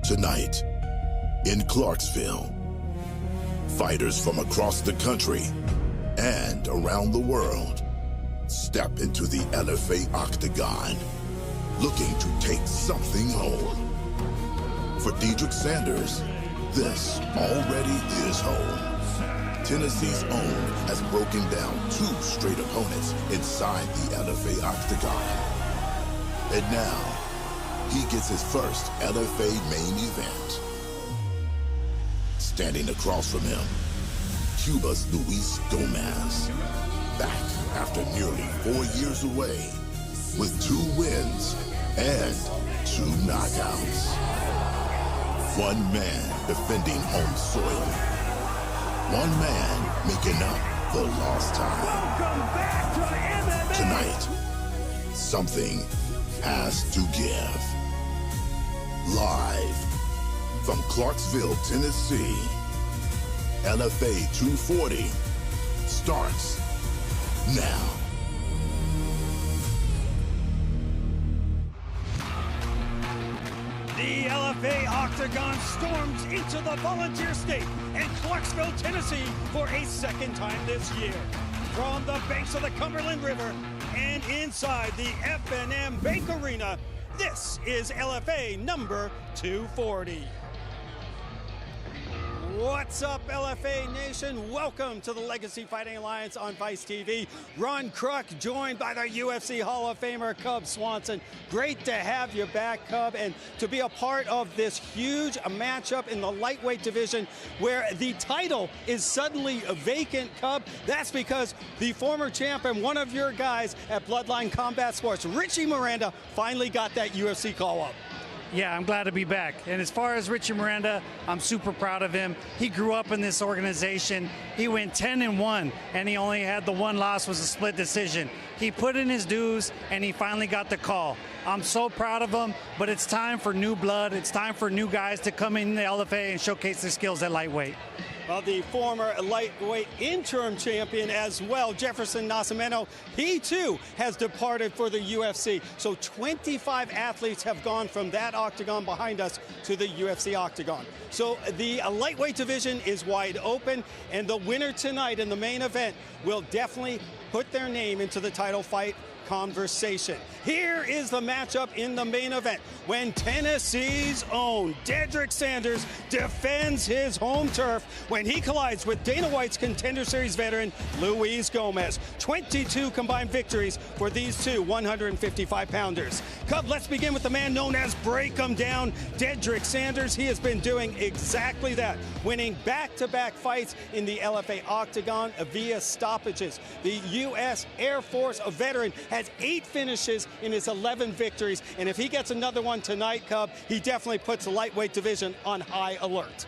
Tonight, in Clarksville, fighters from across the country and around the world step into the LFA octagon, looking to take something home. For Dedrek Sanders, this already is home. Tennessee's own has broken down 2 straight opponents inside the LFA octagon. And now, he gets his first LFA main event. Standing across from him, Cuba's Luis Gomez, back after nearly 4 years away, with 2 wins and 2 knockouts. One man defending home soil. One man making up for lost time. Welcome back to MMA. Tonight, something has to give. Live from Clarksville, Tennessee, LFA 240 starts now. The LFA Octagon storms into the Volunteer State in Clarksville, Tennessee for a second time this year. From the banks of the Cumberland River and inside the F&M Bank Arena, this is LFA number 240. What's up, LFA Nation? Welcome to the Legacy Fighting Alliance on Vice TV. Ron Kruk, joined by the UFC Hall of Famer Cub Swanson. Great to have you back, Cub, and to be a part of this huge matchup in the lightweight division where the title is suddenly vacant, Cub. That's because the former champ and one of your guys at Bloodline Combat Sports, Richie Miranda, finally got that UFC call-up. Yeah, I'm glad to be back. And as far as Richie Miranda, I'm super proud of him. He grew up in this organization. He went 10-1, and he only had the one loss was a split decision. He put in his dues, and he finally got the call. I'm so proud of him, but it's time for new blood. It's time for new guys to come in the LFA and showcase their skills at lightweight. Well, the former lightweight interim champion as well, Jefferson Nascimento, he too has departed for the UFC. So 25 athletes have gone from that octagon behind us to the UFC octagon. So the lightweight division is wide open, and the winner tonight in the main event will definitely put their name into the title fight conversation. Here is the matchup in the main event when Tennessee's own Dedrek Sanders defends his home turf when he collides with Dana White's Contender Series veteran Luis Gomez. 22 combined victories for these two 155-pounders. Cub, let's begin with the man known as Break 'em Down, Dedrek Sanders. He has been doing exactly that, winning back-to-back fights in the LFA octagon via stoppages. The U.S. Air Force veteran has 8 finishes in his 11 victories, and if he gets another one tonight, Cub, he definitely puts the lightweight division on high alert.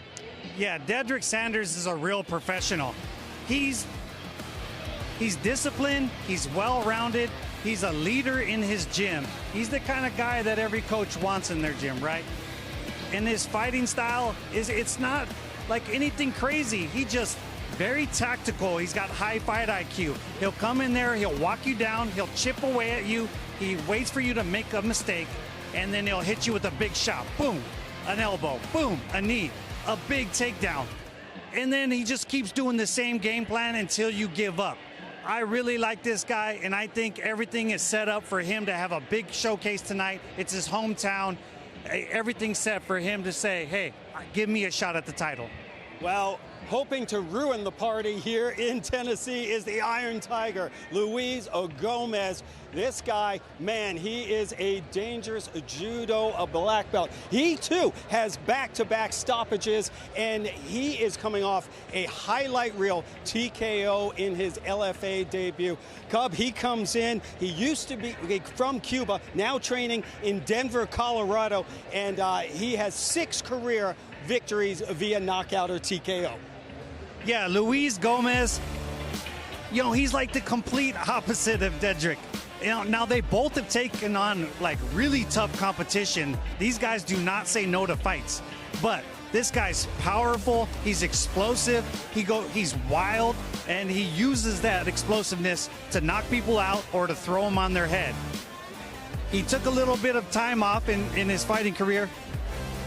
Yeah, Dedrek Sanders is a real professional. He's disciplined, he's well-rounded, he's a leader in his gym. He's the kind of guy that every coach wants in their gym, right? And his fighting style it's not like anything crazy. He just very tactical. He's got high fight IQ. He'll come in there, he'll walk you down, he'll chip away at you, he waits for you to make a mistake, and then he'll hit you with a big shot. Boom, an elbow, boom, a knee, a big takedown. And then he just keeps doing the same game plan until you give up. I really like this guy, and I think everything is set up for him to have a big showcase tonight. It's his hometown. Everything's set for him to say, hey, give me a shot at the title. Well, hoping to ruin the party here in Tennessee is the Iron Tiger, Luis Gomez. This guy, man, he is a dangerous judo black belt. He, too, has back-to-back stoppages, and he is coming off a highlight reel TKO in his LFA debut. Cub, he comes in. He used to be from Cuba, now training in Denver, Colorado, and he has 6 career victories via knockout or TKO. Yeah, Luis Gomez, you know, he's like the complete opposite of Dedrek. You know, now they both have taken on like really tough competition. These guys do not say no to fights, but this guy's powerful, he's explosive, he's wild, and he uses that explosiveness to knock people out or to throw them on their head. He took a little bit of time off in his fighting career,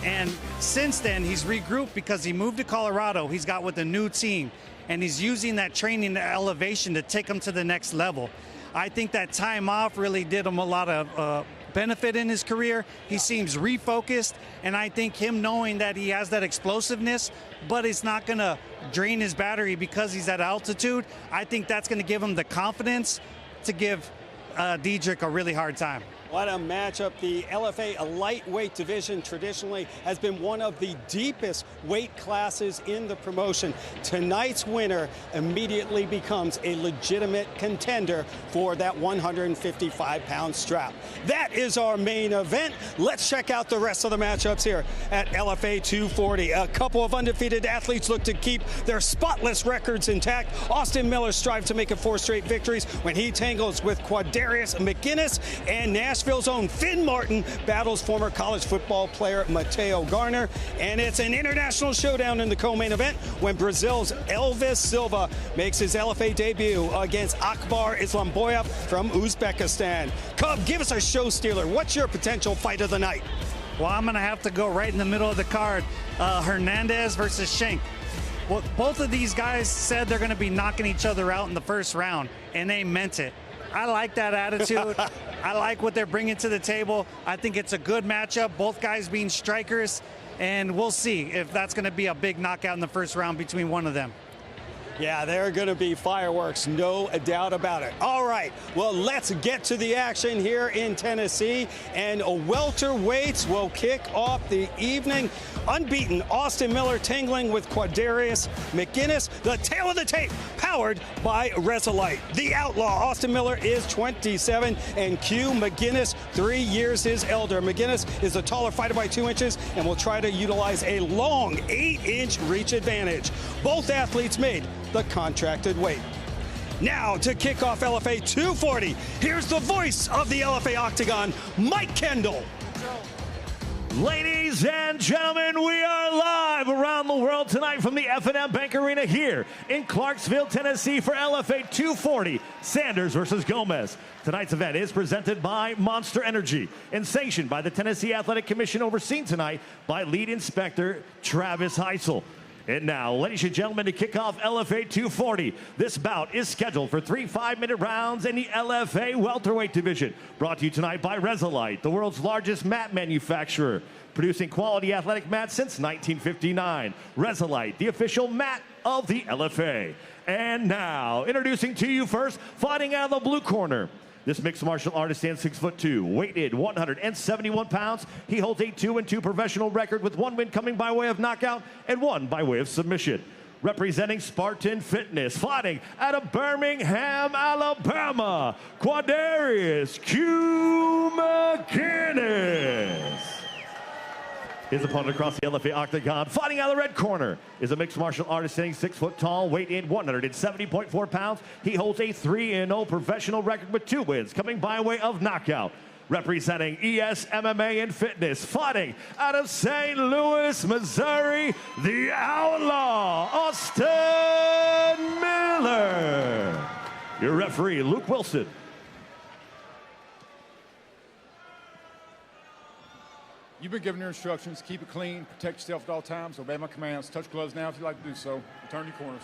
And since then, he's regrouped because he moved to Colorado. He's got with a new team, and he's using that training elevation to take him to the next level. I think that time off really did him a lot of benefit in his career. He seems refocused, and I think him knowing that he has that explosiveness, but it's not going to drain his battery because he's at altitude, I think that's going to give him the confidence to give Dedrek a really hard time. What a matchup. The LFA lightweight division traditionally has been one of the deepest weight classes in the promotion. Tonight's winner immediately becomes a legitimate contender for that 155-pound strap. That is our main event. Let's check out the rest of the matchups here at LFA 240. A couple of undefeated athletes look to keep their spotless records intact. Austin Miller strives to make it 4 straight victories when he tangles with Quadarrius McGinnis, and Nashville's own Finn Martin battles former college football player Mataeo Garner. And it's an international showdown in the co-main event when Brazil's Elvis Silva makes his LFA debut against Islomoboev from Uzbekistan. Cub, give us a show stealer. What's your potential fight of the night? Well, I'm going to have to go right in the middle of the card. Hernandez versus Schenk. Well, both of these guys said they're going to be knocking each other out in the first round, and they meant it. I like that attitude. I like what they're bringing to the table. I think it's a good matchup, both guys being strikers, and we'll see if that's going to be a big knockout in the first round between one of them. Yeah, there are going to be fireworks, no doubt about it. All right, well, let's get to the action here in Tennessee, and welterweights will kick off the evening. Unbeaten Austin Miller tangling with Quadarrius McGinnis. The tail of the tape, powered by Resolite. The outlaw, Austin Miller, is 27, and Q McGinnis, 3 years his elder. McGinnis is the taller fighter by 2 inches and will try to utilize a long 8-inch reach advantage. Both athletes made the contracted weight. Now to kick off LFA 240, here's the voice of the LFA Octagon, Mike Kendall. Ladies and gentlemen, we are live around the world tonight from the F&M Bank Arena here in Clarksville, Tennessee for LFA 240, Sanders versus Gomez. Tonight's event is presented by Monster Energy and sanctioned by the Tennessee Athletic Commission, overseen tonight by lead inspector Travis Heisel. And now, ladies and gentlemen, to kick off LFA 240, this bout is scheduled for 3 5-minute rounds in the LFA welterweight division. Brought to you tonight by Resolite, the world's largest mat manufacturer, producing quality athletic mats since 1959. Resolite, the official mat of the LFA. And now, introducing to you first, fighting out of the blue corner. This mixed martial artist stands 6'2", weighted 171 pounds. He holds a 2-2 professional record with 1 win coming by way of knockout and 1 by way of submission. Representing Spartan Fitness, fighting out of Birmingham, Alabama, Quadarrius Q McGinnis. His opponent across the LFA Octagon, fighting out of the red corner, is a mixed martial artist standing 6 foot tall, weight in 170.4 pounds. He holds a 3-0 professional record with 2 wins, coming by way of knockout. Representing ESMMA and Fitness, fighting out of St. Louis, Missouri, the outlaw, Austin Miller. Your referee, Luke Wilson. You've been given your instructions. Keep it clean, protect yourself at all times, obey my commands. Touch gloves now if you'd like to do so. Turn your corners.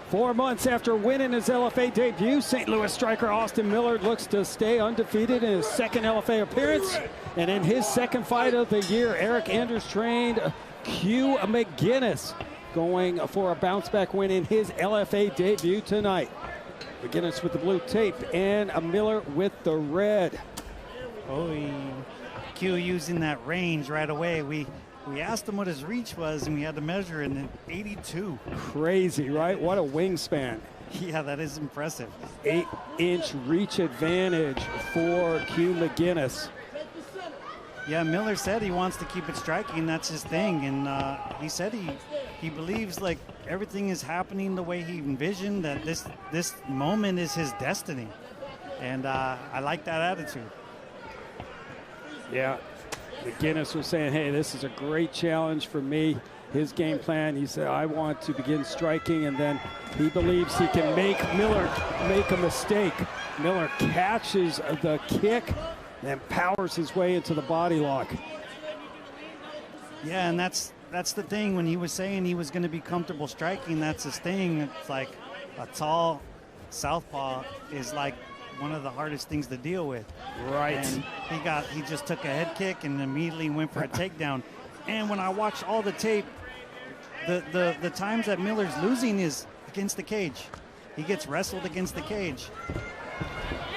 4 months after winning his LFA debut, St. Louis striker Austin Miller looks to stay undefeated in his second LFA appearance. And in his second fight of the year, Eric Anders trained Q McGinnis, going for a bounce-back win in his LFA debut tonight. McGinnis with the blue tape and Miller with the red. Oh, Q using that range right away. We asked him what his reach was, and we had to measure it in 82. Crazy, right? What a wingspan. Yeah, that is impressive. 8-inch reach advantage for Q McGinnis. Yeah, Miller said he wants to keep it striking. That's his thing. And he said he believes like everything is happening the way he envisioned, that this moment is his destiny. And I like that attitude. Yeah, McGinnis was saying, hey, this is a great challenge for me. His game plan, he said, I want to begin striking, and then he believes he can make Miller make a mistake. Miller catches the kick then powers his way into the body lock. Yeah, and that's the thing. When he was saying he was going to be comfortable striking, that's his thing. It's like a tall southpaw is like one of the hardest things to deal with. Right. And he just took a head kick and immediately went for a takedown. And when I watched all the tape, the times that Miller's losing is against the cage. He gets wrestled against the cage.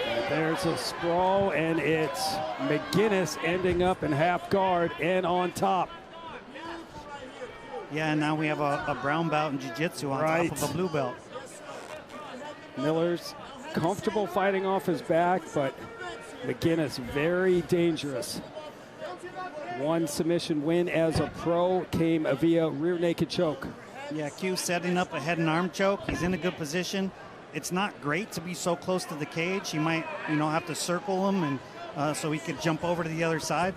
And there's a sprawl, and it's McGinnis ending up in half guard and on top. Yeah, and now we have a brown belt in jiu-jitsu on top of a blue belt. Miller's comfortable fighting off his back, but McGinnis very dangerous. One submission win as a pro came via rear naked choke. Yeah, Q setting up a head and arm choke. He's in a good position. It's not great to be so close to the cage. He might, have to circle him and so he could jump over to the other side.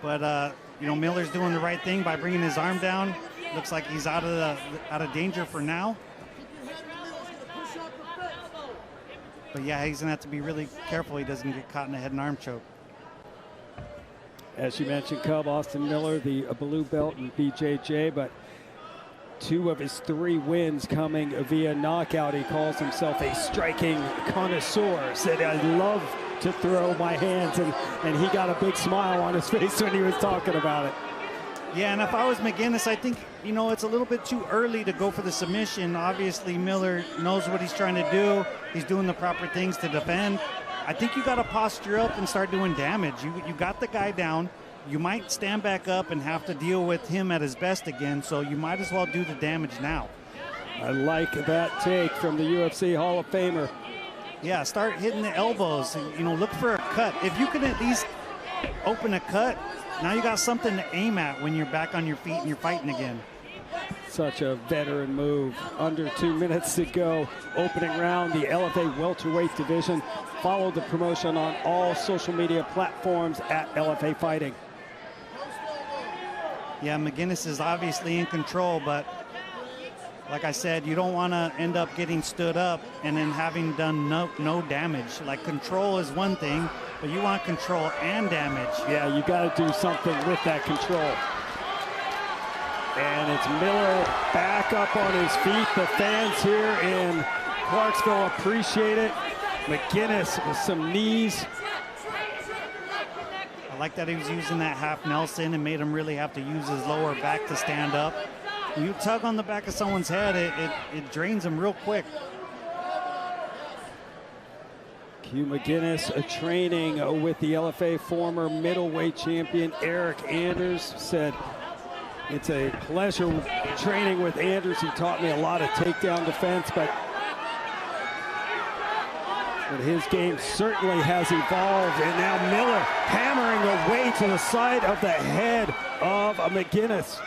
But Miller's doing the right thing by bringing his arm down. Looks like he's out of danger for now. But yeah, he's gonna have to be really careful he doesn't get caught in a head and arm choke. As you mentioned, Cub, Austin Miller, the blue belt in BJJ, but 2 of his 3 wins coming via knockout. He calls himself a striking connoisseur. Said, I love to throw my hands, and he got a big smile on his face when he was talking about it. Yeah, and if I was McGinnis, I think, it's a little bit too early to go for the submission. Obviously, Miller knows what he's trying to do. He's doing the proper things to defend. I think you got to posture up and start doing damage. You got the guy down. You might stand back up and have to deal with him at his best again, so you might as well do the damage now. I like that take from the UFC Hall of Famer. Yeah, start hitting the elbows. Look for a cut. If you can at least open a cut, now you got something to aim at when you're back on your feet and you're fighting again. Such a veteran move. Under 2 minutes to go. Opening round, the LFA welterweight division. Follow the promotion on all social media platforms at LFA Fighting. Yeah, McGinnis is obviously in control, but like I said, you don't want to end up getting stood up and then having done no damage. Like, control is one thing, but you want control and damage. Yeah, you got to do something with that control. And it's Miller back up on his feet. The fans here in Clarksville appreciate it. McGinnis with some knees. I like that he was using that half Nelson and made him really have to use his lower back to stand up. When you tug on the back of someone's head, it drains them real quick. Q McGinnis training with the LFA former middleweight champion Eric Anders. Said, it's a pleasure training with Anders. He taught me a lot of takedown defense, but his game certainly has evolved. And now Miller hammering away to the side of the head of McGinnis.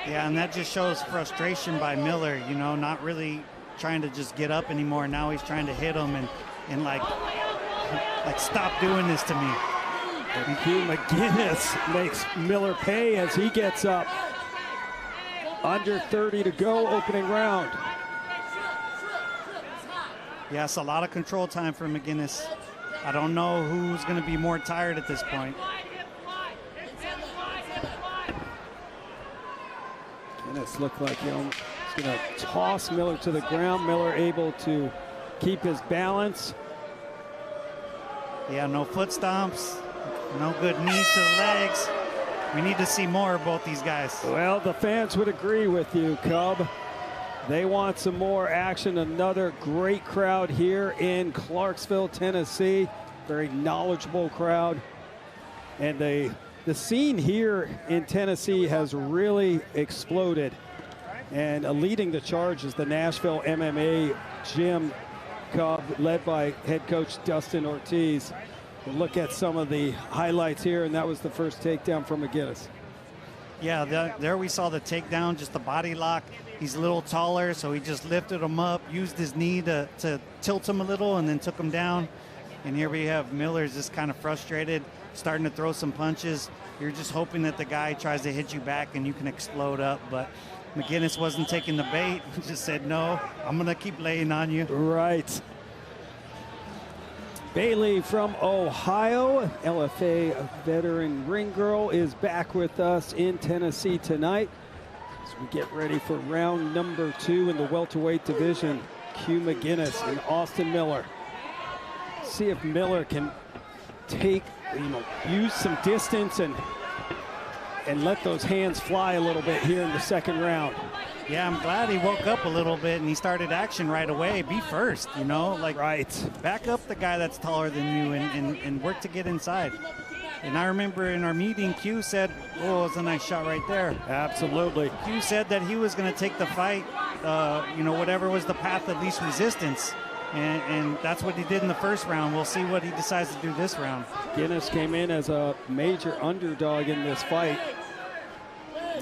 Yeah, and that just shows frustration by Miller, not really trying to just get up anymore. Now he's trying to hit him and like stop doing this to me. And Q McGinnis makes Miller pay as he gets up. Under 30 to go, opening round. Yes, a lot of control time for McGinnis. I don't know who's going to be more tired at this point. McGinnis looked like he's going to toss Miller to the ground. Miller able to keep his balance. Yeah, no foot stomps. No good knees to the legs. We need to see more of both these guys. Well, the fans would agree with you, Cub. They want some more action. Another great crowd here in Clarksville, Tennessee. Very knowledgeable crowd. And the scene here in Tennessee has really exploded. And leading the charge is the Nashville MMA gym, Cub, led by head coach Dustin Ortiz. We'll look at some of the highlights here, and that was the first takedown from McGinnis. Yeah, there we saw the takedown, just the body lock. He's a little taller, so he just lifted him up, used his knee to tilt him a little, and then took him down. And here we have Miller's just kind of frustrated, starting to throw some punches. You're just hoping that the guy tries to hit you back and you can explode up, but McGinnis wasn't taking the bait. He just said, no, I'm going to keep laying on you. Right. Bailey from Ohio, LFA veteran ring girl, is back with us in Tennessee tonight as we get ready for round number 2 in the welterweight division. Q McGinnis and Austin Miller. See if Miller can take, use some distance and let those hands fly a little bit here in the second round. Yeah, I'm glad he woke up a little bit and he started action right away. Be first, right. Back up the guy that's taller than you and work to get inside. And I remember in our meeting, Q said, oh, it was a nice shot right there. Absolutely. Q said that he was going to take the fight, whatever was the path of least resistance. And that's what he did in the first round. We'll see what he decides to do this round. Guinness came in as a major underdog in this fight.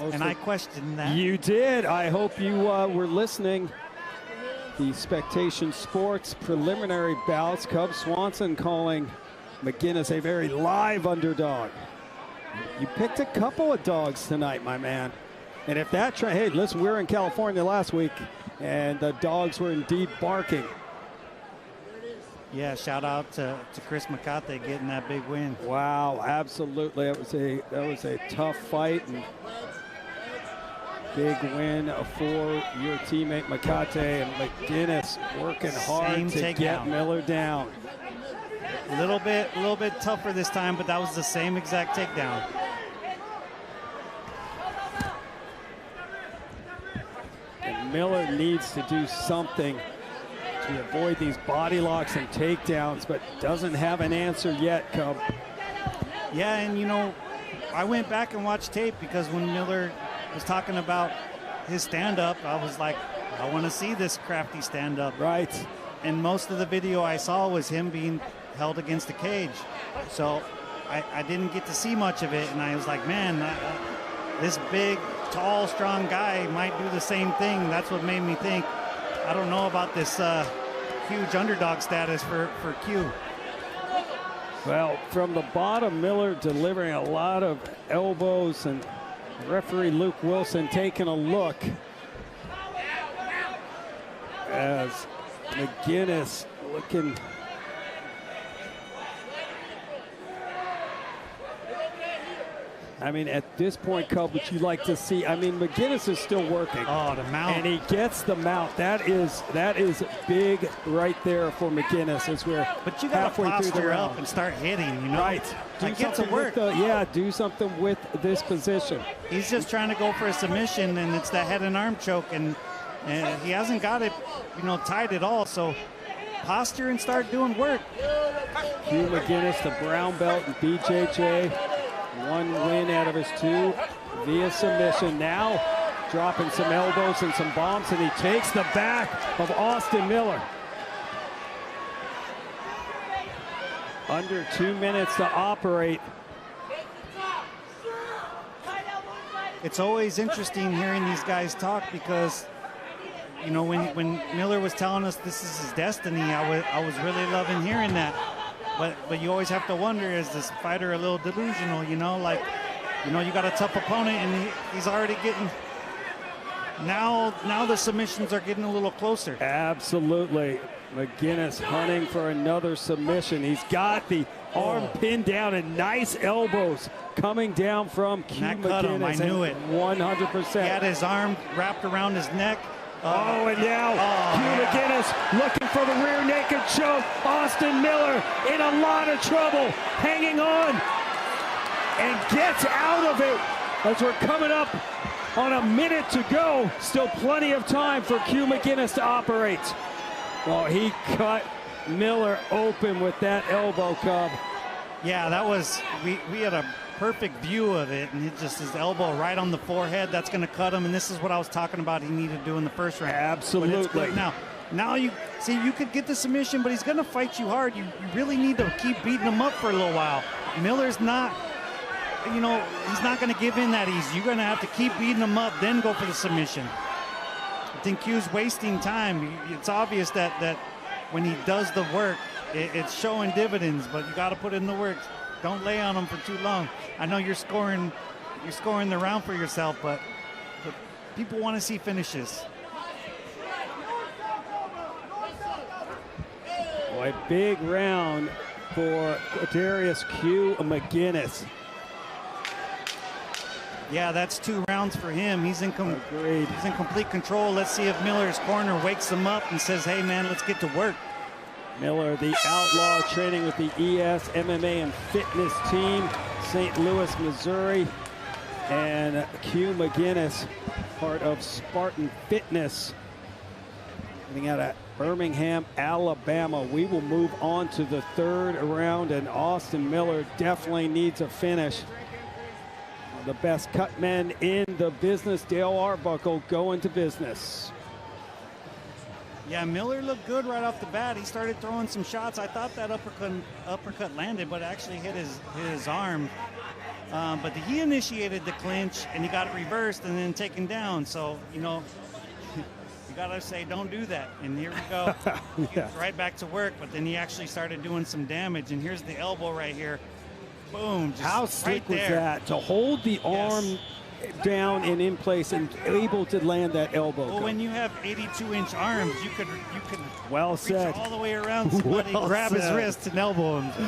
And I questioned that. You did. I hope you were listening. The Spectation Sports preliminary bouts. Cub Swanson calling McGinnis a very live underdog. You picked a couple of dogs tonight, my man. And if that hey, listen, we were in California last week, and the dogs were indeed barking. Yeah, shout out to Chris McCarthy getting that big win. Wow, absolutely. That was a tough fight and big win for your teammate McCarthy, and McGinnis working hard to get Miller down. A little bit tougher this time, but that was the same exact takedown. And Miller needs to do something to avoid these body locks and takedowns, but doesn't have an answer yet, Cub. Yeah, and I went back and watched tape because when Miller was talking about his stand-up, I was like, I want to see this crafty stand-up. Right. And most of the video I saw was him being held against the cage. So I didn't get to see much of it, and I was like, man, this big, tall, strong guy might do the same thing. That's what made me think, I don't know about this huge underdog status for Q. Well, from the bottom, Miller delivering a lot of elbows, and referee Luke Wilson taking a look as McGinnis looking. I mean, at this point, Cub, what you like to see, I mean, McGinnis is still working. Oh, the mount. And he gets the mount. That is big right there for McGinnis as we're but you got to posture up and start hitting, Right. Get to work. Do something with this position. He's just trying to go for a submission, and it's the head and arm choke, and he hasn't got it, tied at all. So posture and start doing work. Q McGinnis, the brown belt in BJJ. 1 win out of his 2 via submission. Now dropping some elbows and some bombs, and he takes the back of Austin Miller. Under 2 minutes to operate. It's always interesting hearing these guys talk because, when Miller was telling us this is his destiny, I was really loving hearing that. But you always have to wonder, is this fighter a little delusional, you got a tough opponent and he's already getting, now the submissions are getting a little closer. Absolutely. McGinnis hunting for another submission. He's got the arm pinned down and nice elbows coming down from Q McGinnis. I knew it. 100%. He had his arm wrapped around his neck. And now Q McGinnis looking for the rear naked choke. Austin Miller in a lot of trouble, hanging on, and gets out of it as we're coming up on a minute to go. Still plenty of time for Q McGinnis to operate. Oh, he cut Miller open with that elbow, Cub. Yeah, that was, we had a perfect view of it, and his elbow right on the forehead. That's going to cut him, and this is what I was talking about he needed to do in the first round. Absolutely. Now you see, you could get the submission, but he's going to fight you hard. You really need to keep beating him up for a little while. Miller's not, he's not going to give in that easy. You're going to have to keep beating him up, then go for the submission. I think Q's wasting time. It's obvious that when he does the work, it's showing dividends, but you got to put in the work. Don't lay on him for too long. I know you're scoring the round for yourself, but people want to see finishes. a big round for Quadarrius Q McGinnis. Yeah, that's 2 rounds for him. He's in Agreed. He's in complete control. Let's see if Miller's corner wakes him up and says, hey, man, let's get to work. Miller, the outlaw, training with the ES MMA and fitness team, St. Louis, Missouri. And Q McGinnis, part of Spartan Fitness, getting out of Birmingham, Alabama. We will move on to the 3rd round, and Austin Miller definitely needs a finish. The best cut men in the business, Dale Arbuckle, going to business. Yeah, Miller looked good right off the bat. He started throwing some shots. I thought that uppercut landed, but actually hit his arm. But he initiated the clinch, and he got it reversed and then taken down. So, you know, you got to say, don't do that. And here we go. Yeah. Right back to work, but then he actually started doing some damage. And here's the elbow right here. Boom. Just how slick right was there. that? To hold the arm down and in place and able to land that elbow. Well, when you have 82-inch arms, you could well reach said. all the way around somebody, Well grab his said. wrist and elbow him.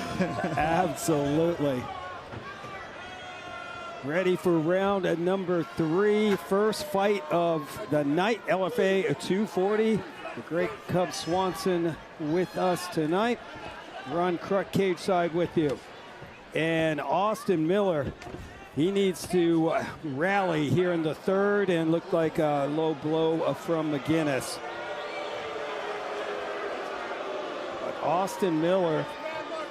Absolutely. Ready for round number 3. First fight of the night, LFA 240. The great Cub Swanson with us tonight. Ron Kruk cage side with you. And Austin Miller, he needs to rally here in the 3rd, and looked like a low blow from McGinnis. But Austin Miller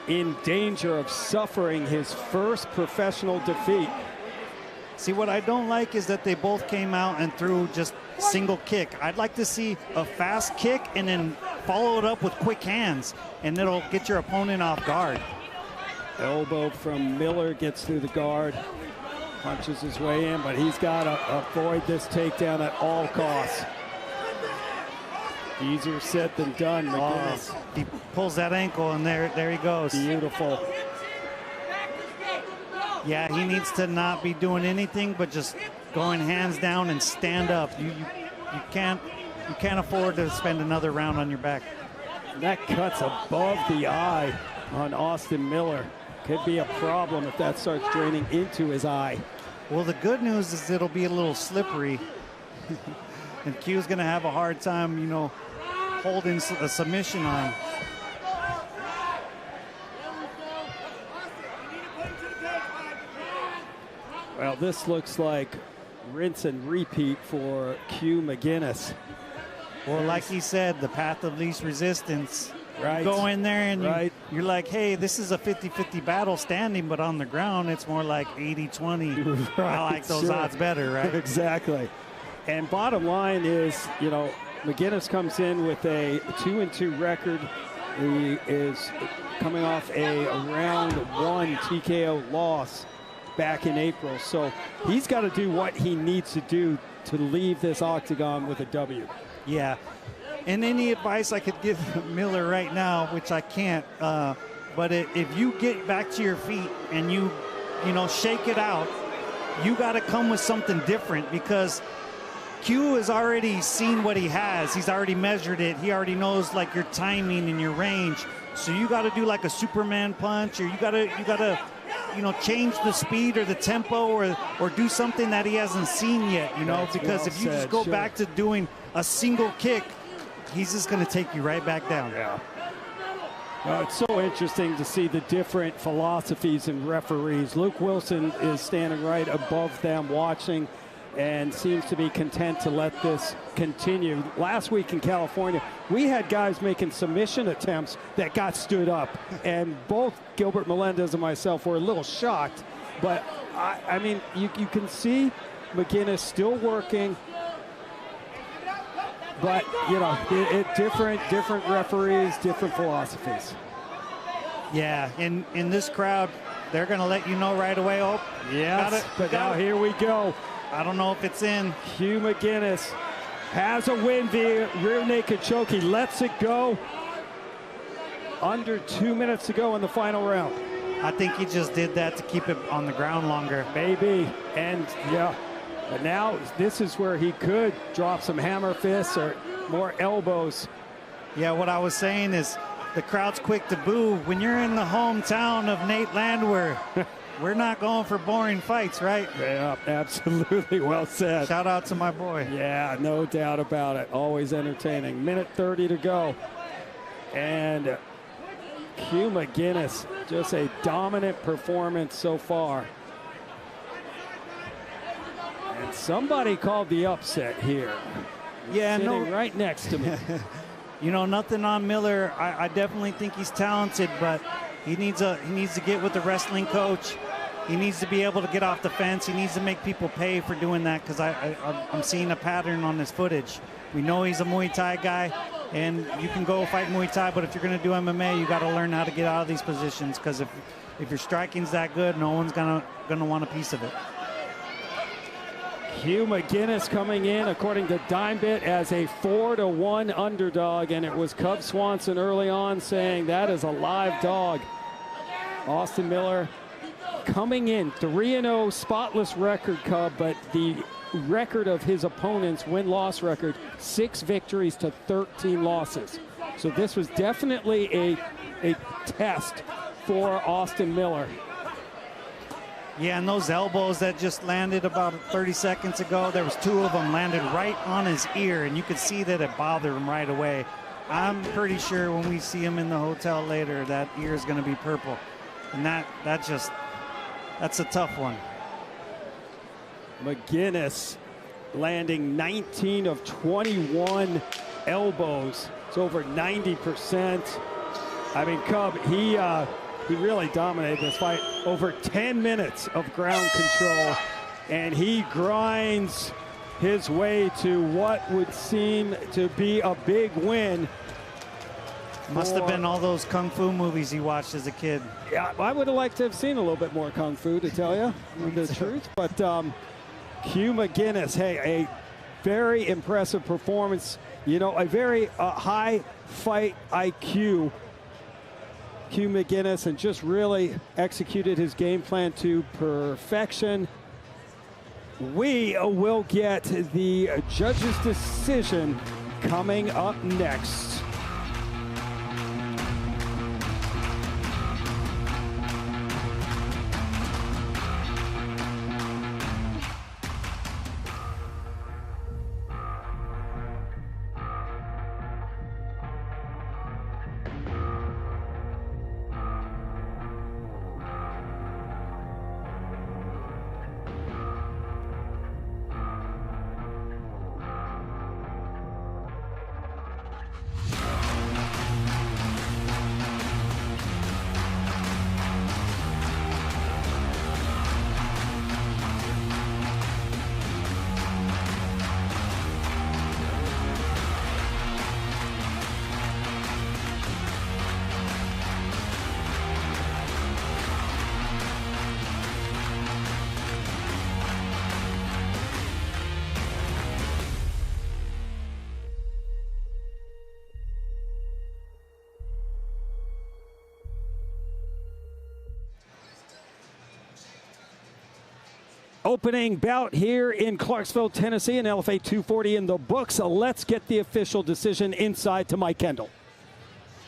in danger of suffering his first professional defeat. See, what I don't like is that they both came out and threw just single kick. I'd like to see a fast kick and then follow it up with quick hands, and it'll get your opponent off guard. Elbow from Miller, gets through the guard, punches his way in, but he's got to avoid this takedown at all costs. Easier said than done, McGinnis. He pulls that ankle, and there he goes. Beautiful. Yeah, he needs to not be doing anything but just going hands down and stand up. You can't afford to spend another round on your back. That cuts above the eye on Austin Miller. Could be a problem if that starts draining into his eye. Well, the good news is it'll be a little slippery. And Q's going to have a hard time, you know, holding a submission on. Well, this looks like rinse and repeat for Q McGinnis. Well, like he said, the path of least resistance. Right. You go in there and Right. you're like, hey, this is a 50-50 battle standing, but on the ground, it's more like 80-20. I like those odds better, right? Exactly. And bottom line is, you know, McGinnis comes in with a 2-2 record. He is coming off a round 1 TKO loss back in April. So he's got to do what he needs to do to leave this octagon with a W. Yeah. And any advice I could give Miller right now, which I can't, but if you get back to your feet and you know, shake it out, you got to come with something different, because Q has already seen what he has. He's already measured it. He already knows like your timing and your range. So you got to do like a Superman punch, or you got to, you know, change the speed or the tempo, or do something that he hasn't seen yet, you know, That's because well if you just said, go sure. back to doing a single kick, he's just going to take you right back down. Yeah. It's so interesting to see the different philosophies in referees. Luke Wilson is standing right above them watching and seems to be content to let this continue. Last week in California, we had guys making submission attempts that got stood up, and both Gilbert Melendez and myself were a little shocked. But, I mean, you can see McGinnis still working. But, you know, different referees, different philosophies. Yeah, in this crowd, they're going to let you know right away. Oh, yes, but now here we go. I don't know if it's in. Q McGinnis has a win via rear naked choke. He lets it go. Under 2 minutes to go in the final round. I think he just did that to keep it on the ground longer. Maybe, and yeah. But now this is where he could drop some hammer fists or more elbows. Yeah, what I was saying is the crowd's quick to boo. When you're in the hometown of Nate Landwehr, we're not going for boring fights, right? Yeah, absolutely. Well said. Shout out to my boy. Yeah, no doubt about it. Always entertaining. Minute 30 to go. And Q McGinnis, just a dominant performance so far. And somebody called the upset here. Yeah, sitting right next to me. You know, nothing on Miller. I definitely think he's talented, but he needs to get with the wrestling coach. He needs to be able to get off the fence. He needs to make people pay for doing that, because I'm seeing a pattern on this footage. We know he's a Muay Thai guy, and you can go fight Muay Thai, but if you're going to do MMA, you got to learn how to get out of these positions, because if your striking's that good, no one's gonna want a piece of it. Q McGinnis coming in, according to DimeBit, as a 4-1 underdog, and it was Cub Swanson early on saying that is a live dog. Austin Miller coming in 3-0, spotless record, Cub, but the record of his opponents, win-loss record, 6 victories to 13 losses. So this was definitely a test for Austin Miller. Yeah, and those elbows that just landed about 30 seconds ago, there was 2 of them landed right on his ear, and you could see that it bothered him right away. I'm pretty sure when we see him in the hotel later, that ear is going to be purple. And that's a tough one. McGinnis landing 19 of 21 elbows. It's over 90%. I mean, Cub, he really dominated this fight. Over 10 minutes of ground control, and he grinds his way to what would seem to be a big win. Must have been all those kung fu movies he watched as a kid. Yeah, I would have liked to have seen a little bit more kung fu, to tell you the truth. But Q McGinnis, hey, a very impressive performance. You know, a very high fight IQ. Q McGinnis, and just really executed his game plan to perfection. We will get the judge's decision coming up next. Opening bout here in Clarksville, Tennessee, in LFA 240 in the books. Let's get the official decision inside to Mike Kendall.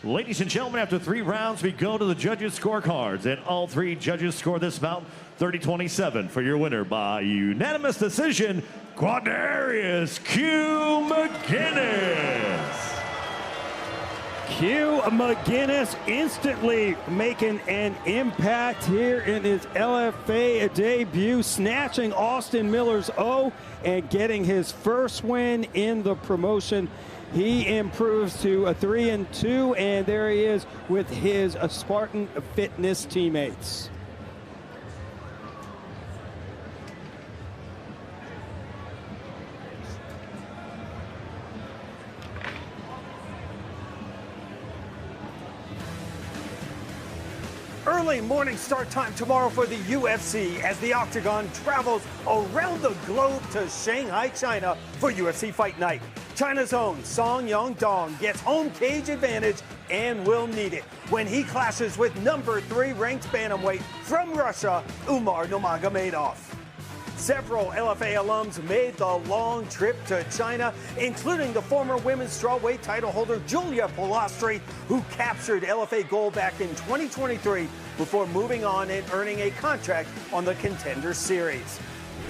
Ladies and gentlemen, after 3 rounds, we go to the judges' scorecards, and all 3 judges score this bout 30-27 for your winner by unanimous decision, Quadarrius Q McGinnis. Q McGinnis instantly making an impact here in his LFA debut, snatching Austin Miller's O and getting his first win in the promotion. He improves to a 3-2, and there he is with his Spartan Fitness teammates. Early morning start time tomorrow for the UFC as the Octagon travels around the globe to Shanghai, China for UFC Fight Night. China's own Song Yongdong gets home cage advantage and will need it when he clashes with number 3 ranked bantamweight from Russia, Umar Nurmagomedov. Several LFA alums made the long trip to China, including the former women's strawweight title holder Julia Polastri, who captured LFA gold back in 2023 before moving on and earning a contract on the Contender Series.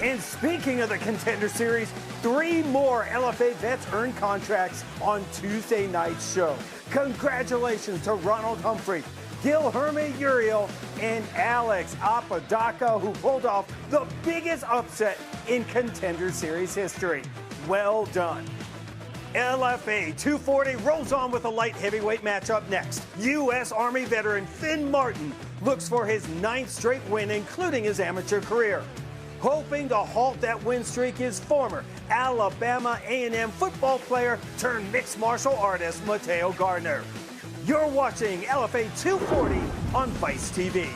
And speaking of the Contender Series, 3 more LFA vets earned contracts on Tuesday night's show. Congratulations to Ronald Humphrey, Guilherme Uriel, and Alex Apodaca, who pulled off the biggest upset in Contender Series history. Well done. LFA 240 rolls on with a light heavyweight matchup next. U.S. Army veteran Finn Martin looks for his 9th straight win, including his amateur career. Hoping to halt that win streak is former Alabama A&M football player turned mixed martial artist Mataeo Garner. You're watching LFA 240 on Vice TV.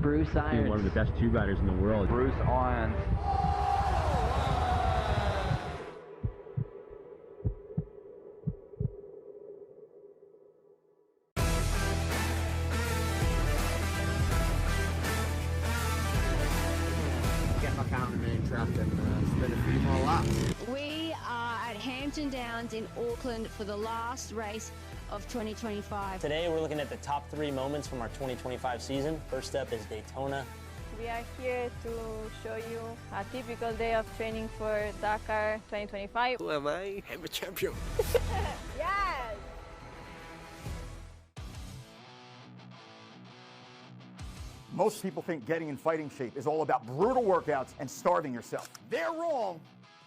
Bruce Irons. One of the best 2 riders in the world. Bruce Irons. Get my counterman trapped and spin a few more laps. We are at Hampton Downs in Auckland for the last race of 2025. Today we're looking at the top 3 moments from our 2025 season. First up is Daytona. We are here to show you a typical day of training for Dakar 2025. Who am I? I'm a champion. Yes! Most people think getting in fighting shape is all about brutal workouts and starving yourself. They're wrong,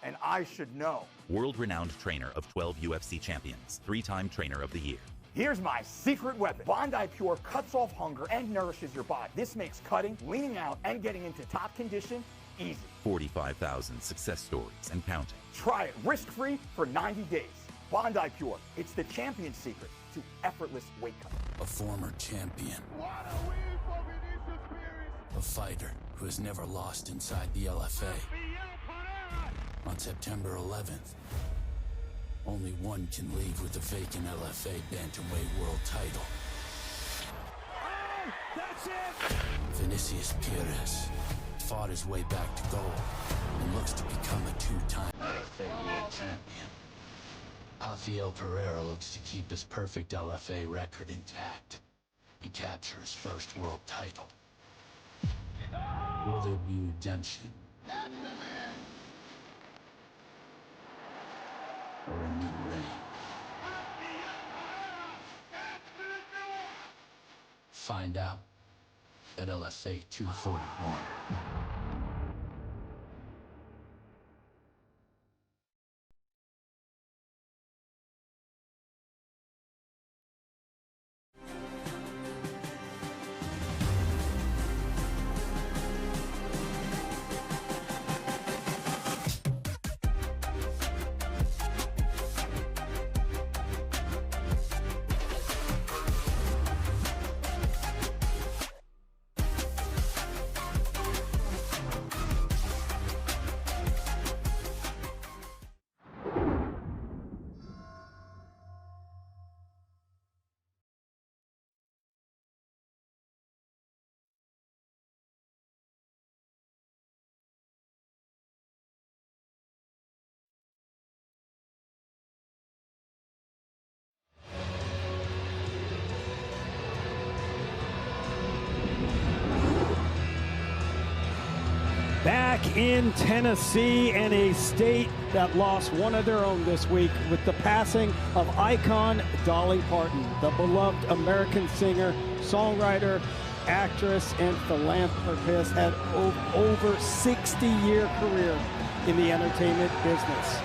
and I should know. World-renowned trainer of 12 UFC champions, 3-time trainer of the year. Here's my secret weapon. Bondi Pure cuts off hunger and nourishes your body. This makes cutting, leaning out, and getting into top condition easy. 45,000 success stories and counting. Try it risk-free for 90 days. Bondi Pure, it's the champion's secret to effortless weight cutting. A former champion. What a win for Vinicius Spirit. A fighter who has never lost inside the LFA. On September 11th, only one can leave with the vacant LFA Bantamweight World title. Oh, that's it! Vinicius Pires fought his way back to gold and looks to become a 2-time LFA World Champion. Rafael Pereira looks to keep his perfect LFA record intact and capture his first world title. Will there be redemption? Or a new reign? Find out at LFA 241. Back in Tennessee, and a state that lost one of their own this week with the passing of icon Dolly Parton, the beloved American singer, songwriter, actress, and philanthropist, had over 60-year career in the entertainment business.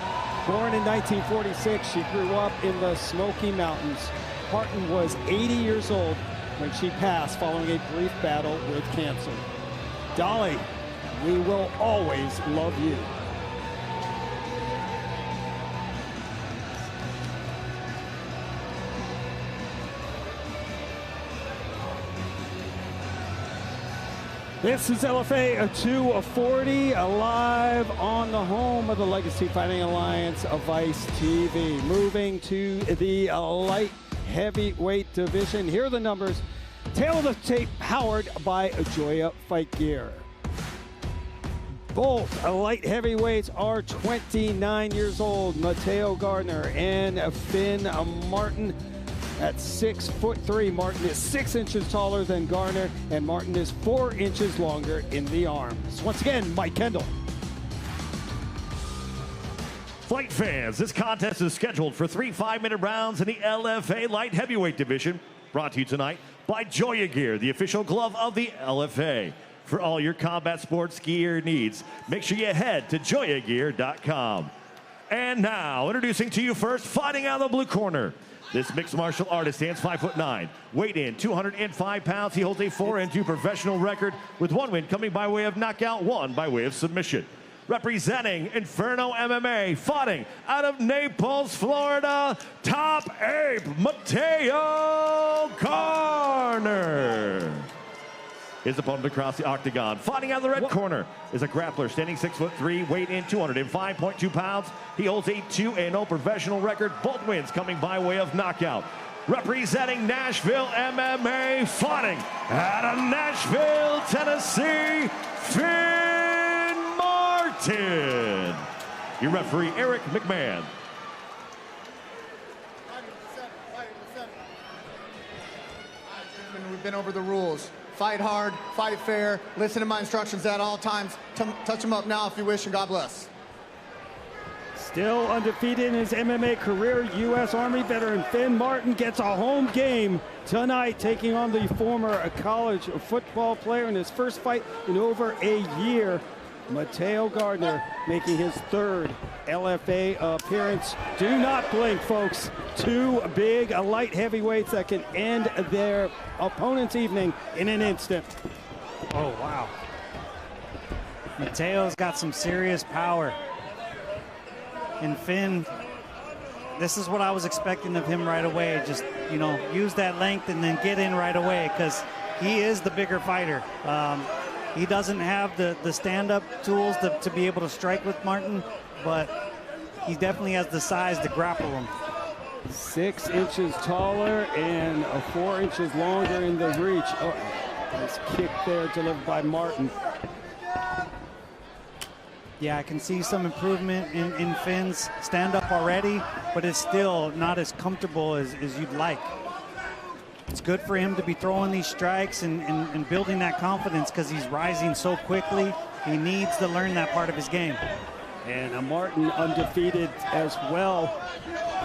Born in 1946, she grew up in the Smoky Mountains. Martin was 80 years old when she passed following a brief battle with cancer. Dolly, we will always love you. This is LFA 240, live on the home of the Legacy Fighting Alliance of Vice TV. Moving to the light heavyweight division. Here are the numbers. Tail of the tape, powered by Joya Fight Gear. Both light heavyweights are 29 years old. Mataeo Garner and Finn Martin. At 6'3", Martin is 6 inches taller than Garner, and Martin is 4 inches longer in the arms. Once again, Mike Kendall. Fight fans, this contest is scheduled for 3 5-minute rounds in the LFA light heavyweight division. Brought to you tonight by Joya Gear, the official glove of the LFA. For all your combat sports gear needs, make sure you head to joyagear.com. And now, introducing to you first, fighting out of the blue corner. This mixed martial artist stands 5'9", weighed in 205 pounds. He holds a 4-2 professional record with 1 win coming by way of knockout, 1 by way of submission. Representing Inferno MMA, fighting out of Naples, Florida, top ape, Mataeo Garner. His opponent across the octagon, fighting out of the red corner, is a grappler standing 6'3", weighed in 205.2 pounds. He holds a 2-0 professional record, both wins coming by way of knockout. Representing Nashville MMA, fighting out of Nashville, Tennessee, Finn Martin. Your referee, Eric McMahon. We've been over the rules. Fight hard, fight fair, listen to my instructions at all times. Touch them up now if you wish, and God bless. Still undefeated in his MMA career, U.S. Army veteran Finn Martin gets a home game tonight, taking on the former college football player in his first fight in over a year. Mataeo Garner making his 3rd LFA appearance. Do not blink, folks. 2 big light heavyweights that can end their opponent's evening in an instant. Oh, wow. Mateo's got some serious power. And Finn, this is what I was expecting of him right away. Just, you know, use that length and then get in right away, because he is the bigger fighter. He doesn't have the stand-up tools to be able to strike with Martin, but he definitely has the size to grapple him. 6 inches taller and 4 inches longer in the reach. Oh, nice kick there delivered by Martin. Yeah, I can see some improvement in Finn's stand-up already, but it's still not as comfortable as you'd like. It's good for him to be throwing these strikes and building that confidence, because he's rising so quickly. He needs to learn that part of his game. And Martin undefeated as well.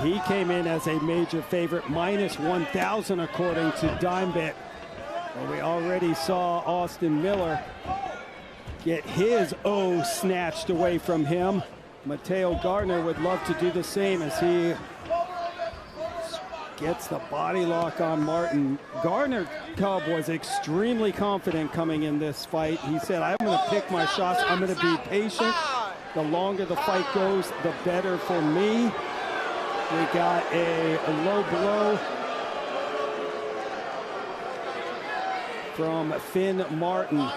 He came in as a major favorite, minus 1,000 according to DimeBet. Well, we already saw Austin Miller get his O snatched away from him. Mataeo Garner would love to do the same as he gets the body lock on Martin. Garner Cub was extremely confident coming in this fight. He said, I'm going to pick my shots. I'm going to be patient. The longer the fight goes, the better for me. We got a low blow from Finn Martin.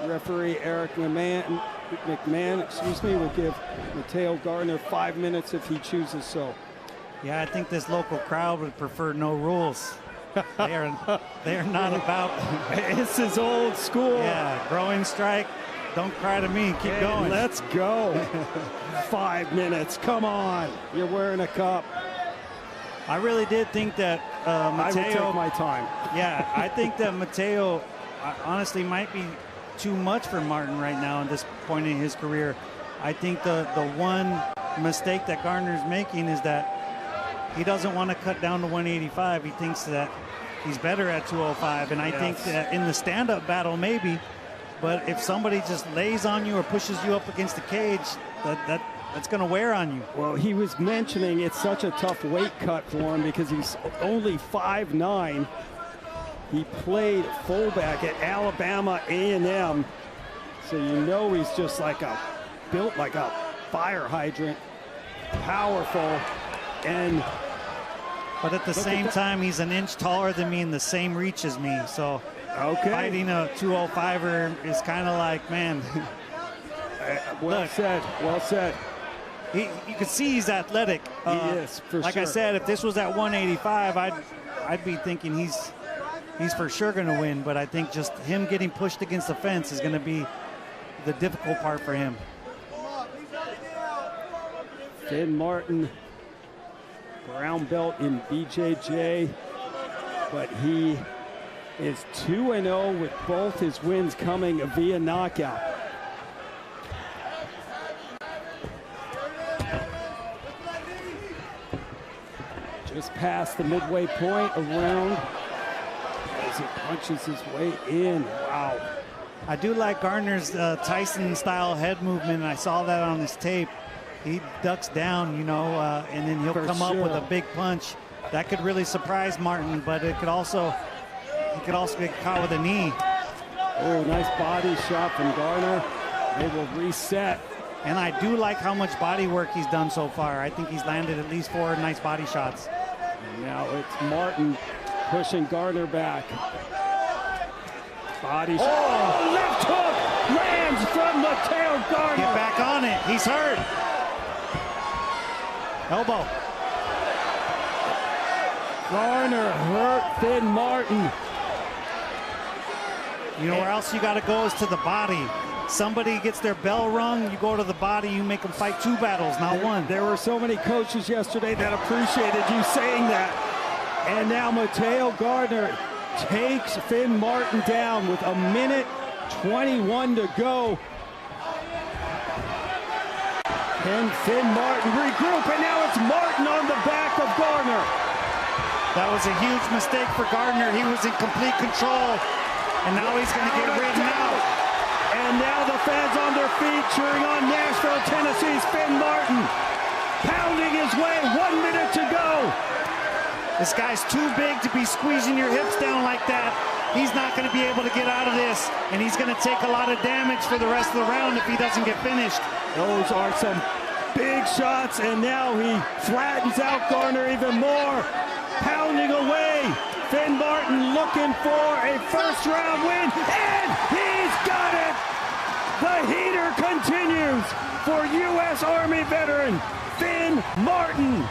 Referee Eric McMahon, will give Mataeo Garner 5 minutes if he chooses so. Yeah, I think this local crowd would prefer no rules. They are not about. This is old school. Yeah, growing strike. Don't cry to me. Keep going. Let's go. 5 minutes. Come on. You're wearing a cup. I really did think that Mataeo. I would take my time. Yeah, I think that Mataeo honestly might be too much for Martin right now at this point in his career. I think the one mistake that Garner's making is that he doesn't want to cut down to 185. He thinks that he's better at 205, and I think that in the stand-up battle maybe, but if somebody just lays on you or pushes you up against the cage, to wear on you. Well, he was mentioning it's such a tough weight cut for him because he's only 5'9". He played fullback at Alabama A&M, so you know he's just like built like a fire hydrant, powerful, but at the same time, he's an inch taller than me and the same reach as me. So fighting a 205er is kind of like, man. Well said. Well said. You can see he's athletic. He is, for like sure. I said, if this was at 185, I'd be thinking he's for sure going to win. But I think just him getting pushed against the fence is going to be the difficult part for him. Finn Martin, brown belt in BJJ, but he is 2-0 with both his wins coming via knockout. Just past the midway point around as he punches his way in. Wow. I do like Garner's Tyson-style head movement. I saw that on his tape. He ducks down, you know, and then he'll come up with a big punch. That could really surprise Martin, but he could also get caught with a knee. Oh, nice body shot from Garner. They will reset. And I do like how much body work he's done so far. I think he's landed at least 4 nice body shots. And now it's Martin pushing Garner back. Body shot. Oh, left hook lands from Mataeo Garner. Get back on it. He's hurt. Elbow. Garner hurt Finn Martin. You know where else you got to go is to the body. Somebody gets their bell rung, you go to the body, you make them fight 2 battles, not 1. There were so many coaches yesterday that appreciated you saying that. And now Mataeo Garner takes Finn Martin down with 1:21 to go. Can Finn Martin regroup? And now it's Martin on the back of Garner. That was a huge mistake for Garner. He was in complete control, and now he's going to get ridden out. And now the fans on their feet cheering on Nashville, Tennessee's Finn Martin. Pounding his way, 1 minute to go. This guy's too big to be squeezing your hips down like that. He's not going to be able to get out of this, and he's going to take a lot of damage for the rest of the round if he doesn't get finished. Those are some big shots, and now he flattens out Garner even more. Pounding away. Finn Martin looking for a first-round win, and he's got it! The heater continues for U.S. Army veteran Finn Martin.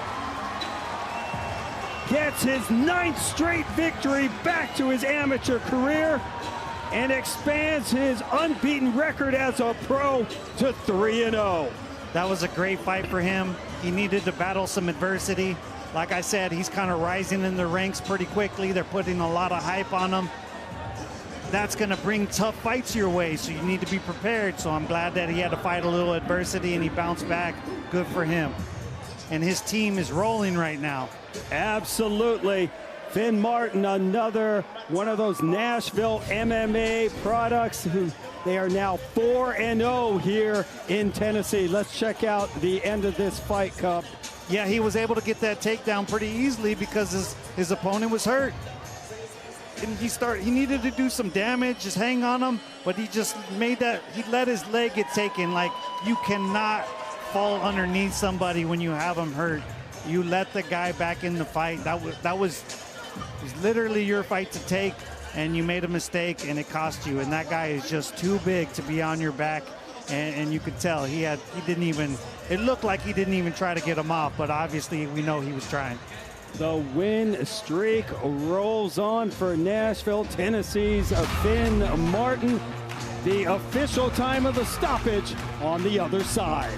Gets his 9th straight victory back to his amateur career and expands his unbeaten record as a pro to 3-0. That was a great fight for him. He needed to battle some adversity. Like I said, he's kind of rising in the ranks pretty quickly. They're putting a lot of hype on him. That's going to bring tough fights your way, so you need to be prepared. So I'm glad that he had to fight a little adversity and he bounced back. Good for him. And his team is rolling right now. Absolutely. Finn Martin, another one of those Nashville MMA products who they are now 4-0 here in Tennessee. Let's check out the end of this fight, Cup. Yeah, he was able to get that takedown pretty easily because his opponent was hurt. And he needed to do some damage, just hang on him, but he just made that, he let his leg get taken. Like, you cannot fall underneath somebody when you have him hurt. You let the guy back in the fight. That was literally your fight to take, and you made a mistake and it cost you. And that guy is just too big to be on your back. And you could tell it looked like he didn't even try to get him off, but obviously we know he was trying. The win streak rolls on for Nashville, Tennessee's Finn Martin. The official time of the stoppage on the other side.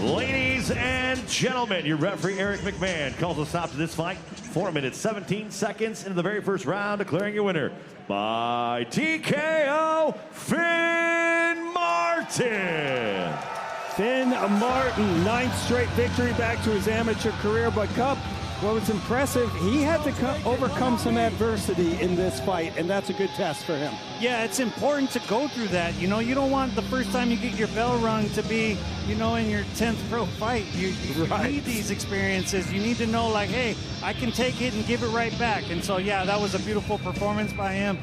Ladies and gentlemen, your referee Eric McMahon calls a stop to this fight. 4 minutes, 17 seconds into the very first round, declaring your winner by TKO, Finn Martin. Finn Martin, 9th straight victory back to his amateur career. But Cup, what was impressive, he had to overcome some adversity in this fight, and that's a good test for him. Yeah, it's important to go through that. You know, you don't want the first time you get your bell rung to be, you know, in your 10th pro fight. You need these experiences. You need to know, like, hey, I can take it and give it right back. And so, yeah, that was a beautiful performance by him.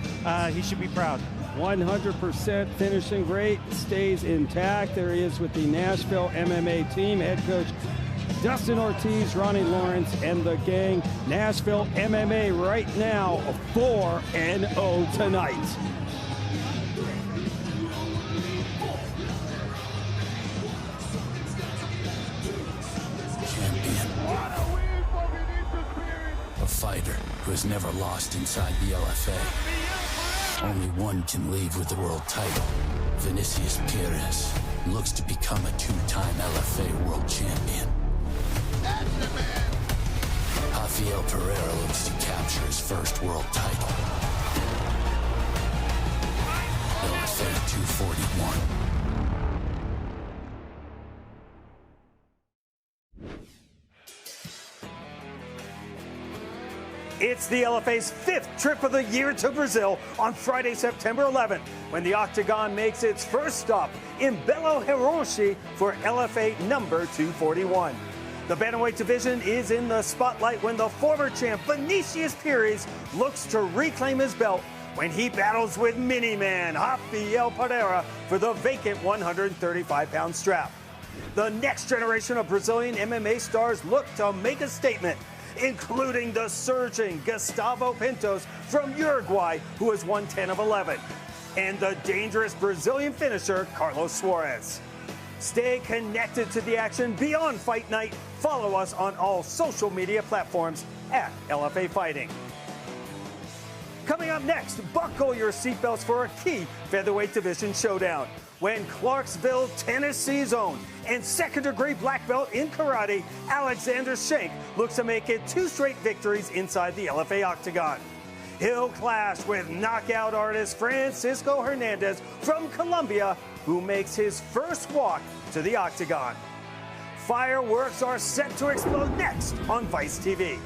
He should be proud. 100% finishing rate stays intact. There he is with the Nashville MMA team. Head coach Dustin Ortiz, Ronnie Lawrence, and the gang. Nashville MMA right now 4-0 tonight. A fighter who has never lost inside the LFA. Only one can leave with the world title. Vinicius Pires looks to become a 2-time LFA world champion. Rafael Pereira looks to capture his first world title. LFA 241. It's the LFA's 5th trip of the year to Brazil on Friday, September 11th, when the Octagon makes its first stop in Belo Horizonte for LFA number 241. The bantamweight division is in the spotlight when the former champ Vinicius Pires looks to reclaim his belt when he battles with mini-man Rafael Pereira for the vacant 135-pound strap. The next generation of Brazilian MMA stars look to make a statement, including the surging Gustavo Pintos from Uruguay, who has won 10 of 11, and the dangerous Brazilian finisher Carlos Suarez. Stay connected to the action beyond Fight Night. Follow us on all social media platforms at LFA Fighting. Coming up next, buckle your seatbelts for a key featherweight division showdown when Clarksville, Tennessee's own and second-degree black belt in karate, Alexander Schenk, looks to make it 2 straight victories inside the LFA Octagon. He'll clash with knockout artist Francisco Hernandez from Colombia, who makes his first walk to the Octagon. Fireworks are set to explode next on Vice TV.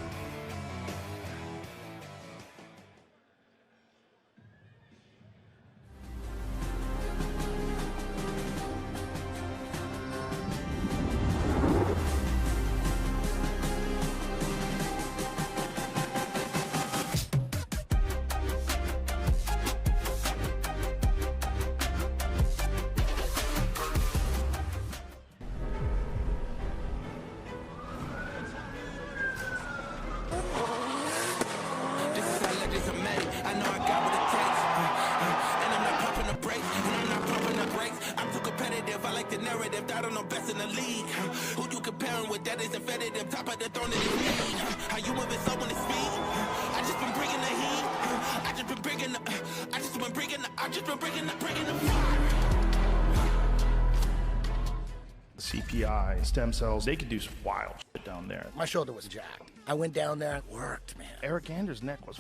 CPI, stem cells, they could do some wild shit down there. My shoulder was jacked. I went down there, it worked, man. Eric Anders' neck was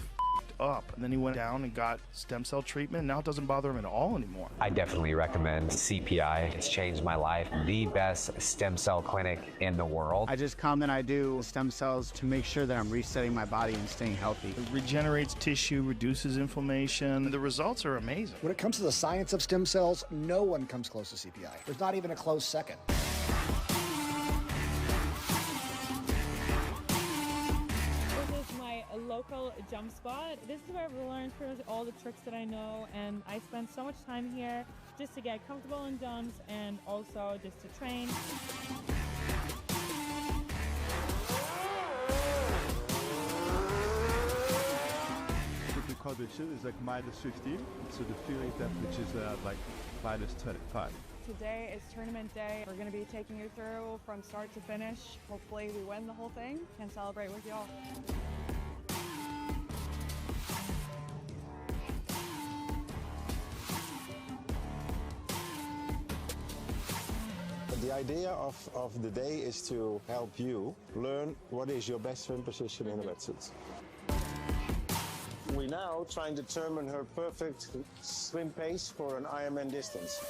up, and then he went down and got stem cell treatment. Now it doesn't bother him at all anymore. I definitely recommend CPI. It's changed my life. The best stem cell clinic in the world. I just come and I do stem cells to make sure that I'm resetting my body and staying healthy. It regenerates tissue, reduces inflammation. The results are amazing. When it comes to the science of stem cells, no one comes close to CPI. There's not even a close second. Local jump spot. This is where I've learned pretty much all the tricks that I know, and I spend so much time here just to get comfortable in jumps and also just to train. What we call the chill is like -15, so the feeling temperature is like -25. Today is tournament day. We're going to be taking you through from start to finish. Hopefully we win the whole thing and celebrate with y'all. The The idea of the day is to help you learn what is your best swim position in a wetsuit. We now try and determine her perfect swim pace for an Ironman distance.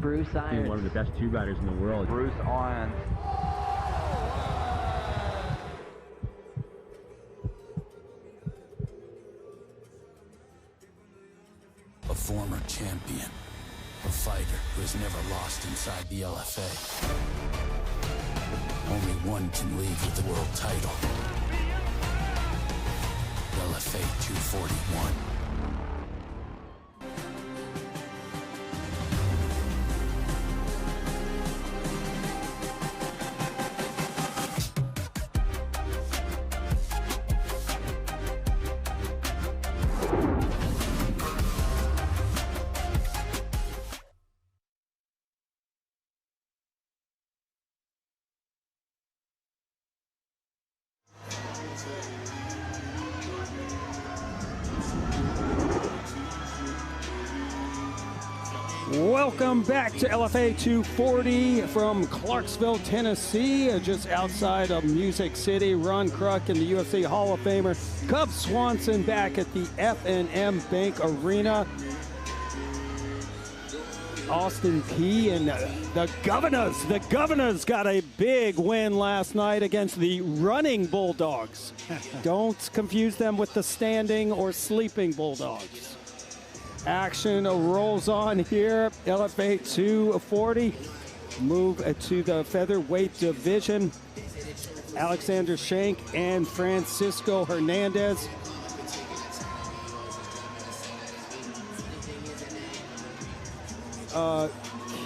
Bruce Irons. One of the best tube riders in the world. Bruce Irons. A former champion. A fighter who has never lost inside the LFA. Only one can leave with the world title. LFA 241. Welcome back to LFA 240 from Clarksville, Tennessee, just outside of Music City. Ron Kruk and the UFC Hall of Famer Cub Swanson back at the F&M Bank Arena. Austin P and the Governors got a big win last night against the Running Bulldogs. Don't confuse them with the Standing or Sleeping Bulldogs. Action rolls on here. LFA 240. Move to the featherweight division. Alexander Schenk and Francisco Hernandez.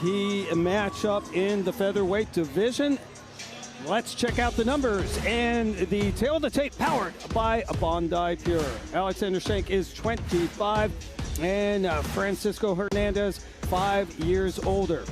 Key matchup in the featherweight division. Let's check out the numbers and the tail of the tape powered by Bondi Pure. Alexander Schenk is 25 and Francisco Hernandez 5 years older.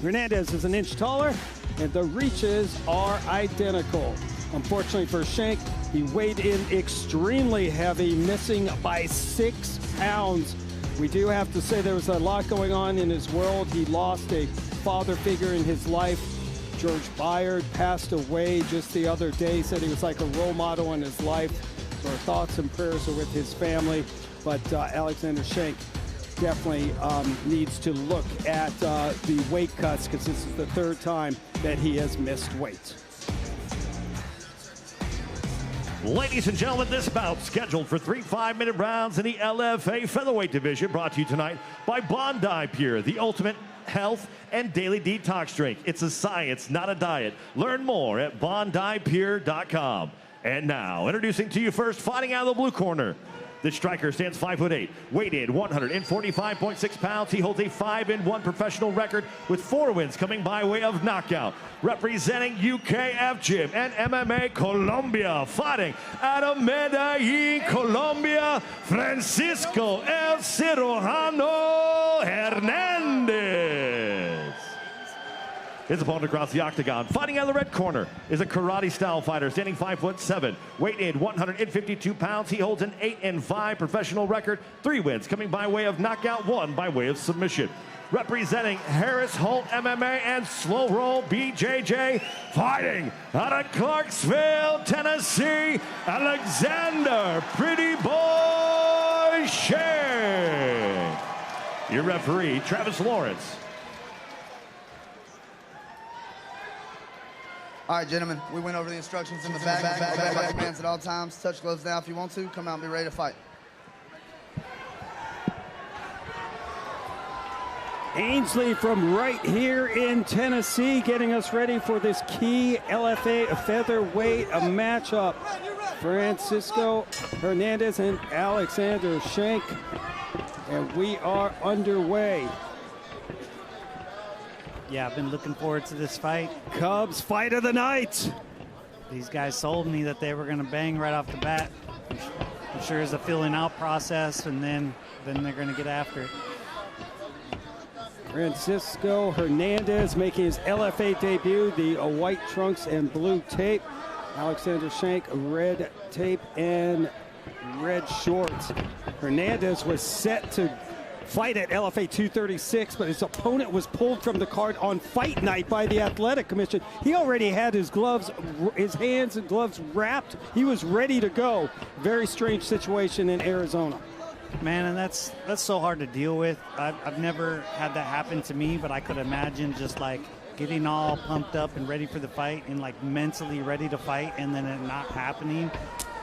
Hernandez is an inch taller and the reaches are identical. Unfortunately for Schenk, he weighed in extremely heavy, missing by 6 pounds. We do have to say there was a lot going on in his world. He lost a father figure in his life. George Byard passed away just the other day, said he was like a role model in his life. So our thoughts and prayers are with his family. But Alexander Schenk definitely needs to look at the weight cuts because this is the 3rd time that he has missed weight. Ladies and gentlemen, this bout scheduled for 3 5-minute rounds in the LFA featherweight division, brought to you tonight by Bondi Pure, the ultimate health and daily detox drink. It's a science, not a diet. Learn more at bondipure.com. And now, introducing to you first, fighting out of the blue corner. The striker stands 5'8", weighed in 145.6 pounds. He holds a 5-1 professional record with 4 wins coming by way of knockout. Representing UKF Gym and MMA Colombia, fighting out of Medellin, Colombia, Francisco El Cirujano Hernandez. His opponent across the octagon, fighting out of the red corner, is a karate-style fighter, standing 5'7", weight in 152 pounds. He holds an 8-5 professional record, 3 wins coming by way of knockout, 1 by way of submission. Representing Harris Holt MMA and Slow Roll BJJ, fighting out of Clarksville, Tennessee, Alexander Pretty Boy Schenk. Your referee, Travis Lawrence. All right, gentlemen, we went over the instructions in the back. Back commands at all times. Touch gloves down if you want to. Come out and be ready to fight. Ainsley from right here in Tennessee getting us ready for this key LFA featherweight matchup. Francisco Hernandez and Alexander Schenk. And we are underway. Yeah, I've been looking forward to this fight. Cubs fight of the night. These guys sold me that they were going to bang right off the bat. I'm sure it's a filling out process, and then they're going to get after it. Francisco Hernandez making his LFA debut, the white trunks and blue tape. Alexander Schenk, red tape and red shorts. Hernandez was set to fight at LFA 236, but his opponent was pulled from the card on fight night by the Athletic Commission. He already had his gloves, his hands and gloves wrapped. He was ready to go. Very strange situation in Arizona. Man, and that's so hard to deal with. I've never had that happen to me, but I could imagine just like getting all pumped up and ready for the fight and like mentally ready to fight, and then it not happening.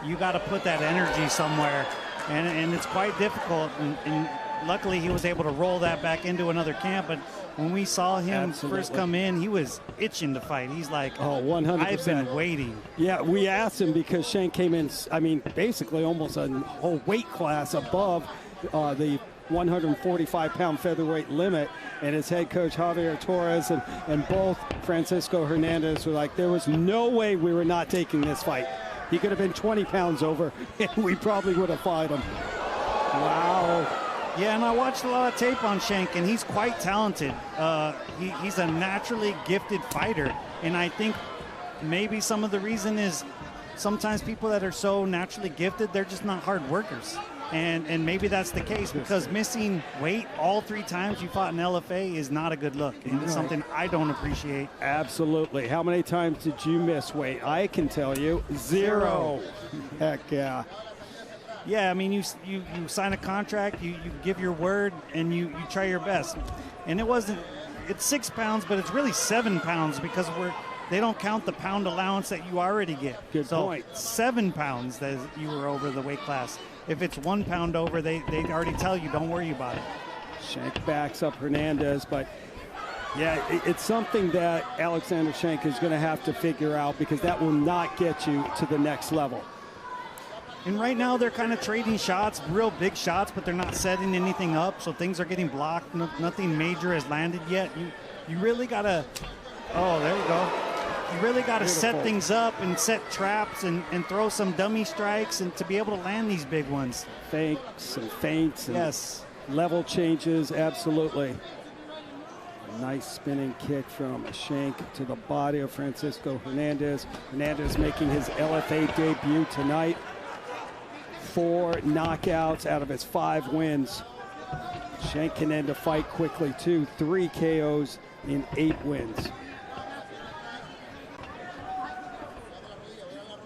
You got to put that energy somewhere, and it's quite difficult. And luckily, he was able to roll that back into another camp. But when we saw him first come in, he was itching to fight. He's like, oh, 100%. I've been waiting. Yeah, we asked him because Schenk came in, I mean, basically almost a whole weight class above the 145-pound featherweight limit. And his head coach, Javier Torres, and both Francisco Hernandez were like, there was no way we were not taking this fight. He could have been 20 pounds over, and we probably would have fought him. Wow. Yeah, and I watched a lot of tape on Schenk, and he's quite talented. He's a naturally gifted fighter, and I think maybe some of the reason is sometimes people that are so naturally gifted, they're just not hard workers. And maybe that's the case, because missing weight all 3 times you fought in LFA is not a good look, and it's something I don't appreciate. Absolutely. How many times did you miss weight? I can tell you, 0. Heck yeah. Yeah, I mean, you sign a contract, you give your word, and you try your best. And it's 6 pounds, but it's really 7 pounds because they don't count the pound allowance that you already get. Good point. 7 pounds that you were over the weight class. If it's 1 pound over, they already tell you, don't worry about it. Schenk backs up Hernandez, but yeah, it's something that Alexander Schenk is going to have to figure out, because that will not get you to the next level. And right now they're kind of trading shots, real big shots, but they're not setting anything up, so things are getting blocked. Nothing major has landed yet. You really got to, oh, there we go. You really got to set things up and set traps and throw some dummy strikes and to be able to land these big ones. Fakes and feints and yes, level changes, absolutely. A nice spinning kick from Schenk to the body of Francisco Hernandez. Hernandez making his LFA debut tonight. 4 knockouts out of his 5 wins. Schenk can end a fight quickly too. 3 KOs in 8 wins.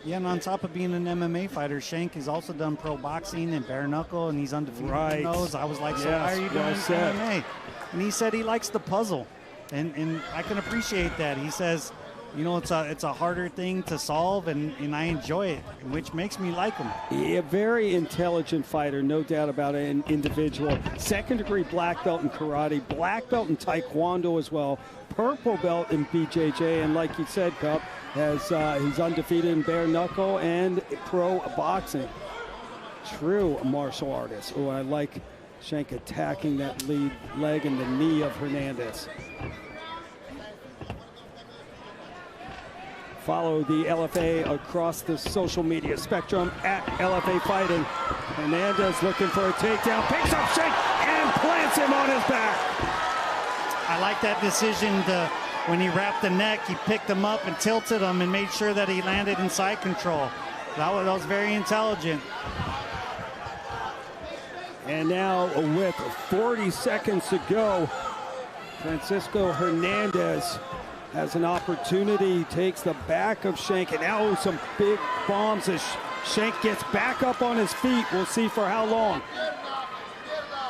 Yeah, and on top of being an MMA fighter, Schenk has also done pro boxing and bare knuckle, and he's undefeated in those. I was like, so why are you doing MMA? And he said he likes the puzzle, and I can appreciate that. He says, you know, it's a harder thing to solve, and I enjoy it, which makes me like him. A very intelligent fighter, no doubt about it, an individual. 2nd-degree black belt in karate, black belt in taekwondo as well, purple belt in BJJ, and like you said, Cup, he's undefeated in bare knuckle and pro boxing. True martial artist. Oh, I like Schenk attacking that lead leg and the knee of Hernandez. Follow the LFA across the social media spectrum at LFA Fighting. Hernandez looking for a takedown, picks up Schenk and plants him on his back. I like that decision when he wrapped the neck, he picked him up and tilted him and made sure that he landed in side control. That was very intelligent. And now with 40 seconds to go, Francisco Hernandez has an opportunity, takes the back of Schenk, and now some big bombs as Schenk gets back up on his feet. We'll see for how long.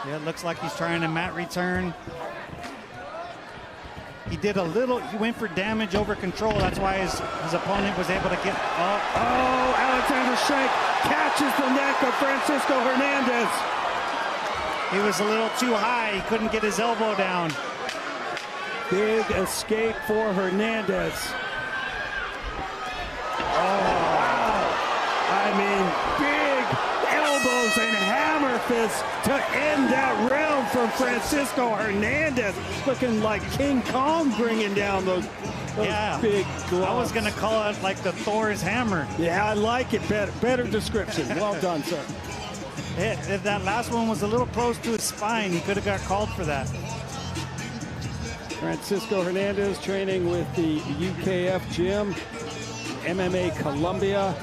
Yeah, it looks like he's trying a mat return. He went for damage over control. That's why his opponent was able to get, Alexander Schenk catches the neck of Francisco Hernandez. He was a little too high. He couldn't get his elbow down. Big escape for Hernandez. I mean, big elbows and hammer fists to end that round from Francisco Hernandez. Looking like King Kong bringing down those big gloves. I was going to call it like the Thor's hammer. Yeah, I like it. Better description. Well done, sir. If that last one was a little close to his spine, he could have got called for that. Francisco Hernandez training with the UKF gym, MMA Colombia.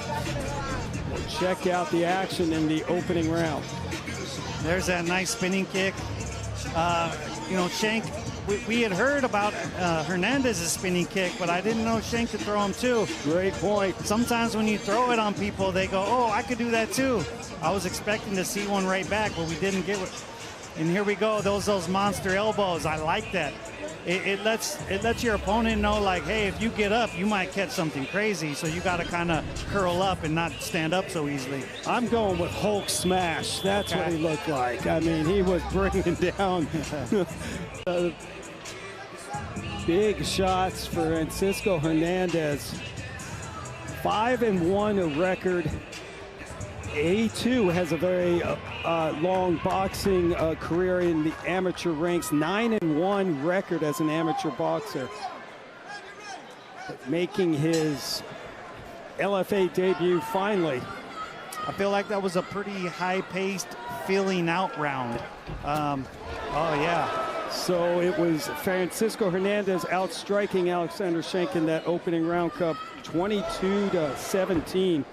We'll check out the action in the opening round. There's that nice spinning kick. You know, Schenk, we had heard about Hernandez's spinning kick, but I didn't know Schenk could throw them too. Great point. Sometimes when you throw it on people, they go, oh, I could do that too. I was expecting to see one right back, but we didn't get it. And here we go, those monster elbows. I like that. It lets your opponent know, like, hey, if you get up, you might catch something crazy, so you got to kind of curl up and not stand up so easily. I'm going with Hulk smash. That's what he looked like. I mean, he was bringing down big shots for Francisco Hernandez. 5-1 record. He too has a very long boxing career in the amateur ranks. 9-1 record as an amateur boxer. Making his LFA debut finally. I feel like that was a pretty high-paced, feeling out round. Oh yeah. So it was Francisco Hernandez outstriking Alexander Schenk in that opening round, Cup, 22-17.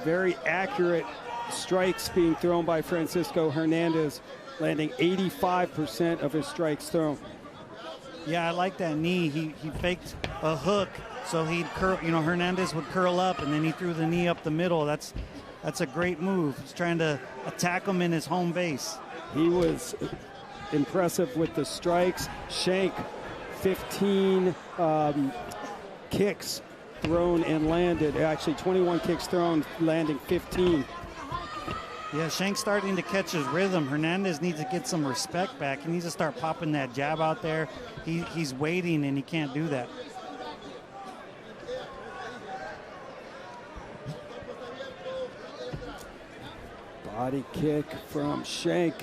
Very accurate strikes being thrown by Francisco Hernandez, landing 85% of his strikes thrown. Yeah, I like that knee. He faked a hook, so he'd curl. You know, Hernandez would curl up, and then he threw the knee up the middle. That's a great move. He's trying to attack him in his home base. He was impressive with the strikes. Schenk, 15 kicks thrown and landed. Actually, 21 kicks thrown, landing 15. Yeah, Schenk's starting to catch his rhythm. Hernandez needs to get some respect back. He needs to start popping that jab out there. He's waiting, and he can't do that. Body kick from Schenk.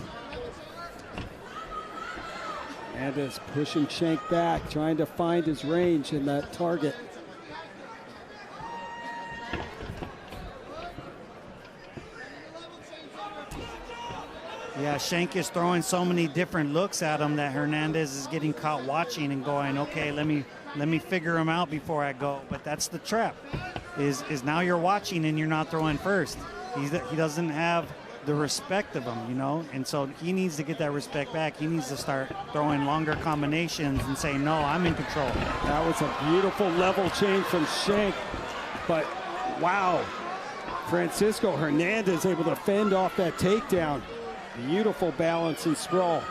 Hernandez pushing Schenk back, trying to find his range in that target. Yeah, Schenk is throwing so many different looks at him that Hernandez is getting caught watching and going, okay, let me figure him out before I go. But that's the trap, is now you're watching and you're not throwing first. He doesn't have the respect of him, you know, and so he needs to get that respect back. He needs to start throwing longer combinations and say, no, I'm in control. That was a beautiful level change from Schenk, but wow, Francisco Hernandez able to fend off that takedown. Beautiful balance and sprawl.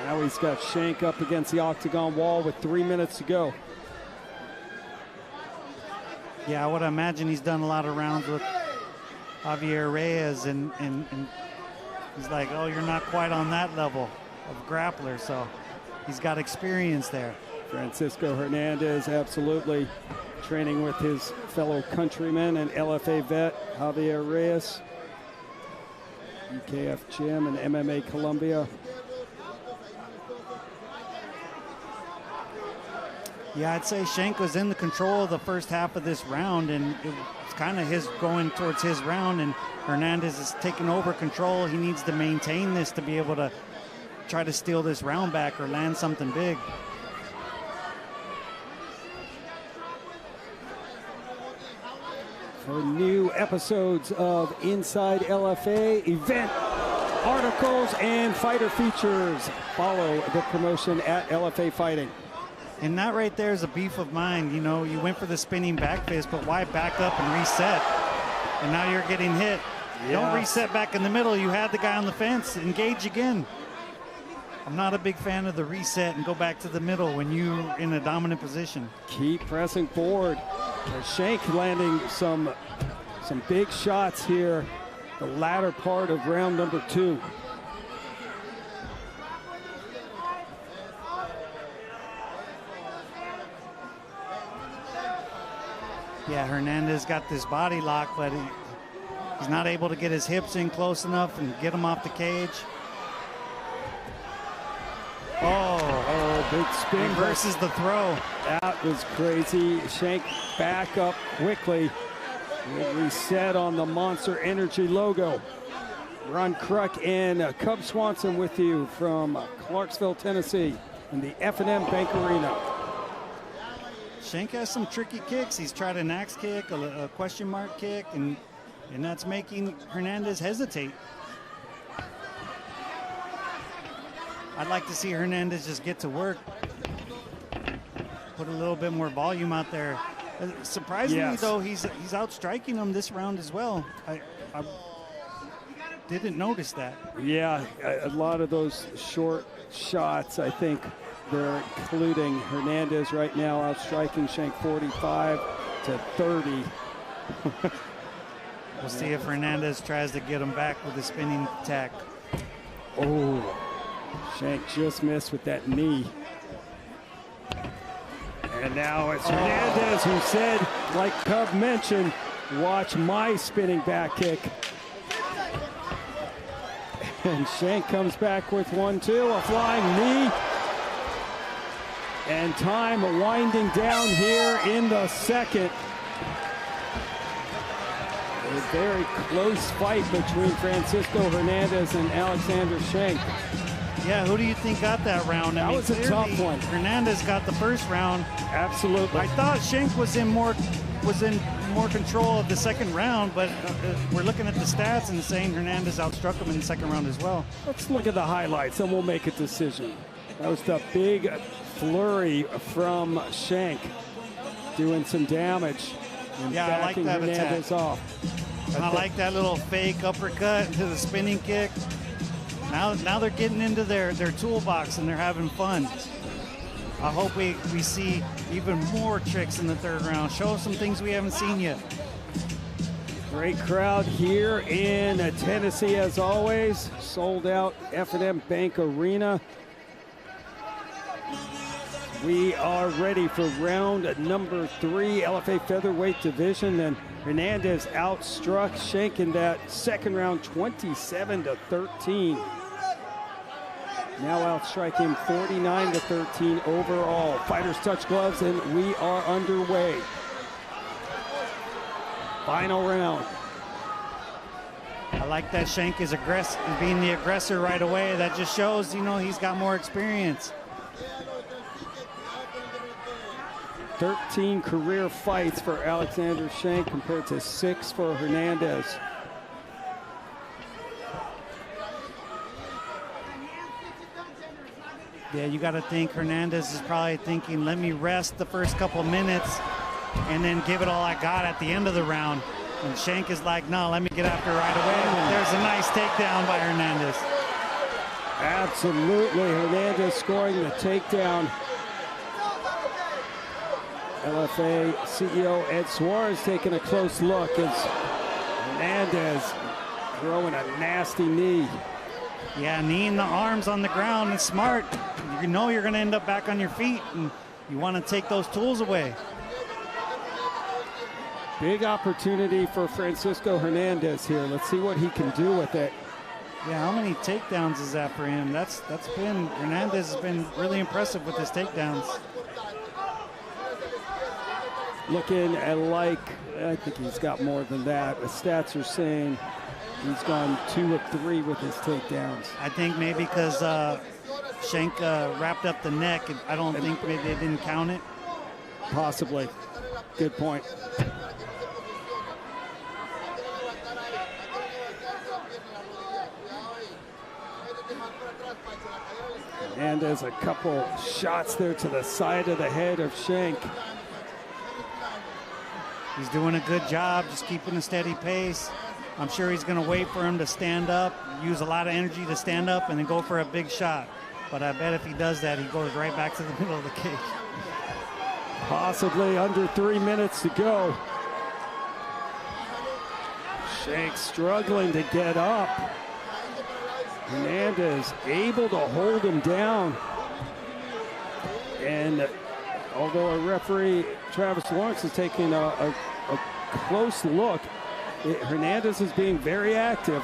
Now he's got Schenk up against the octagon wall with 3 minutes to go. Yeah, I would imagine he's done a lot of rounds with Javier Reyes, and he's like, oh, you're not quite on that level of grappler, so he's got experience there. Francisco Hernandez absolutely training with his fellow countryman and LFA vet Javier Reyes. UKF Gym and MMA Colombia. Yeah, I'd say Schenk was in the control of the first half of this round, and it's kind of his going towards his round, and Hernandez is taking over control. He needs to maintain this to be able to try to steal this round back or land something big. For new episodes of Inside LFA, event articles and fighter features, follow the promotion at LFA Fighting. And that right there is a beef of mine. You know, you went for the spinning back fist, but why back up and reset? And now you're getting hit. Yeah. Don't reset back in the middle. You had the guy on the fence. Engage again. I'm not a big fan of the reset and go back to the middle when you're in a dominant position. Keep pressing forward. Schenk landing some big shots here, the latter part of round number 2. Yeah, Hernandez got this body lock, but he's not able to get his hips in close enough and get him off the cage. Oh, big spin versus the throw. That was crazy. Schenk back up quickly. Reset on the Monster Energy logo. Ron Kruk and Cub Swanson with you from Clarksville, Tennessee in the F&M Bank Arena. Schenk has some tricky kicks. He's tried an axe kick, a question mark kick, and that's making Hernandez hesitate. I'd like to see Hernandez just get to work, put a little bit more volume out there. Surprisingly, though, he's outstriking him this round as well. I didn't notice that. Yeah, a lot of those short shots, I think they're including Hernandez right now outstriking Schenk 45 to 30. We'll see if Hernandez tries to get him back with a spinning attack. Oh, Schenk just missed with that knee. And now it's Hernandez who said, like Cub mentioned, watch my spinning back kick. And Schenk comes back with 1-2, a flying knee. And time winding down here in the second. A very close fight between Francisco Hernandez and Alexander Schenk. Yeah, who do you think got that round? That was a tough one. Hernandez got the first round. Absolutely. I thought Schenk was in more control of the second round, but we're looking at the stats and saying Hernandez outstruck him in the second round as well. Let's look at the highlights and we'll make a decision. That was the big flurry from Schenk doing some damage and backing Hernandez off. I like that little fake uppercut to the spinning kick. Now they're getting into their toolbox and they're having fun. I hope we see even more tricks in the third round. Show us some things we haven't seen yet. Great crowd here in Tennessee as always. Sold out F&M Bank Arena. We are ready for round number 3, LFA Featherweight division. And Hernandez outstruck Schenk in that second round 27 to 13. Now outstriking 49 to 13 overall. Fighters touch gloves and we are underway. Final round. I like that Schenk is being the aggressor right away. That just shows, he's got more experience. 13 career fights for Alexander Schenk compared to 6 for Hernandez. Yeah, you got to think Hernandez is probably thinking, let me rest the first couple minutes and then give it all I got at the end of the round. And Schenk is like, no, let me get after right away. There's a nice takedown by Hernandez. Absolutely, Hernandez scoring the takedown. LFA CEO Ed Suarez taking a close look as Hernandez throwing a nasty knee. Yeah, kneeing the arms on the ground is smart. You know you're going to end up back on your feet, and you want to take those tools away. Big opportunity for Francisco Hernandez here. Let's see what he can do with it. Yeah, how many takedowns is that for him? Hernandez has been really impressive with his takedowns. Looking at I think he's got more than that. The stats are saying he's gone 2 of 3 with his takedowns. I think maybe because Schenk wrapped up the neck. I don't think maybe they didn't count it. Possibly. Good point. And there's a couple shots there to the side of the head of Schenk. He's doing a good job, just keeping a steady pace. I'm sure he's going to wait for him to stand up, use a lot of energy to stand up, and then go for a big shot. But I bet if he does that, he goes right back to the middle of the cage. Possibly under 3 minutes to go. Schenk struggling to get up. Hernandez able to hold him down. And although a referee, Travis Lawrence, is taking a close look, Hernandez is being very active.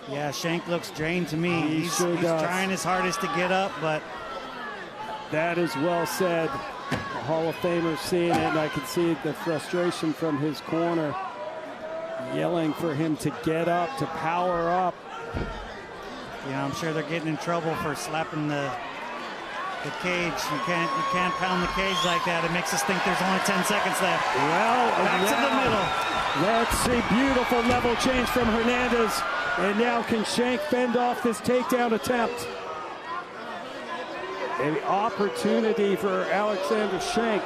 Yeah, Schenk looks drained to me. He's trying his hardest to get up, but... That is well said. Hall of Famer seeing it, and I can see the frustration from his corner, yelling for him to get up, to power up. Yeah, I'm sure they're getting in trouble for slapping the cage. You can't pound the cage like that. It makes us think there's only 10 seconds left. Well, back to the middle. Let's see, beautiful level change from Hernandez. And now can Schenk fend off this takedown attempt? An opportunity for Alexander Schenk.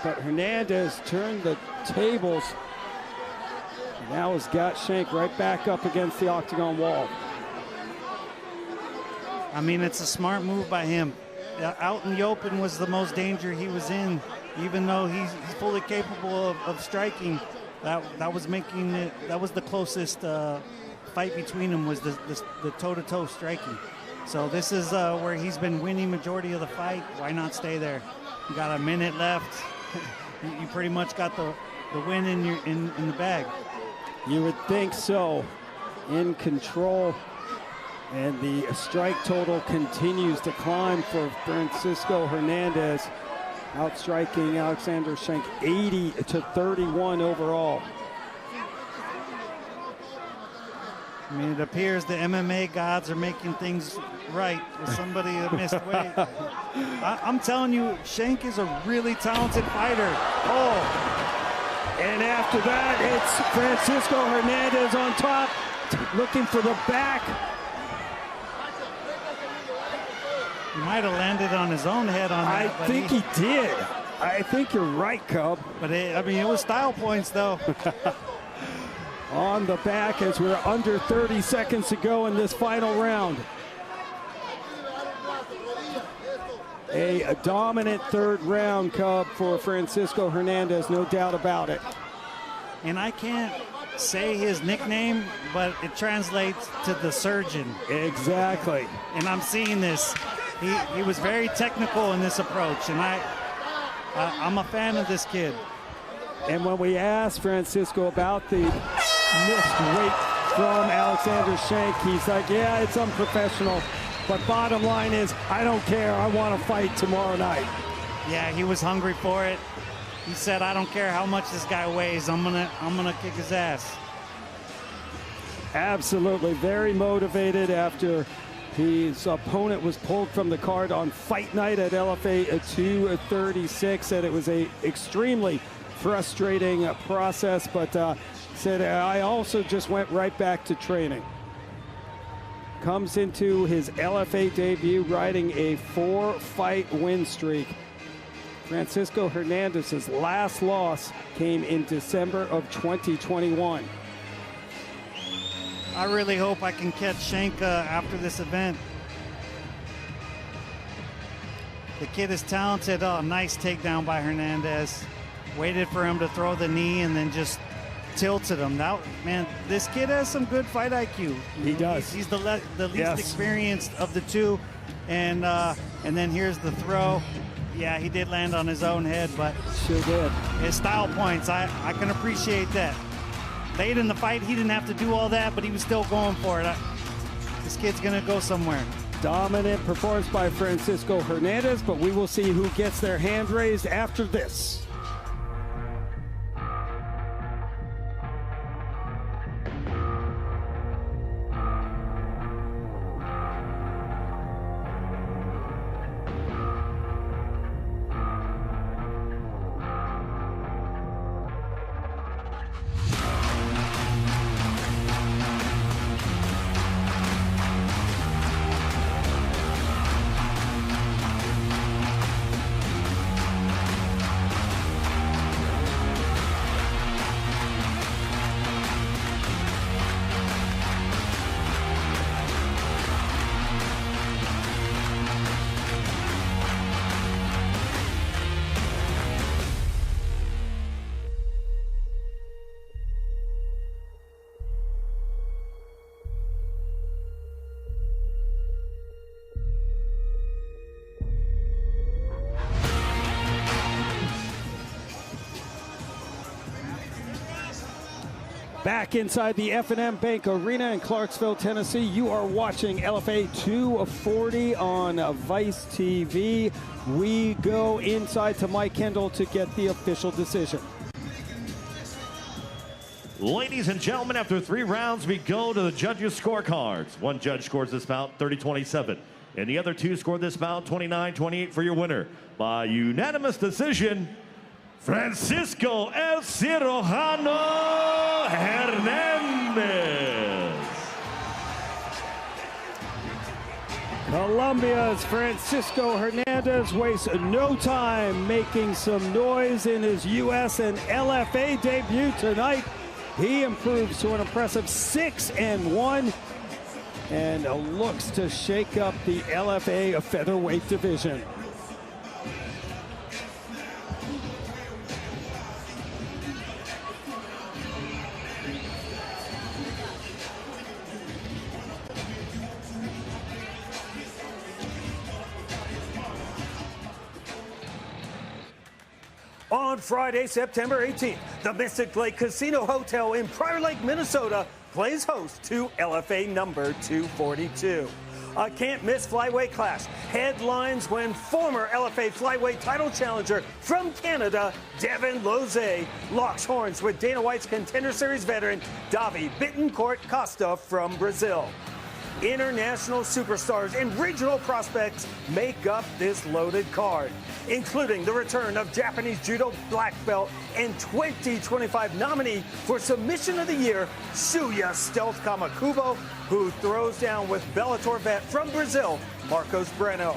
But Hernandez turned the tables. Now has got Schenk right back up against the octagon wall. I mean, it's a smart move by him. Out in the open was the most danger he was in, even though he's fully capable of striking. That was making it. That was the closest fight between them, was the toe-to-toe striking. So this is where he's been winning majority of the fight. Why not stay there? You got a minute left. You pretty much got the win in the bag. You would think so. In control. And the strike total continues to climb for Francisco Hernandez, outstriking Alexander Schenk 80-31 overall. I mean, it appears the MMA gods are making things right with somebody that missed weight. I'm telling you, Schenk is a really talented fighter. Oh, and after that, it's Francisco Hernandez on top, looking for the back. He might have landed on his own head on that. I think he did. I think you're right, Cub. But I mean, it was style points, though. On the back as we're under 30 seconds to go in this final round. A dominant third round, Cub, for Francisco Hernandez, no doubt about it. And I can't say his nickname, but it translates to the surgeon. Exactly. And I'm seeing this. He was very technical in this approach, and I'm a fan of this kid. And when we asked Francisco about the missed weight from Alexander Schenk, he's like, yeah, it's unprofessional, but bottom line is, I don't care. I want to fight tomorrow night. Yeah, he was hungry for it. He said, I don't care how much this guy weighs. I'm gonna kick his ass. Absolutely, very motivated after his opponent was pulled from the card on fight night at LFA 236, and it was a extremely frustrating process, but said, I also just went right back to training. Comes into his LFA debut riding a 4-fight win streak. Francisco Hernandez's last loss came in December of 2021. I really hope I can catch Schenk after this event. The kid is talented. Oh, nice takedown by Hernandez. Waited for him to throw the knee and then just tilted him. Now, man, this kid has some good fight IQ. He does. He's the least experienced of the two. And then here's the throw. Yeah, he did land on his own head, but sure did. His style points, I can appreciate that. Late in the fight, he didn't have to do all that, but he was still going for it. This kid's gonna go somewhere. Dominant performance by Francisco Hernandez, but we will see who gets their hand raised after this. Back inside the F&M Bank Arena in Clarksville, Tennessee, you are watching LFA 240 on Vice TV. We go inside to Mike Kendall to get the official decision. Ladies and gentlemen, after 3 rounds, we go to the judges' scorecards. One judge scores this bout 30-27, and the other 2 scored this bout 29-28 for your winner. By unanimous decision, Francisco El Cirujano Hernandez. Colombia's Francisco Hernandez wastes no time making some noise in his U.S. and LFA debut tonight. He improves to an impressive 6-1 and looks to shake up the LFA featherweight division. On Friday, September 18th, the Mystic Lake Casino Hotel in Prior Lake, Minnesota plays host to LFA number 242. A can't-miss flyweight clash headlines when former LFA flyweight title challenger from Canada, Devin Loze, locks horns with Dana White's Contender Series veteran, Davi Bittencourt Costa from Brazil. International superstars and regional prospects make up this loaded card, including the return of Japanese judo black belt and 2025 nominee for Submission of the Year, Shuya Stealth Kamakubo, who throws down with Bellator vet from Brazil, Marcos Breno.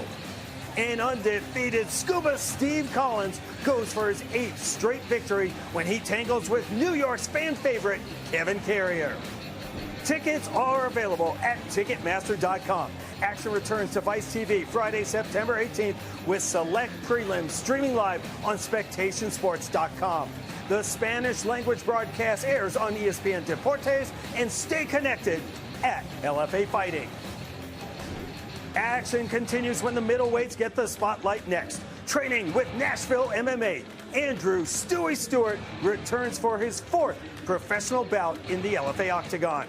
And undefeated Scuba Steve Collins goes for his 8th straight victory when he tangles with New York's fan favorite, Kevin Carrier. Tickets are available at Ticketmaster.com. Action returns to Vice TV Friday, September 18th with select prelims streaming live on SpectationSports.com. The Spanish language broadcast airs on ESPN Deportes, and stay connected at LFA Fighting. Action continues when the middleweights get the spotlight next. Training with Nashville MMA, Andrew Stewie Stewart returns for his 4th professional bout in the LFA Octagon.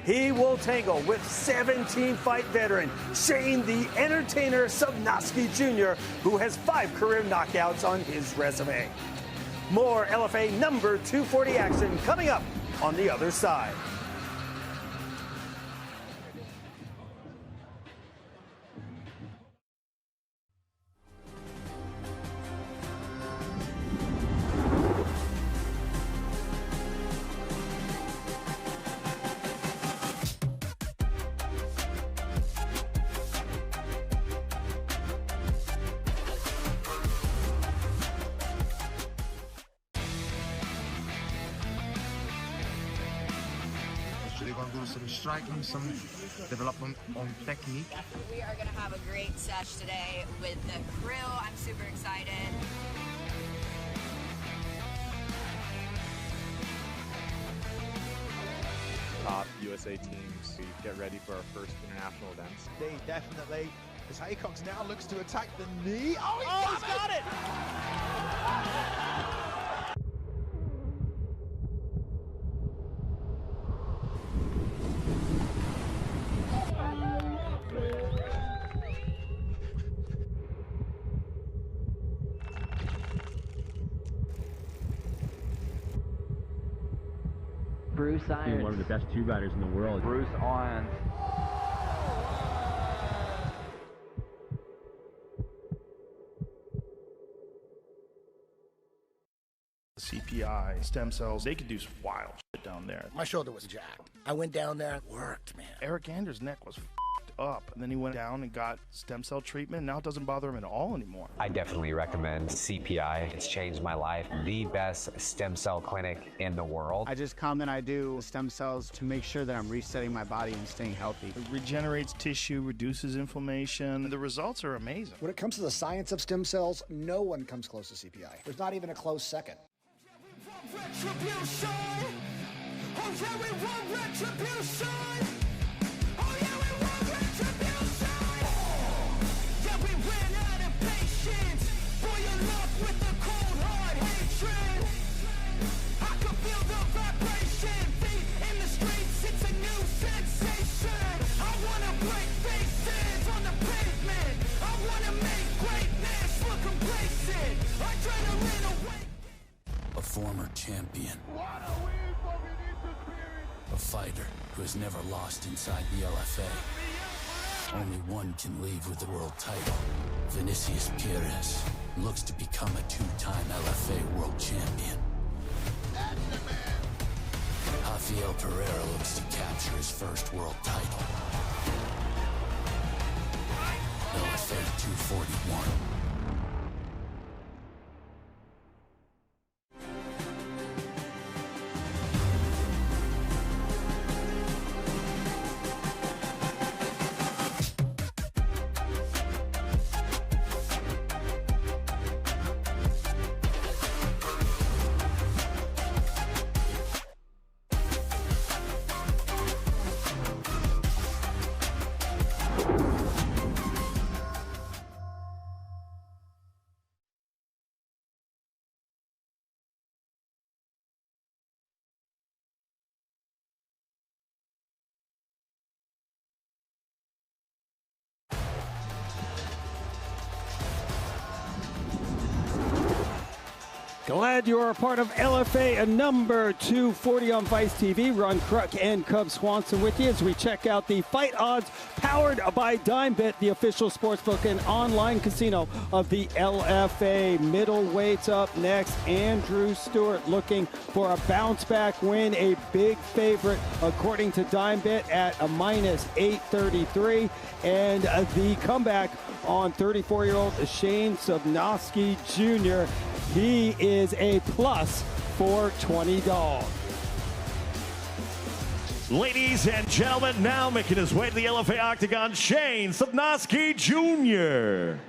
He will tangle with 17-fight veteran Shane the Entertainer Sobnosky Jr., who has 5 career knockouts on his resume. More LFA number 240 action coming up on the other side. Some striking, some development on technique. We are going to have a great sesh today with the crew. I'm super excited. Top USA teams to get ready for our first international events. Definitely. As Haycox now looks to attack the knee. Oh, he's got it! Bruce Irons. One of the best 2 riders in the world. Bruce Irons. CPI, stem cells, they could do some wild shit down there. My shoulder was jacked. I went down there, worked, man. Eric Anders' neck was up, and then he went down and got stem cell treatment. Now it doesn't bother him at all anymore. I definitely recommend CPI. It's changed my life. The best stem cell clinic in the world. I just come and I do stem cells to make sure that I'm resetting my body and staying healthy. It regenerates tissue, reduces inflammation. The results are amazing. When it comes to the science of stem cells, no one comes close to CPI. There's not even a close second. Retribution. Oh yeah, we want retribution. Oh yeah, we want retribution. Yeah, we ran out of patience. Boil up with the cold hard hatred. I can feel the vibration. A former champion. A fighter who has never lost inside the LFA. Only one can leave with the world title. Vinicius Pires looks to become a two-time LFA world champion. Rafael Pereira looks to capture his first world title. LFA 241. Glad you are a part of LFA number 240 on Vice TV. Ron Kruk and Cub Swanson with you as we check out the fight odds powered by DimeBet, the official sportsbook and online casino of the LFA. Middleweights up next. Andrew Stewart looking for a bounce-back win, a big favorite according to DimeBet at a minus 833. And the comeback on 34-year-old Shane Sobnosky Jr. He is a plus for $20. Ladies and gentlemen, now making his way to the LFA Octagon, Shane Sobnosky Jr.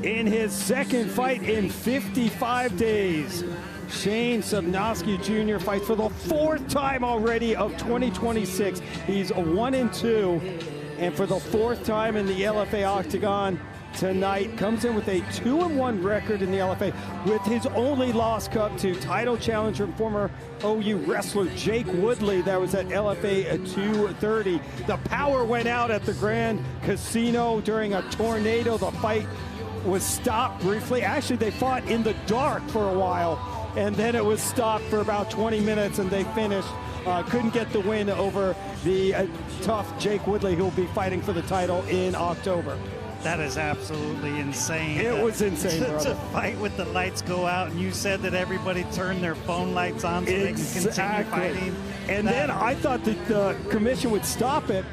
In his second fight in 55 days, Shane Sobnosky Jr. fights for the fourth time already of 2026. He's 1-2, and for the fourth time in the LFA Octagon tonight, comes in with a 2-1 record in the LFA, with his only loss cup to title challenger and former OU wrestler Jake Woodley. That was at LFA 230. The power went out at the Grand Casino during a tornado. The fight was stopped briefly. Actually, they fought in the dark for a while, and then it was stopped for about 20 minutes, and they finished. Couldn't get the win over the tough Jake Woodley, who will be fighting for the title in October. That is absolutely insane. It was insane, to fight with the lights go out, and you said that everybody turned their phone lights on so they can continue fighting. And then I thought that the commission would stop it,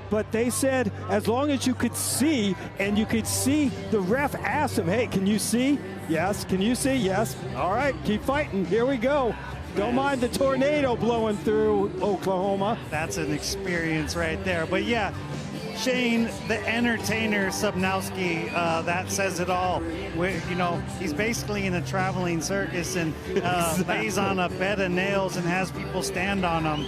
but they said as long as you could see, and you could see the ref asked him, hey, can you see? Yes. Can you see? Yes. All right, keep fighting. Here we go. Don't mind the tornado blowing through Oklahoma. That's an experience right there. But yeah, Shane, the entertainer Sobnosky, that says it all. You know, he's basically in a traveling circus and lays on a bed of nails and has people stand on him.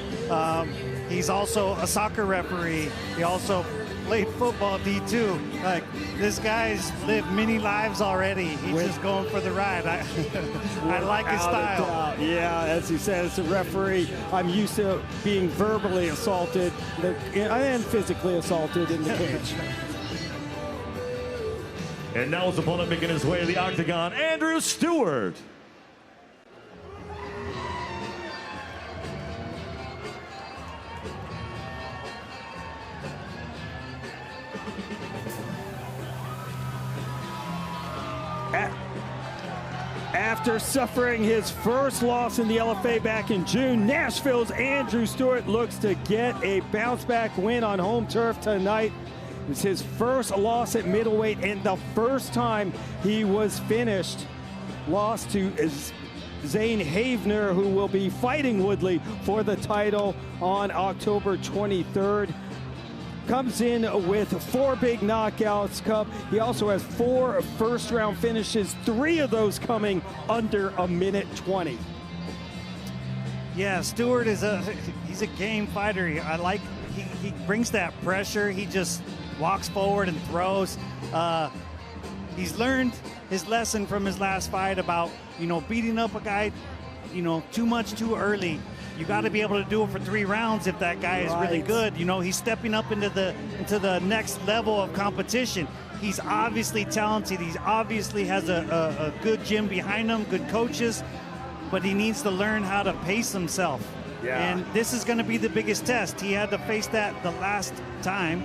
He's also a soccer referee. He also played football D2. Like, this guy's lived many lives already. He's just going for the ride. I like his style. Yeah, as he said, as a referee, I'm used to being verbally assaulted and physically assaulted in the cage. And now his opponent making his way to the Octagon, Andrew Stewart. After suffering his first loss in the LFA back in June, Nashville's Andrew Stewart looks to get a bounce-back win on home turf tonight. It's his first loss at middleweight and the first time he was finished. Lost to Zane Havener, who will be fighting Woodley for the title on October 23rd. Comes in with 4 big knockouts. Cup. He also has 4 first-round finishes, 3 of those coming under a minute 20. Yeah, Stewart is he's a game fighter. I like he brings that pressure. He just walks forward and throws. He's learned his lesson from his last fight about, beating up a guy, too much too early. You got to be able to do it for 3 rounds if that guy is really good. He's stepping up into the next level of competition. He's obviously talented. He obviously has a good gym behind him, good coaches, but he needs to learn how to pace himself. Yeah. And this is going to be the biggest test. He had to face that the last time.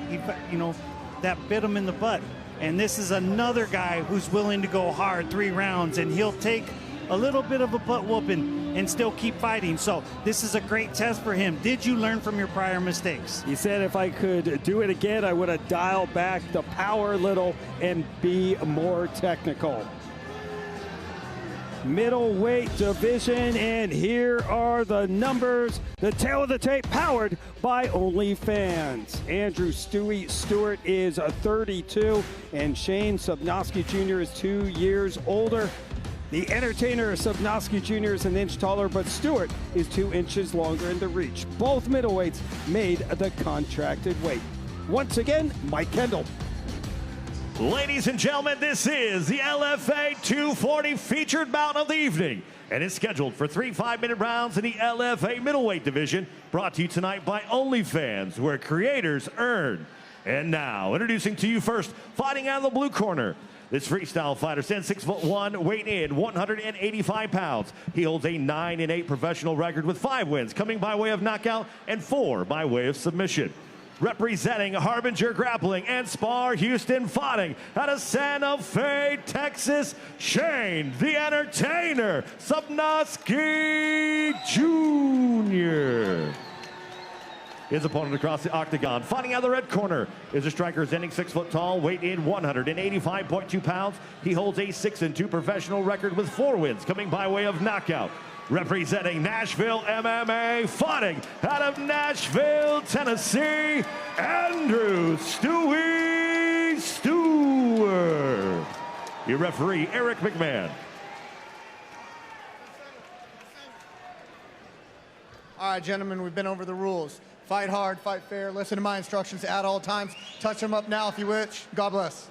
That bit him in the butt. And this is another guy who's willing to go hard 3 rounds, and he'll take a little bit of a butt whooping and still keep fighting. So this is a great test for him. Did you learn from your prior mistakes? He said if I could do it again, I would have dialed back the power a little and be more technical. Middleweight division, and here are the numbers. The tail of the tape powered by OnlyFans. Andrew Stewart is 32, and Shane Sobnosky Jr. is 2 years older. The entertainer Sobnosky Jr. is an inch taller, but Stewart is 2 inches longer in the reach. Both middleweights made the contracted weight. Once again, Mike Kendall. Ladies and gentlemen, this is the LFA 240 featured bout of the evening, and it's scheduled for 3 5-minute rounds in the LFA middleweight division, brought to you tonight by OnlyFans, where creators earn. And now, introducing to you first, fighting out of the blue corner. This freestyle fighter stands 6'1", weighing in 185 pounds. He holds a 9-8 professional record with 5 wins, coming by way of knockout and 4 by way of submission. Representing Harbinger Grappling and Spar Houston Fighting out of Santa Fe, Texas, Shane the Entertainer Sobnosky Jr. His opponent across the octagon, fighting out of the red corner, is a striker standing 6 foot tall, weight in 185.2 pounds. He holds a 6-2 professional record with 4 wins, coming by way of knockout. Representing Nashville MMA, fighting out of Nashville, Tennessee, Andrew Stewart. Your referee, Eric McMahon. All right, gentlemen, we've been over the rules. Fight hard, fight fair, listen to my instructions at all times. Touch them up now if you wish. God bless.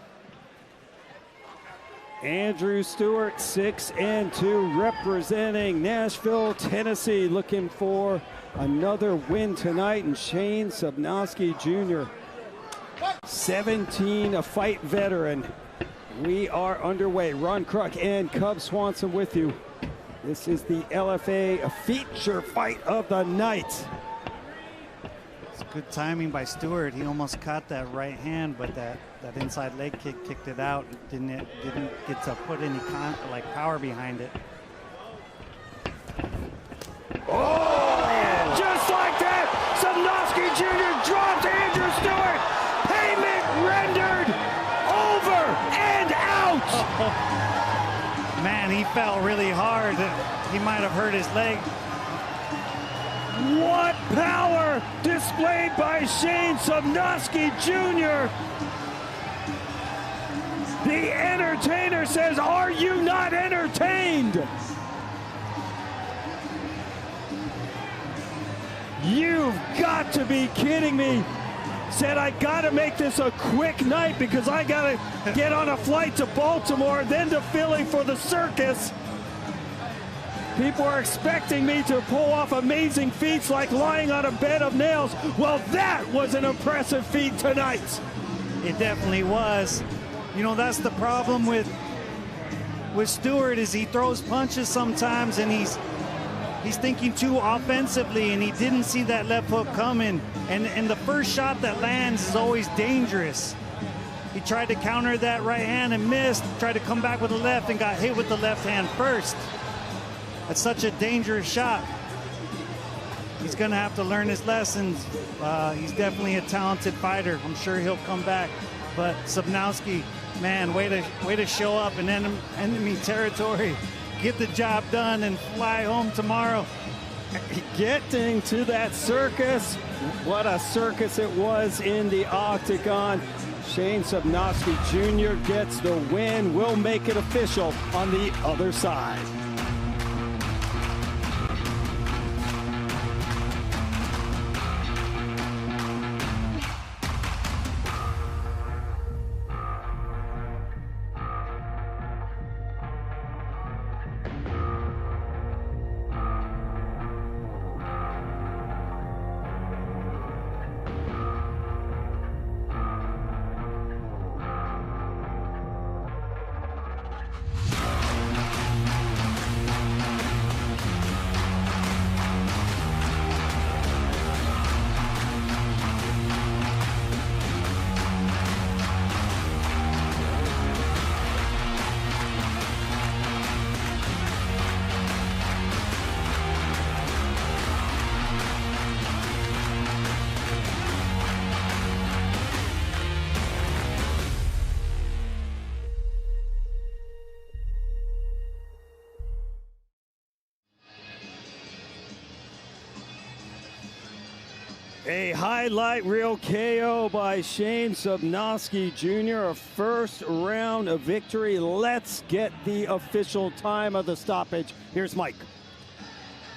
Andrew Stewart, 6-2, representing Nashville, Tennessee, looking for another win tonight. And Shane Sobnosky Jr., 17 fight veteran. We are underway. Ron Kruk and Cub Swanson with you. This is the LFA feature fight of the night. It's good timing by Stewart. He almost caught that right hand, but that inside leg kick kicked it out. Didn't get to put any power behind it. Oh! And just like that, Sobnosky Jr. dropped Andrew Stewart. Payment rendered, over and out. Man, he fell really hard. He might have hurt his leg. What power displayed by Shane Sobnosky Jr. The entertainer says, are you not entertained? You've got to be kidding me. Said, I gotta make this a quick night because I gotta get on a flight to Baltimore, then to Philly for the circus. People are expecting me to pull off amazing feats like lying on a bed of nails. Well, that was an impressive feat tonight. It definitely was. That's the problem with Stewart, is he throws punches sometimes and he's thinking too offensively, and he didn't see that left hook coming. And the first shot that lands is always dangerous. He tried to counter that right hand and missed, tried to come back with the left and got hit with the left hand first. That's such a dangerous shot. He's going to have to learn his lessons. He's definitely a talented fighter. I'm sure he'll come back. But Sobnosky, man, way to show up in enemy territory, get the job done, and fly home tomorrow. Getting to that circus. What a circus it was in the octagon. Shane Sobnosky Jr. gets the win. We'll make it official on the other side. A highlight reel KO by Shane Sobnosky Jr., a first round victory. Let's get the official time of the stoppage. Here's Mike.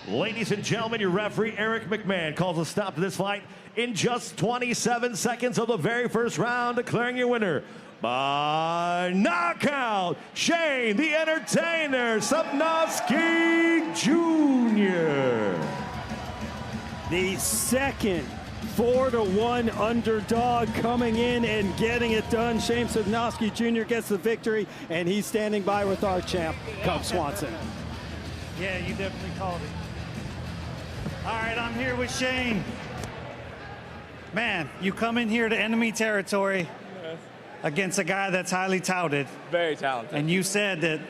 Ladies and gentlemen, your referee, Eric McMahon, calls a stop to this fight in just 27 seconds of the very first round, declaring your winner by knockout, Shane the Entertainer Sobnosky Jr. The second 4-1 underdog coming in and getting it done. Shane Sobnosky Jr. gets the victory, and he's standing by with our champ, Cub Swanson. Yeah, you definitely called it. All right, I'm here with Shane. Man, you come in here to enemy territory against a guy that's highly touted. Very talented. And you said that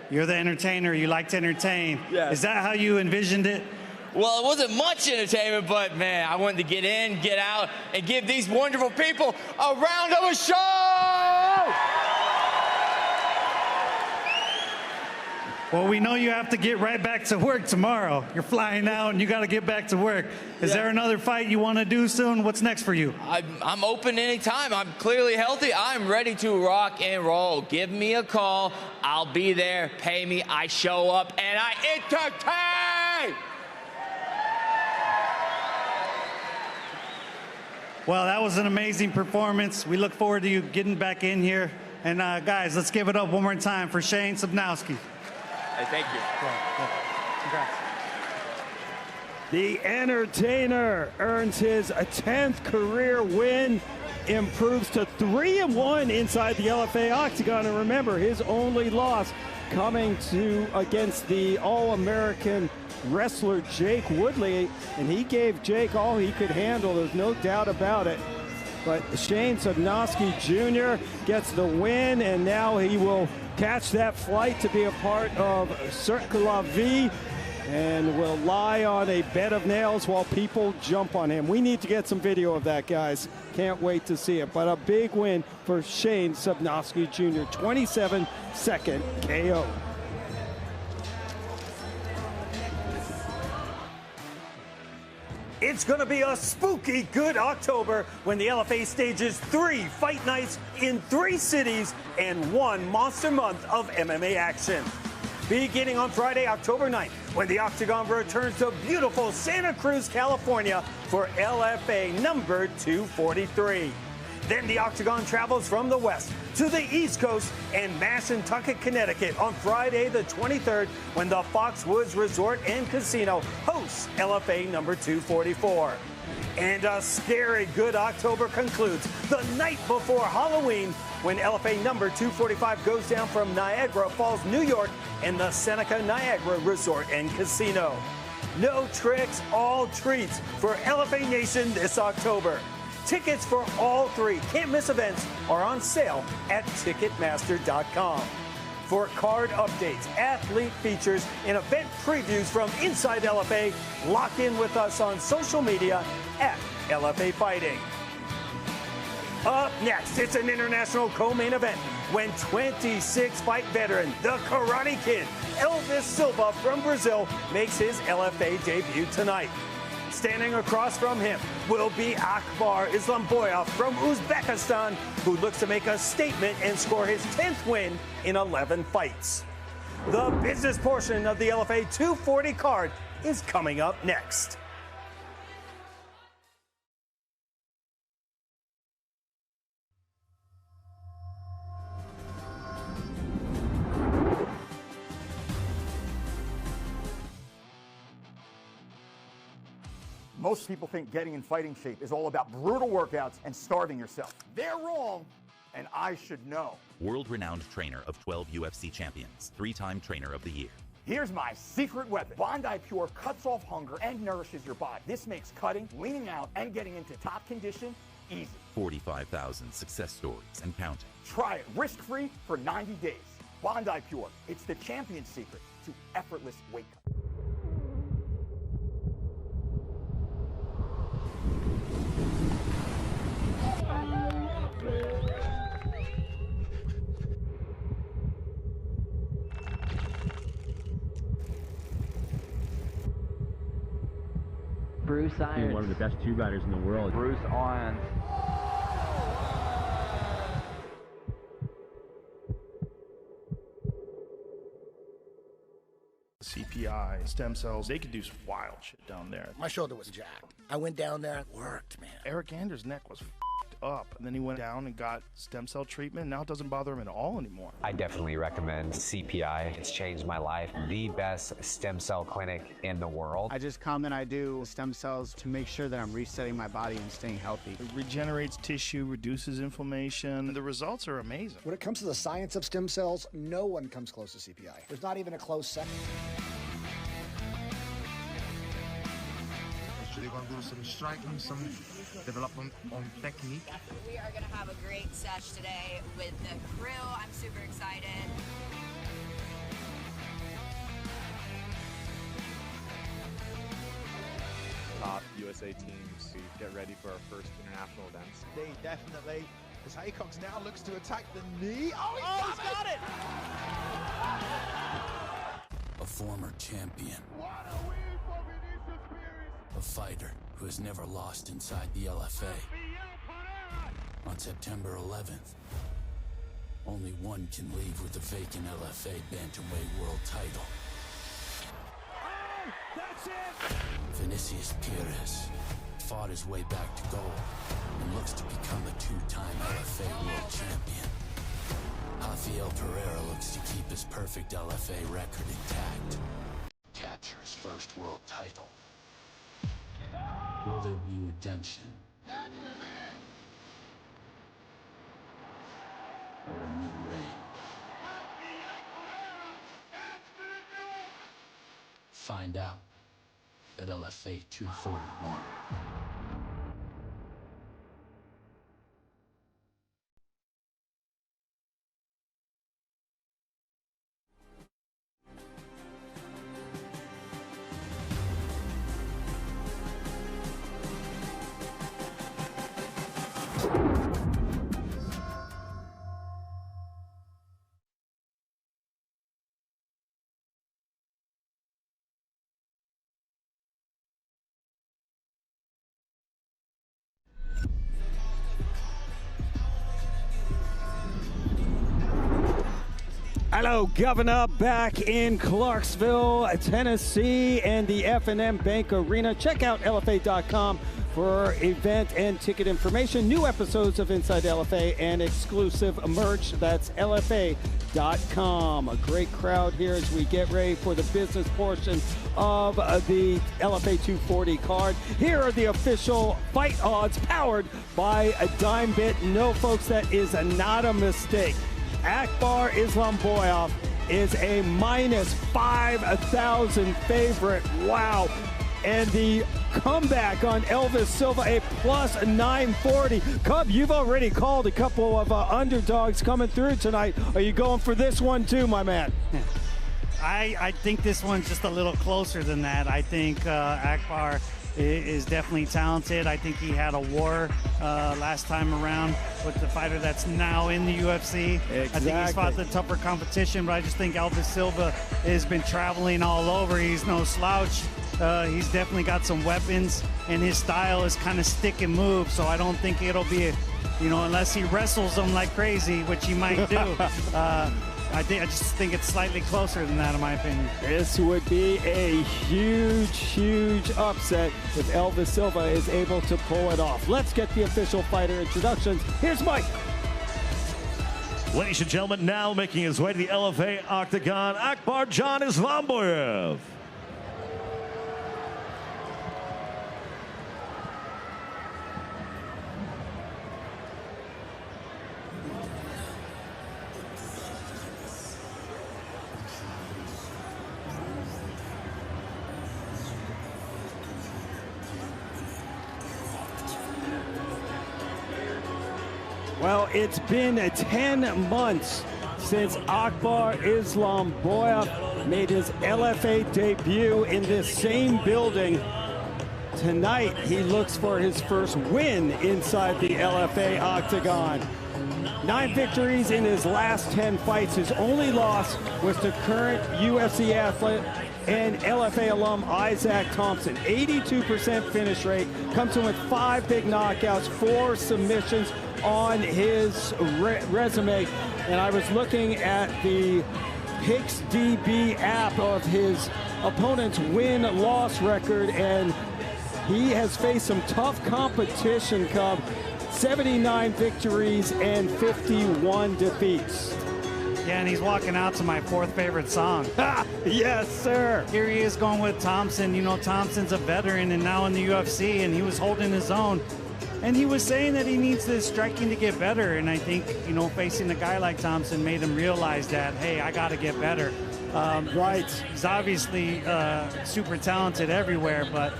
you're the entertainer, you like to entertain. Yes. Is that how you envisioned it? Well, it wasn't much entertainment, but man, I wanted to get in, get out, and give these wonderful people a round of a show! Well, we know you have to get right back to work tomorrow. You're flying out and you got to get back to work. Is there another fight you want to do soon? What's next for you? I'm open anytime. I'm clearly healthy. I'm ready to rock and roll. Give me a call. I'll be there. Pay me. I show up and I entertain! Well, that was an amazing performance. We look forward to you getting back in here. And guys, let's give it up one more time for Shane Sobnosky. Hey, thank you. Congrats. The Entertainer earns his 10th career win, improves to 3-1 inside the LFA octagon. And remember, his only loss coming to against the All-American wrestler Jake Woodley, and he gave Jake all he could handle. There's no doubt about it. But Shane Sobnosky Jr. gets the win, and now he will catch that flight to be a part of Cirque La Vie and will lie on a bed of nails while people jump on him. We need to get some video of that, guys. Can't wait to see it. But a big win for Shane Sobnosky Jr. 27-second KO. It's going to be a spooky good October when the LFA stages 3 fight nights in 3 cities and 1 monster month of MMA action. Beginning on Friday, October 9th, when the Octagon returns to beautiful Santa Cruz, California for LFA number 243. Then the Octagon travels from the west to the east coast and Mashantucket, Connecticut on Friday the 23rd when the Foxwoods Resort and Casino hosts LFA number 244. And a scary good October concludes the night before Halloween when LFA number 245 goes down from Niagara Falls, New York and the Seneca Niagara Resort and Casino. No tricks, all treats for LFA Nation this October. Tickets for all 3 can't-miss events are on sale at Ticketmaster.com. For card updates, athlete features, and event previews from inside LFA, lock in with us on social media at LFA Fighting. Up next, it's an international co-main event when 26-fight veteran, the Karate Kid, Elvis Silva from Brazil, makes his LFA debut tonight. Standing across from him will be Akbarjon Islomoboev from Uzbekistan, who looks to make a statement and score his 10th win in 11 fights. The business portion of the LFA 240 card is coming up next. Most people think getting in fighting shape is all about brutal workouts and starving yourself. They're wrong, and I should know. World-renowned trainer of 12 UFC champions, 3-time trainer of the year. Here's my secret weapon. Bondi Pure cuts off hunger and nourishes your body. This makes cutting, leaning out, and getting into top condition easy. 45,000 success stories and counting. Try it risk-free for 90 days. Bondi Pure, it's the champion's secret to effortless weight cut. Bruce Irons. One of the best two-riders in the world. Bruce Irons. CPI, stem cells, they could do some wild shit down there. My shoulder was jacked. I went down there, worked, man. Eric Anders' neck was up, and then he went down and got stem cell treatment. Now it doesn't bother him at all anymore. I definitely recommend CPI. It's changed my life. The best stem cell clinic in the world. I just come and I do stem cells to make sure that I'm resetting my body and staying healthy. It regenerates tissue, reduces inflammation. The results are amazing. When it comes to the science of stem cells, no one comes close to CPI. There's not even a close second. They're going to do some striking, some development on technique. We are going to have a great sesh today with the crew. I'm super excited. Top USA teams to get ready for our first international events. Indeed, definitely. As Haycox now looks to attack the knee. Oh, he's got it! A former champion. A fighter who has never lost inside the LFA. On September 11th, only one can leave with the vacant LFA Bantamweight World title. Oh, that's it! Vinicius Pires fought his way back to gold and looks to become a two-time LFA World Champion. Rafael Pereira looks to keep his perfect LFA record intact. Capture his first world title. Will there be redemption? Or a new reign? Find out at LFA 241. Hello, Governor, back in Clarksville, Tennessee, and the F&M Bank Arena. Check out LFA.com for event and ticket information, new episodes of Inside LFA, and exclusive merch. That's LFA.com. A great crowd here as we get ready for the business portion of the LFA 240 card. Here are the official fight odds powered by a dime bit. No, folks, that is not a mistake. Akbar Islomoboev is a minus 5,000 favorite. Wow. And the comeback on Elvis Silva, a plus 940. Cub, you've already called a couple of underdogs coming through tonight. Are you going for this one too, my man? I think this one's just a little closer than that. I think Akbar is definitely talented. I think he had a war last time around with the fighter that's now in the UFC. Exactly. I think he's fought the tougher competition, but I just think Elvis Silva has been traveling all over. He's no slouch. He's definitely got some weapons, and his style is kind of stick and move, so I don't think it'll be, unless he wrestles them like crazy, which he might do. I just think it's slightly closer than that, in my opinion. This would be a huge, huge upset if Elvis Silva is able to pull it off. Let's get the official fighter introductions. Here's Mike. Ladies and gentlemen, now making his way to the LFA octagon, Akbarjon Islomoboev. Well, it's been 10 months since Akbar Islomoboev made his LFA debut in this same building. Tonight, he looks for his first win inside the LFA octagon. 9 victories in his last 10 fights. His only loss was to current UFC athlete and LFA alum Isaac Thompson. 82% finish rate, comes in with 5 big knockouts, 4 submissions on his resume. And I was looking at the PixDB app of his opponent's win-loss record, and he has faced some tough competition, Cub. 79 victories and 51 defeats. Yeah, and he's walking out to my 4th favorite song. Yes, sir. Here he is going with Thompson. You know, Thompson's a veteran and now in the UFC, and he was holding his own. And he was saying that he needs this striking to get better. And I think, you know, facing a guy like Thompson made him realize that, hey, I got to get better. Right. He's obviously super talented everywhere, but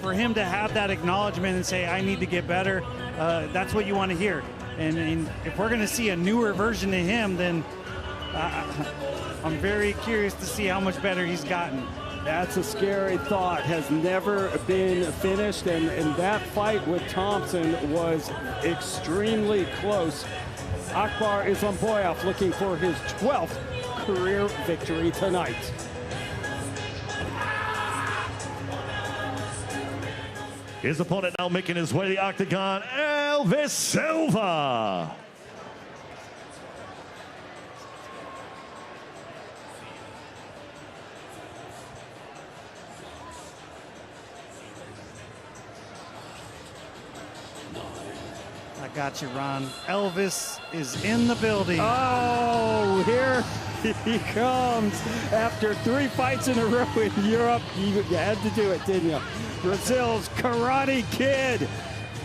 for him to have that acknowledgement and say, I need to get better, that's what you want to hear. And if we're going to see a newer version of him, then I'm very curious to see how much better he's gotten. That's a scary thought. Has never been finished, and that fight with Thompson was extremely close. Akbar Islomoboev looking for his 12th career victory tonight. His opponent now making his way to the octagon, Elvis Silva. I got you, Ron. Elvis is in the building. Oh, here he comes. After 3 fights in a row in Europe, you had to do it, didn't you? Brazil's Karate Kid,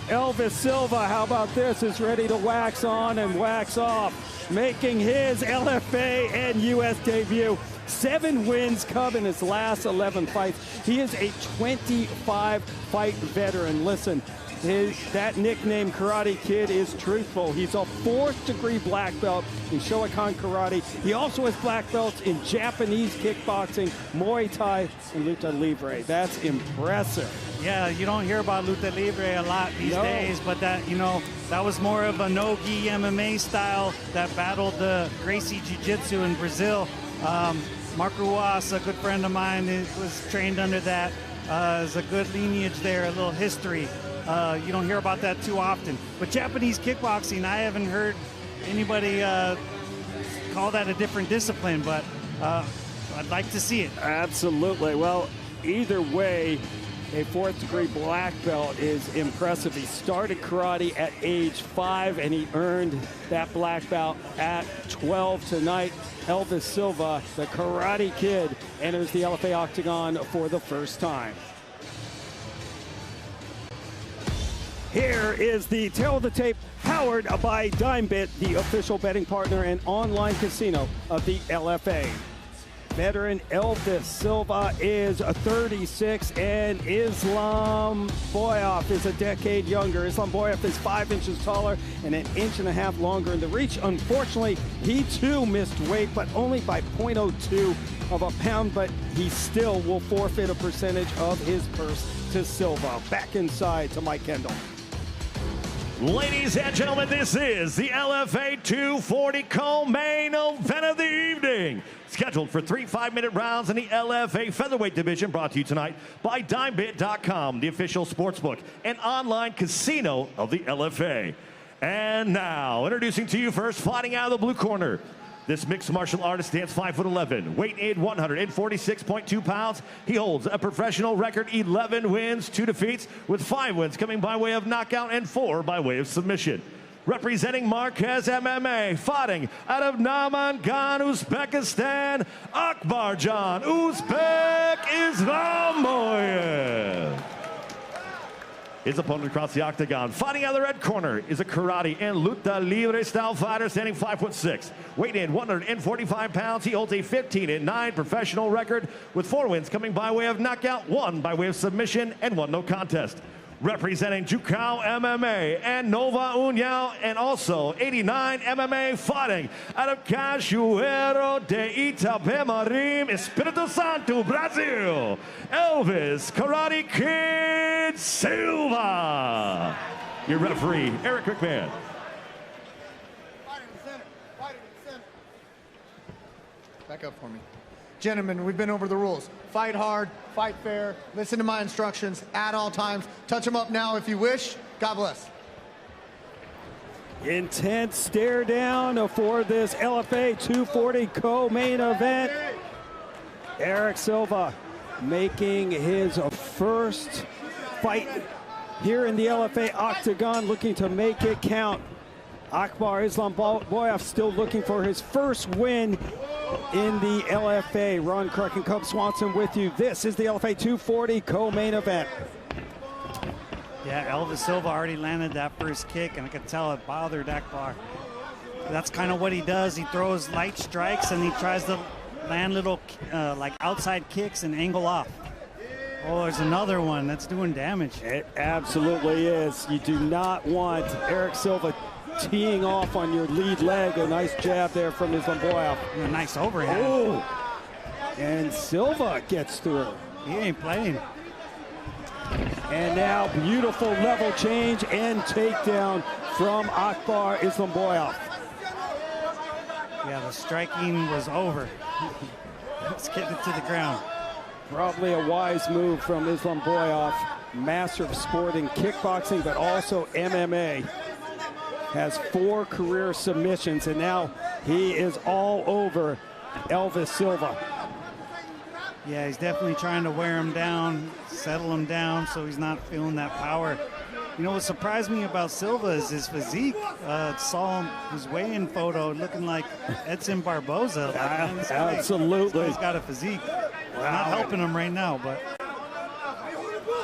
Elvis Silva, how about this, is ready to wax on and wax off, making his LFA and US debut. 7 wins, Cub, in his last 11 fights. He is a 25-fight veteran. Listen, that nickname Karate Kid is truthful. He's a 4th-degree black belt in Shotokan Karate. He also has black belts in Japanese kickboxing, Muay Thai, and Lucha Libre. That's impressive. Yeah, you don't hear about Lucha Libre a lot these days, but that, you know, that was more of a no-gi MMA style that battled the Gracie Jiu-Jitsu in Brazil. Mark Ruas, a good friend of mine, was trained under that. There's a good lineage there, a little history. You don't hear about that too often. But Japanese kickboxing, I haven't heard anybody call that a different discipline, but I'd like to see it. Absolutely. Well, either way, a 4th-degree black belt is impressive. He started karate at age 5, and he earned that black belt at 12 tonight. Elvis Silva, the Karate Kid, enters the LFA octagon for the first time. Here is the tail of the tape, powered by DimeBit, the official betting partner and online casino of the LFA. Veteran Elvis Silva is 36, and Islomoboev is a decade younger. Islomoboev is 5 inches taller and 1.5 inches longer in the reach. Unfortunately, he too missed weight, but only by 0.02 of a pound, but he still will forfeit a percentage of his purse to Silva. Back inside to Mike Kendall. Ladies and gentlemen, this is the LFA 240 co-main event of the evening. Scheduled for 3 5-minute rounds in the LFA Featherweight division, brought to you tonight by DimeBit.com, the official sportsbook and online casino of the LFA. And now, introducing to you first, fighting out of the blue corner. This mixed martial artist stands 5'11", weight in 146.2 pounds. He holds a professional record, 11 wins, 2 defeats, with 5 wins coming by way of knockout and 4 by way of submission. Representing Marquez MMA, fighting out of Namangan, Uzbekistan, Akbarjon, Uzbek Islomoboev. His opponent across the octagon, fighting out of the red corner, is a karate and luta libre style fighter, standing 5'6", weight in 145 pounds. He holds a 15-9 professional record, with 4 wins coming by way of knockout, 1 by way of submission, and 1 no contest. Representing Jucao MMA and Nova União, and also 89 MMA, fighting out of Cachoeiro de Itapemirim, Espírito Santo, Brazil, Elvis Karate Kid Silva. Your referee, Eric McMahon. Back up for me. Gentlemen, we've been over the rules. Fight hard, fight fair, listen to my instructions at all times. Touch them up now if you wish. God bless. Intense stare down for this LFA 240 co-main event. Eric Silva making his first fight here in the LFA octagon, looking to make it count. Akbar Islomoboev still looking for his first win in the LFA. Ron Kruk and Cub Swanson with you. This is the LFA 240 co-main event. Yeah, Elvis Silva already landed that first kick, and I could tell it bothered Akbar. That's kind of what he does. He throws light strikes, and he tries to land little like outside kicks and angle off. Oh, there's another one that's doing damage. It absolutely is. You do not want Eric Silva teeing off on your lead leg. A nice jab there from Islomoboev. A nice overhand. Oh, and Silva gets through. He ain't playing. And now beautiful level change and takedown from Akbar Islomoboev. Yeah, the striking was over. Let's get it to the ground. Probably a wise move from Islomoboev. Master of sport in kickboxing, but also MMA. Has 4 career submissions, and now he is all over Elvis Silva. Yeah, he's definitely trying to wear him down, settle him down so he's not feeling that power. You know what surprised me about Silva is his physique. Saw his weigh-in photo looking like Edson Barboza. Absolutely. He's got a physique. Not helping him right now, but.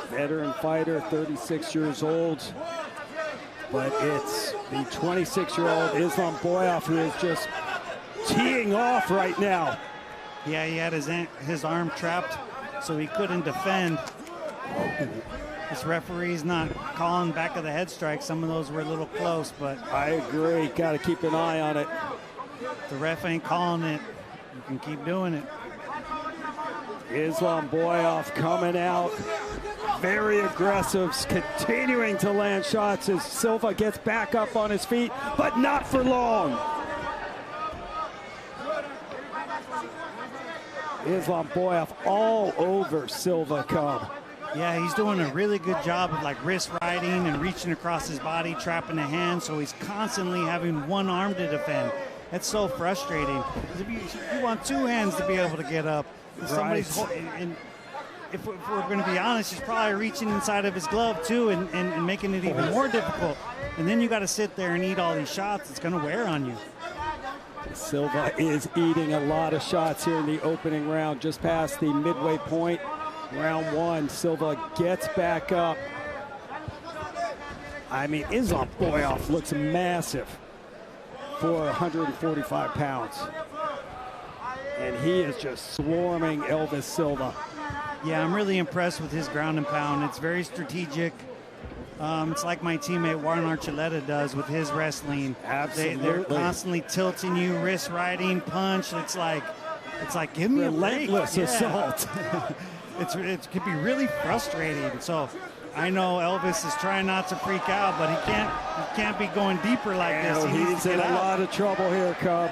Veteran fighter, 36 years old. But it's the 26-year-old Islomoboev who is just teeing off right now. Yeah, he had his arm trapped, so he couldn't defend. This referee's not calling back of the head strike. Some of those were a little close, but I agree. Got to keep an eye on it. The ref ain't calling it. You can keep doing it. Islomoboev coming out. Very aggressive, continuing to land shots as Silva gets back up on his feet, but not for long. Islomoboev all over Silva, Cub. Yeah, he's doing a really good job of like wrist riding and reaching across his body, trapping the hand, so he's constantly having one arm to defend. That's so frustrating. If you want 2 hands to be able to get up. If we're going to be honest, he's probably reaching inside of his glove too and making it even more difficult. And then you got to sit there and eat all these shots. It's going to wear on you. Silva is eating a lot of shots here in the opening round, just past the midway point. Round 1, Silva gets back up. I mean, Islomoboev looks massive for 145 pounds. And he is just swarming Elvis Silva. Yeah, I'm really impressed with his ground and pound. It's very strategic. It's like my teammate Warren Archuleta does with his wrestling. Absolutely. They're constantly tilting you, wrist riding, punch. It's like give me relentless a break. assault. It could be really frustrating. So I know Elvis is trying not to freak out, but he can't be going deeper like this. He's in a lot of trouble here, Cub.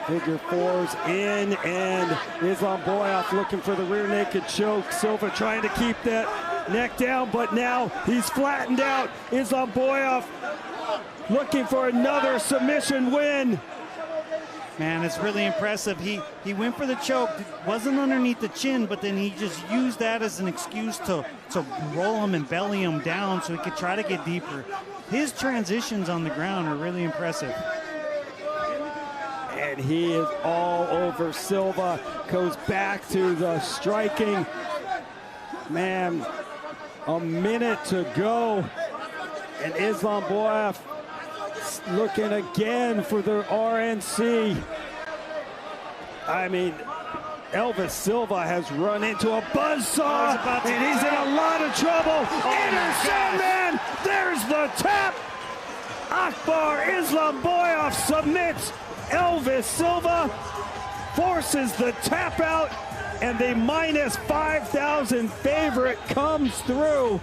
Figure 4s in, and Islomoboev looking for the rear naked choke. Silva trying to keep that neck down, but now he's flattened out. Islomoboev looking for another submission win. Man, it's really impressive. He went for the choke, wasn't underneath the chin, but then he just used that as an excuse to roll him and belly him down so he could try to get deeper. His transitions on the ground are really impressive. And he is all over Silva. Goes back to the striking. Man, a minute to go. And Islomoboev looking again for the RNC. I mean, Elvis Silva has run into a buzzsaw, and he's in a lot of trouble. Anderson, man, there's the tap. Akbar Islomoboev submits Elvis Silva, forces the tap out, and the minus 5,000 favorite comes through.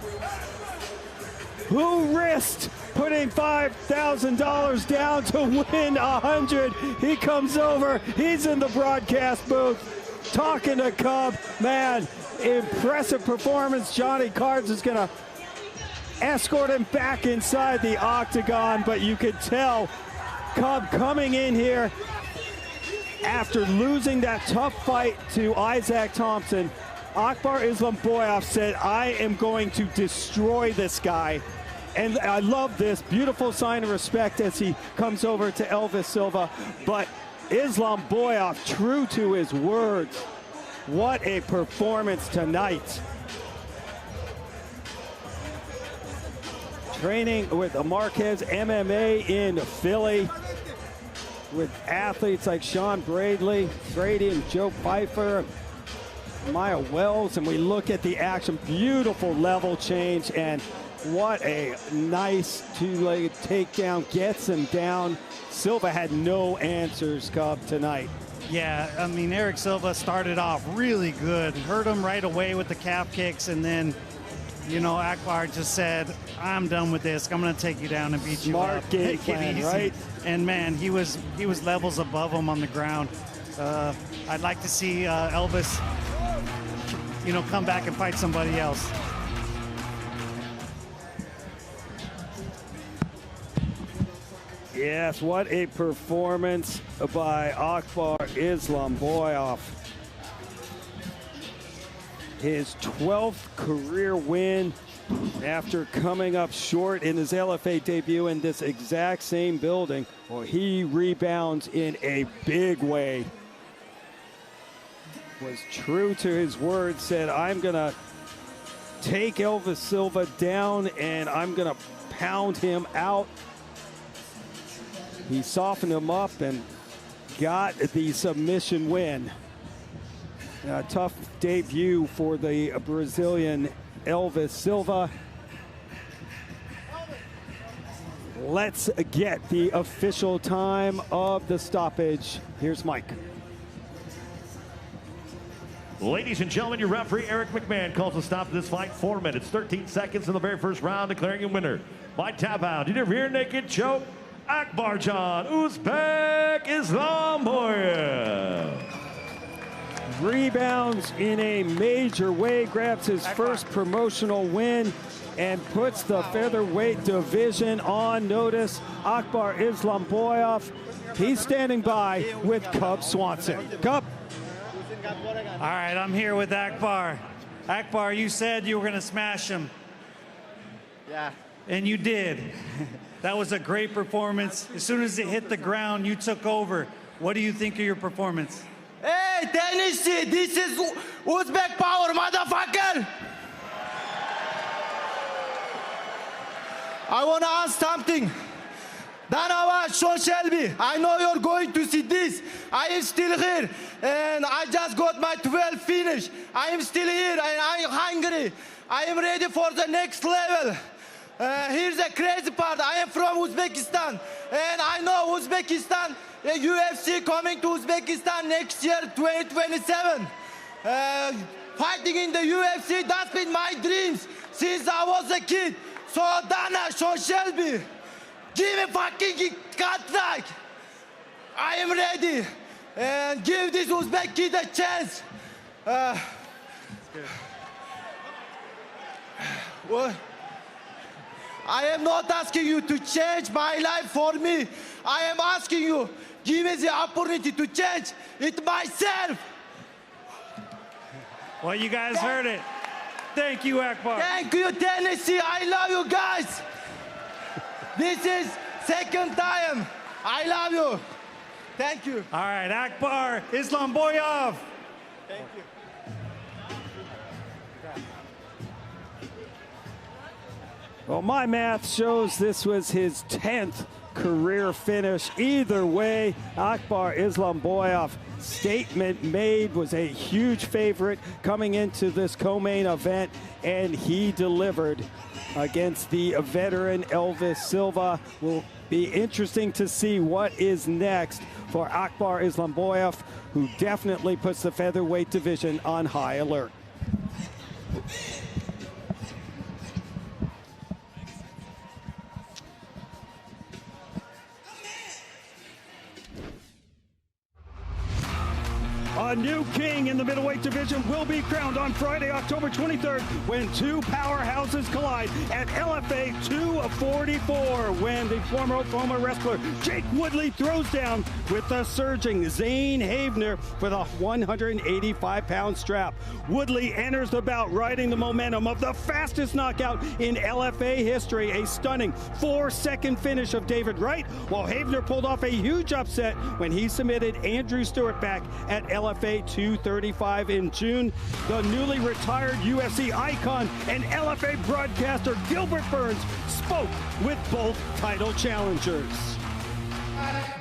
Who risked putting $5,000 down to win 100. He comes over. He's in the broadcast booth talking to Cub. Man, impressive performance. Johnny Cards is going to escort him back inside the octagon, but you could tell Cub coming in here after losing that tough fight to Isaac Thompson. Akbar Islomoboev said, I am going to destroy this guy. And I love this beautiful sign of respect as he comes over to Elvis Silva. But Islomoboev, true to his words, what a performance tonight. Training with Marquez MMA in Philly with athletes like Sean Brady and Joe Pfeiffer, Maya Wells, and we look at the action. Beautiful level change, and what a nice two-legged takedown. Gets him down. Silva had no answers, Cub, tonight. Yeah, I mean, Eric Silva started off really good. Hurt him right away with the calf kicks, and then, you know, Akbar just said, I'm done with this. I'm going to take you down and beat you up. Smart game plan, right? And, man, he was levels above him on the ground. I'd like to see Elvis, you know, come back and fight somebody else. Yes, what a performance by Akbar Islomoboev. His 12th career win after coming up short in his LFA debut in this exact same building. Well, he rebounds in a big way. Was true to his word, said, I'm going to take Elvis Silva down and I'm going to pound him out. He softened him up and got the submission win. A tough debut for the Brazilian Elvis Silva. Let's get the official time of the stoppage. Here's Mike. Ladies and gentlemen, your referee, Eric McMahon, calls a stop to this fight. 4 minutes, 13 seconds in the very first round, declaring a winner by tap out. Did you rear naked choke? Akbarjon Uzbek Islomoboev. Rebounds in a major way, grabs his first promotional win and puts the featherweight division on notice. Akbar Islomoboev, he's standing by with Cub Swanson. Cub. All right, I'm here with Akbar. Akbar, you said you were going to smash him. Yeah. And you did. That was a great performance. As soon as it hit the ground, you took over. What do you think of your performance? Hey, Tennessee, this is Uzbek power, motherfucker! I want to ask something. Danava, Sean Shelby, I know you're going to see this. I am still here, and I just got my 12th finish. I am still here, and I'm hungry. I am ready for the next level. Here's the crazy part. I am from Uzbekistan, and I know Uzbekistan, UFC coming to Uzbekistan next year, 2027. Fighting in the UFC, that's been my dreams since I was a kid. So Dana, Sean Shelby, give me fucking contract. I am ready. And give this Uzbek kid a chance. What? I am not asking you to change my life for me. I am asking you, give me the opportunity to change it myself. Well, you guys heard it. Thank you, Akbar. Thank you, Tennessee. I love you guys. This is second time. I love you. Thank you. All right, Akbar Islomoboev. Thank you. Well, my math shows this was his 10th career finish. Either way, Akbar Islomoboev, statement made, was a huge favorite coming into this co-main event, and he delivered against the veteran Elvis Silva. Will be interesting to see what is next for Akbar Islomoboev, who definitely puts the featherweight division on high alert. The new king in the middleweight division will be crowned on Friday, October 23rd, when two powerhouses collide at LFA 244, when the former Oklahoma wrestler Jake Woodley throws down with the surging Zane Havener for the 185-pound strap. Woodley enters the bout riding the momentum of the fastest knockout in LFA history, a stunning 4-second finish of David Wright, while Havener pulled off a huge upset when he submitted Andrew Stewart back at LFA 235 in June. The newly retired UFC icon and LFA broadcaster Gilbert Burns spoke with both title challengers.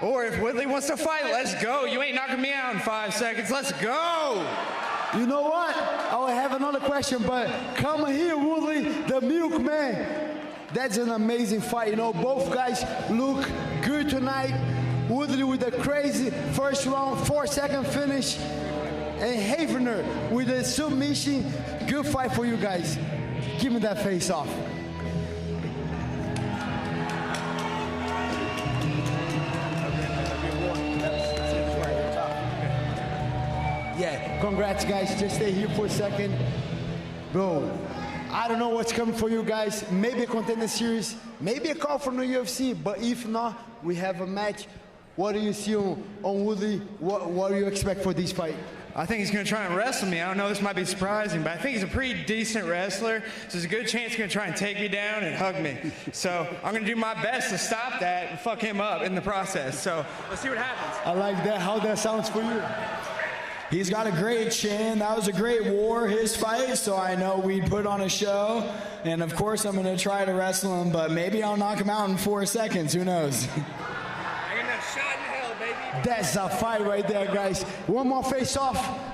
Or if Woodley wants to fight, let's go. You ain't knocking me out in 5 seconds. Let's go. You know what? I have another question, but come here, Woodley, the milkman. That's an amazing fight. You know, both guys look good tonight. Woodley with a crazy first round, 4-second finish. And Havener with a submission. Good fight for you guys. Give me that face off. Yeah, congrats guys. Just stay here for a second. Bro, I don't know what's coming for you guys. Maybe a contender series, maybe a call from the UFC, but if not, we have a match. What do you see on Woodley? What do you expect for this fight? I think he's going to try and wrestle me. I don't know, this might be surprising, but I think he's a pretty decent wrestler. So there's a good chance he's going to try and take me down and hug me. So I'm going to do my best to stop that and fuck him up in the process. So let's see what happens. I like that. How that sounds for you? He's got a great chin. That was a great war, his fight, so I know we'd put on a show. And of course, I'm going to try to wrestle him, but maybe I'll knock him out in 4 seconds. Who knows? I got that shot in hell, baby. That's a fight right there, guys. One more face-off.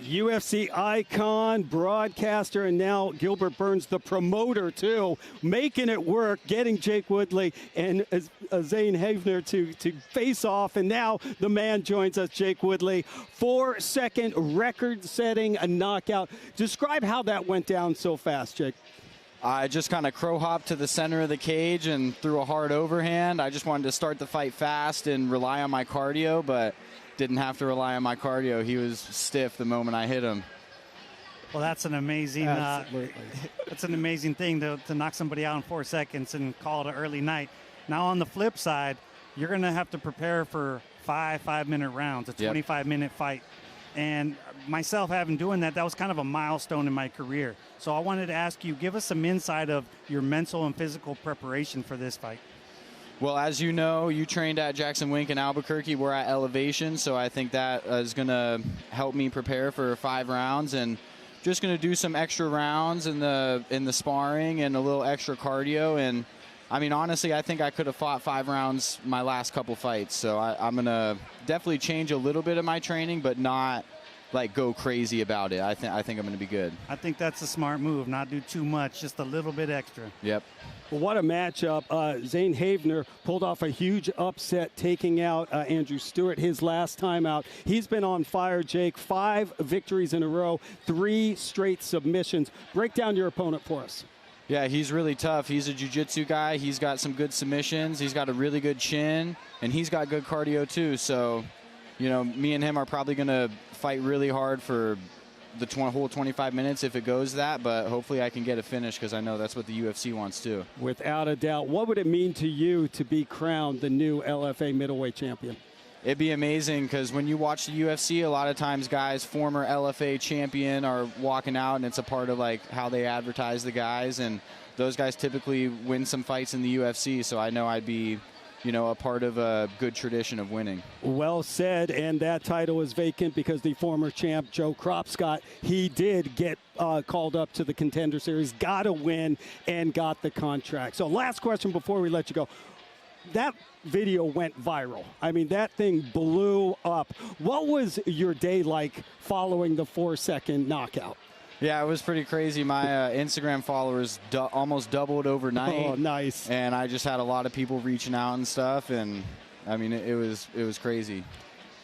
UFC icon, broadcaster, and now Gilbert Burns, the promoter, too, making it work, getting Jake Woodley and Zane Havener to face off. And now the man joins us, Jake Woodley. 4-second record-setting knockout. Describe how that went down so fast, Jake. I just kind of crow hopped to the center of the cage and threw a hard overhand. I just wanted to start the fight fast and rely on my cardio, but didn't have to rely on my cardio. He was stiff the moment I hit him. Well, that's an amazing that's an amazing thing to knock somebody out in 4 seconds and call it an early night. Now on the flip side, you're going to have to prepare for 5-minute rounds, a 25-minute fight. And myself having doing that was kind of a milestone in my career. So I wanted to ask you, give us some insight of your mental and physical preparation for this fight. Well, as you know, you trained at Jackson Wink in Albuquerque. We're at Elevation, so I think that is going to help me prepare for 5 rounds, and just going to do some extra rounds in the sparring and a little extra cardio. And I mean, honestly, I think I could have fought 5 rounds my last couple fights. So I'm going to definitely change a little bit of my training, but not like go crazy about it. I think I'm going to be good. I think that's a smart move. Not do too much, just a little bit extra. Yep. Well, what a matchup. Zane Havener pulled off a huge upset, taking out Andrew Stewart his last time out. He's been on fire, Jake. 5 victories in a row, 3 straight submissions. Break down your opponent for us. Yeah, he's really tough. He's a jiu-jitsu guy. He's got some good submissions. He's got a really good chin, and he's got good cardio too. So, you know, me and him are probably going to fight really hard for the whole 25 minutes if it goes that, but hopefully I can get a finish because I know that's what the UFC wants too. Without a doubt. What would it mean to you to be crowned the new LFA middleweight champion? It'd be amazing because when you watch the UFC, a lot of times guys, former LFA champion, are walking out, and it's a part of like how they advertise the guys, and those guys typically win some fights in the UFC, so I know I'd be, you know, a part of a good tradition of winning. Well said, and that title is vacant because the former champ, Joe Kropscott, he did get called up to the Contender Series, got a win, and got the contract. So last question before we let you go. That video went viral. I mean, that thing blew up. What was your day like following the 4-second knockout? Yeah, it was pretty crazy. My Instagram followers almost doubled overnight. Oh, nice. And I just had a lot of people reaching out and stuff, and I mean, it was crazy.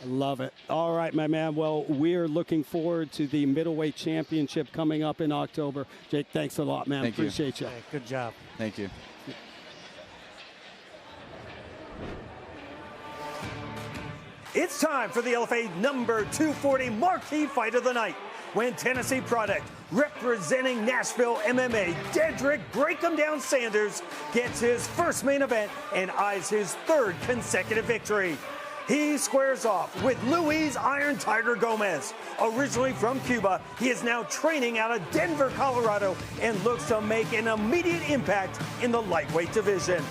I love it. All right, my man. Well, we're looking forward to the middleweight championship coming up in October. Jake, thanks a lot, man. Thank you. Appreciate you. Hey, good job. Thank you. It's time for the LFA number 240 marquee fight of the night, when Tennessee product representing Nashville MMA, Dedrek Break-'em-Down Sanders gets his first main event and eyes his third consecutive victory. He squares off with Luis Iron Tiger Gomez. Originally from Cuba, he is now training out of Denver, Colorado, and looks to make an immediate impact in the lightweight division.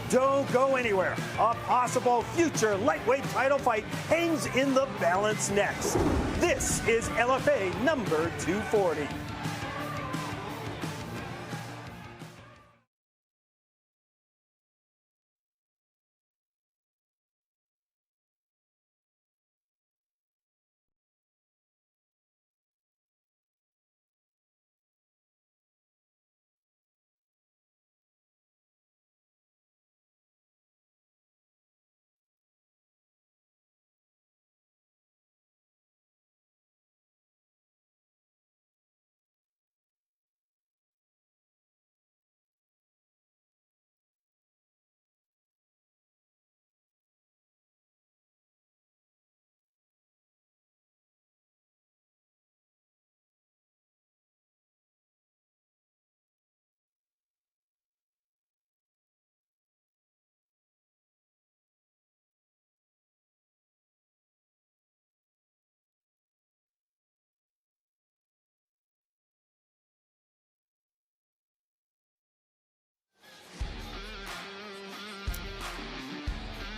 Don't go anywhere. A possible future lightweight title fight hangs in the balance next. This is LFA number 240.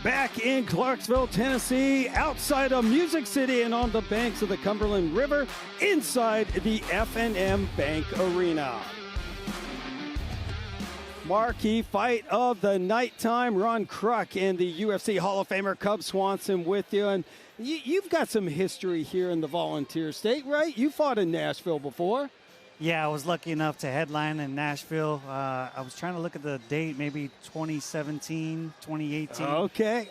Back in Clarksville, Tennessee, outside of Music City and on the banks of the Cumberland River, inside the F&M Bank Arena. Marquee fight of the nighttime. Ron Kruk and the UFC Hall of Famer Cub Swanson with you. And you've got some history here in the Volunteer State, right? You fought in Nashville before. Yeah, I was lucky enough to headline in Nashville. I was trying to look at the date, maybe 2017, 2018. Okay.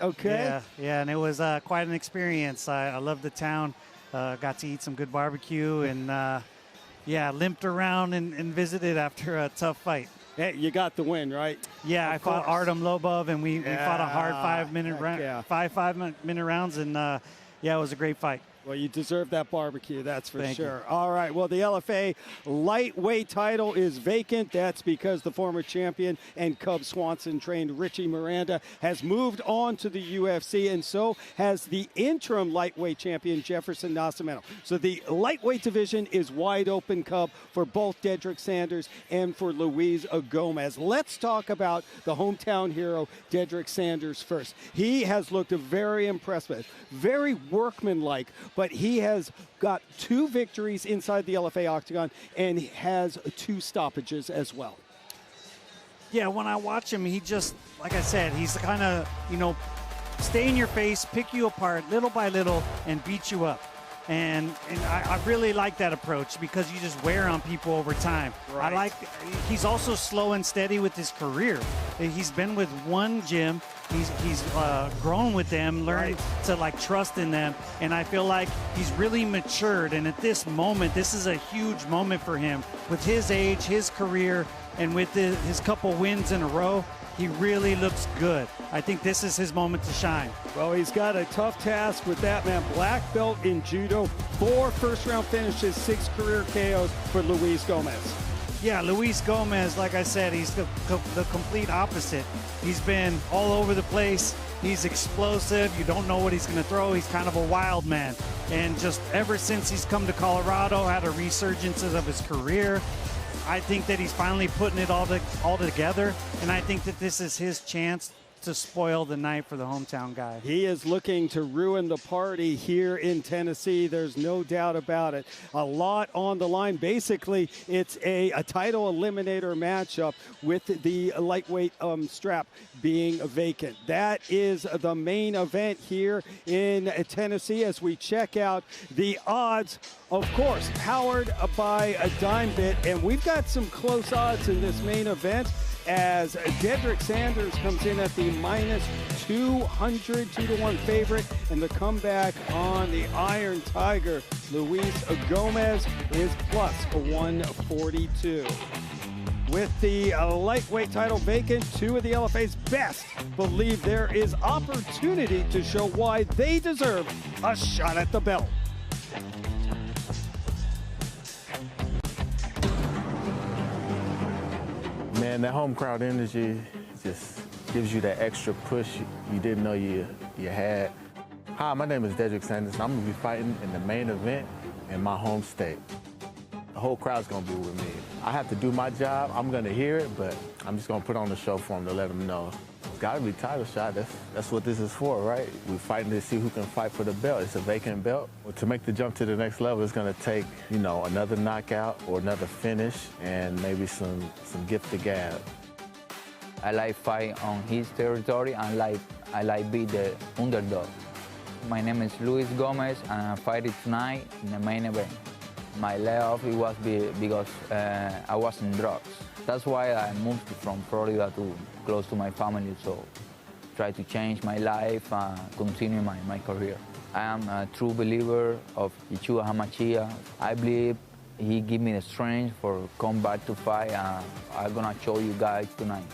Yeah, and it was quite an experience. I loved the town. Got to eat some good barbecue and, limped around and visited after a tough fight. Hey, you got the win, right? Yeah, I fought Artem Lobov, and we fought a hard 5-minute round, five-minute rounds, and it was a great fight. Well, you deserve that barbecue, that's for Thank sure. you. All right, well, the LFA lightweight title is vacant. That's because the former champion and Cub Swanson-trained Richie Miranda has moved on to the UFC, and so has the interim lightweight champion Jefferson Nascimento. So the lightweight division is wide open, Cub, for both Dedrek Sanders and for Luis Gomez. Let's talk about the hometown hero, Dedrek Sanders, first. He has looked very impressive, very workmanlike, but he has got 2 victories inside the LFA octagon and has 2 stoppages as well. Yeah, when I watch him, he just, like I said, he's the kind of, stay in your face, pick you apart little by little, and beat you up. And I really like that approach because you just wear on people over time. Right. He's also slow and steady with his career. He's been with one gym. He's grown with them, learned to trust in them, and I feel like he's really matured. And at this moment, this is a huge moment for him with his age, his career, and with his couple wins in a row. He really looks good. I think this is his moment to shine. Well, he's got a tough task with that, man. Black belt in judo, 4 first-round finishes, 6 career KOs for Luis Gomez. Yeah, Luis Gomez, like I said, he's the complete opposite. He's been all over the place. He's explosive. You don't know what he's going to throw. He's kind of a wild man. And just ever since he's come to Colorado, had a resurgence of his career. I think that he's finally putting it all together, and I think that this is his chance to spoil the night for the hometown guy. He is looking to ruin the party here in Tennessee. There's no doubt about it. A lot on the line. Basically, it's a title eliminator matchup with the lightweight strap being vacant. That is the main event here in Tennessee as we check out the odds. Of course, powered by a dime bit, and we've got some close odds in this main event as Dedrek Sanders comes in at the minus 200, 2-1 favorite, and the comeback on the Iron Tiger, Luis Gomez, is plus 142. With the lightweight title vacant, two of the LFA's best believe there is opportunity to show why they deserve a shot at the belt. Man, that home crowd energy just gives you that extra push you didn't know you had. Hi, my name is Dedrek Sanders, and I'm gonna be fighting in the main event in my home state. The whole crowd's gonna be with me. I have to do my job. I'm gonna hear it, but I'm just gonna put on the show for them to let them know. It's gotta be title shot. That's what this is for, right? We're fighting to see who can fight for the belt. It's a vacant belt. Well, to make the jump to the next level, it's gonna take, you know, another knockout or another finish and maybe some gift to gab. I like fight on his territory and I like be the underdog. My name is Luis Gomez and I'm fighting tonight in the main event. My layoff it was because I was in drugs. That's why I moved from Florida to close to my family, so try to change my life and continue my career. I am a true believer of Yeshua HaMashiach. I believe he gave me the strength for come back to fight, and I'm gonna show you guys tonight.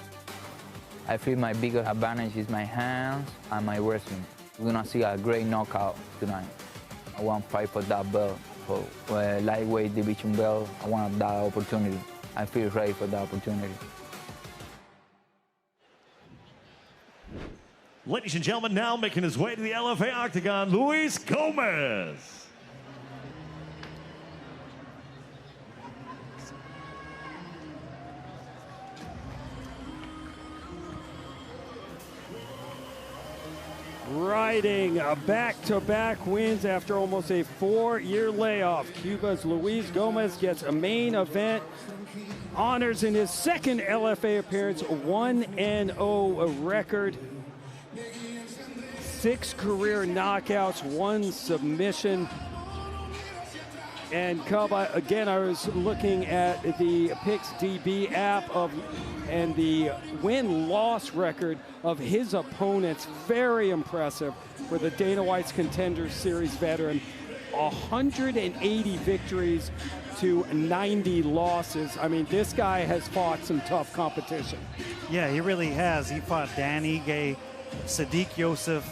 I feel my biggest advantage is my hands and my wrestling. We're gonna see a great knockout tonight. I want to fight for that belt, for lightweight division belt. I want that opportunity. I feel ready for that opportunity. Ladies and gentlemen, now making his way to the LFA octagon, Luis Gomez. Riding back-to-back wins after almost a 4-year layoff. Cuba's Luis Gomez gets a main event honors in his second LFA appearance, 1-0 record. 6 career knockouts, 1 submission. And Cub, again, I was looking at the PixDB app and the win-loss record of his opponents. Very impressive for the Dana White's Contender Series veteran. 180 victories to 90 losses. I mean, this guy has fought some tough competition. Yeah, he really has. He fought Dan Ige, Sadiq Yosef,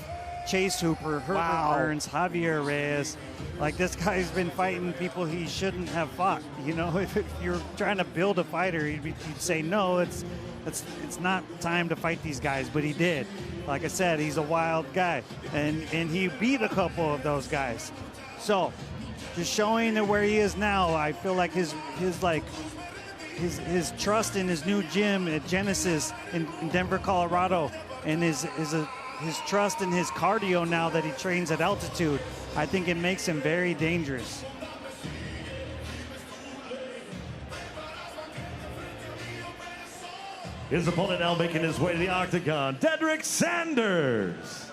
Chase Hooper, Herbert Burns, Javier Reyes. Like, this guy's been fighting people he shouldn't have fought. You know, if you're trying to build a fighter, you'd say, no, it's not time to fight these guys, but he did. Like I said, he's a wild guy, and he beat a couple of those guys. So, just showing where he is now, I feel like his trust in his new gym at Genesis in Denver, Colorado, and his trust in his cardio now that he trains at altitude, I think it makes him very dangerous. His opponent now making his way to the octagon, Dedrek Sanders.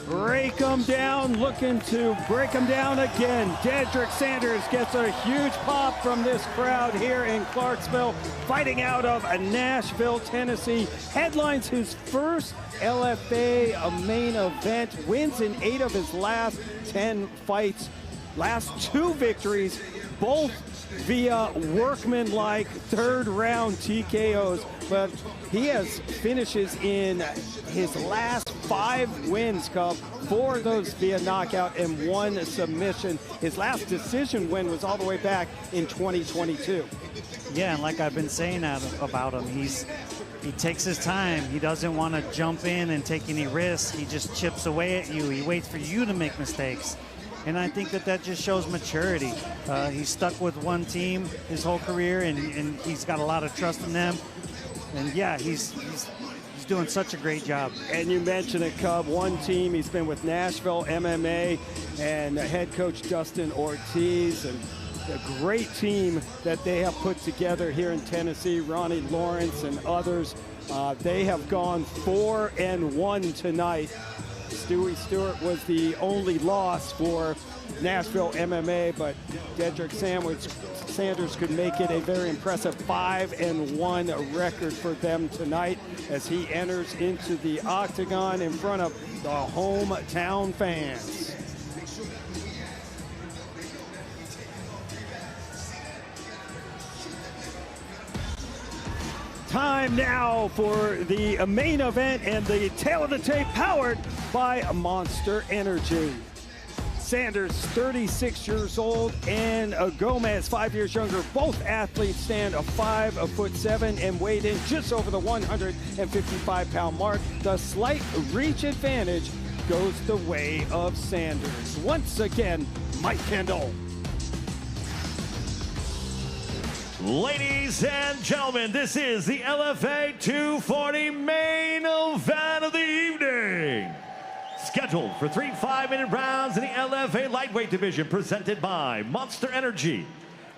Break him down, looking to break him down again. Dedrek Sanders gets a huge pop from this crowd here in Clarksville, fighting out of Nashville, Tennessee. Headlines his first LFA main event, wins in 8 of his last 10 fights. Last 2 victories, both via workmanlike 3rd round TKOs, but he has finishes in his last 5 wins, Cub. 4 of those via knockout and 1 submission. His last decision win was all the way back in 2022. Yeah, and like I've been saying about him, he takes his time. He doesn't want to jump in and take any risks. He just chips away at you. He waits for you to make mistakes. And I think that just shows maturity. He's stuck with one team his whole career, and he's got a lot of trust in them. And yeah, he's doing such a great job. And you mentioned it, Cub, one team. He's been with Nashville MMA and head coach Dustin Ortiz, and a great team that they have put together here in Tennessee, Ronnie Lawrence and others. They have gone 4-1 tonight. Stewart was the only loss for Nashville MMA, but Dedrek Sanders could make it a very impressive 5-1 record for them tonight as he enters into the octagon in front of the hometown fans. Time now for the main event and the tail of the tape, powered by Monster Energy. Sanders, 36 years old, and Gomez, 5 years younger. Both athletes stand a 5'7" and weighed in just over the 155-pound mark. The slight reach advantage goes the way of Sanders. Once again, Mike Kendall. Ladies and gentlemen, this is the LFA 240 main event of the evening. Scheduled for 3 5-minute rounds in the LFA lightweight division, presented by Monster Energy.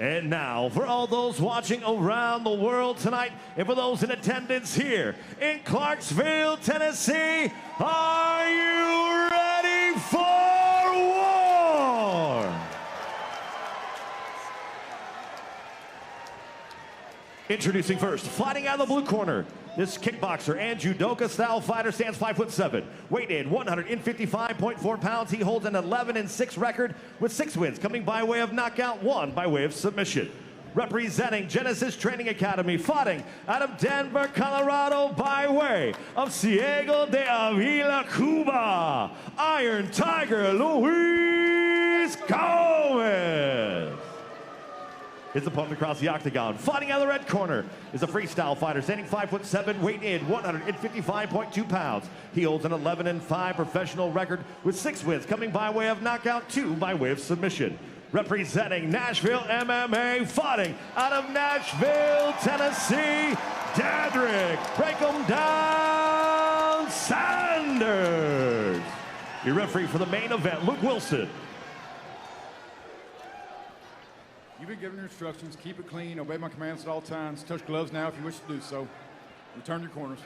And now, for all those watching around the world tonight, and for those in attendance here in Clarksville, Tennessee, are you ready for war? Introducing first, fighting out of the blue corner, this kickboxer and judoka-style fighter stands 5'7", weighed in 155.4 pounds. He holds an 11-6 record with 6 wins, coming by way of knockout, 1 by way of submission. Representing Genesis Training Academy, fighting out of Denver, Colorado, by way of Ciego de Avila, Cuba, Iron Tiger Luis Gomez. His opponent across the octagon, fighting out of the red corner, is a freestyle fighter standing 5'7", weighed in 155.2 pounds. He holds an 11-5 professional record with 6 wins, coming by way of knockout, 2 by way of submission. Representing Nashville MMA, fighting out of Nashville, Tennessee, Dedrek "Break 'em Down" Sanders. Your referee for the main event, Luke Wilson. You've been given your instructions. Keep it clean. Obey my commands at all times. Touch gloves now if you wish to do so. Return your corners.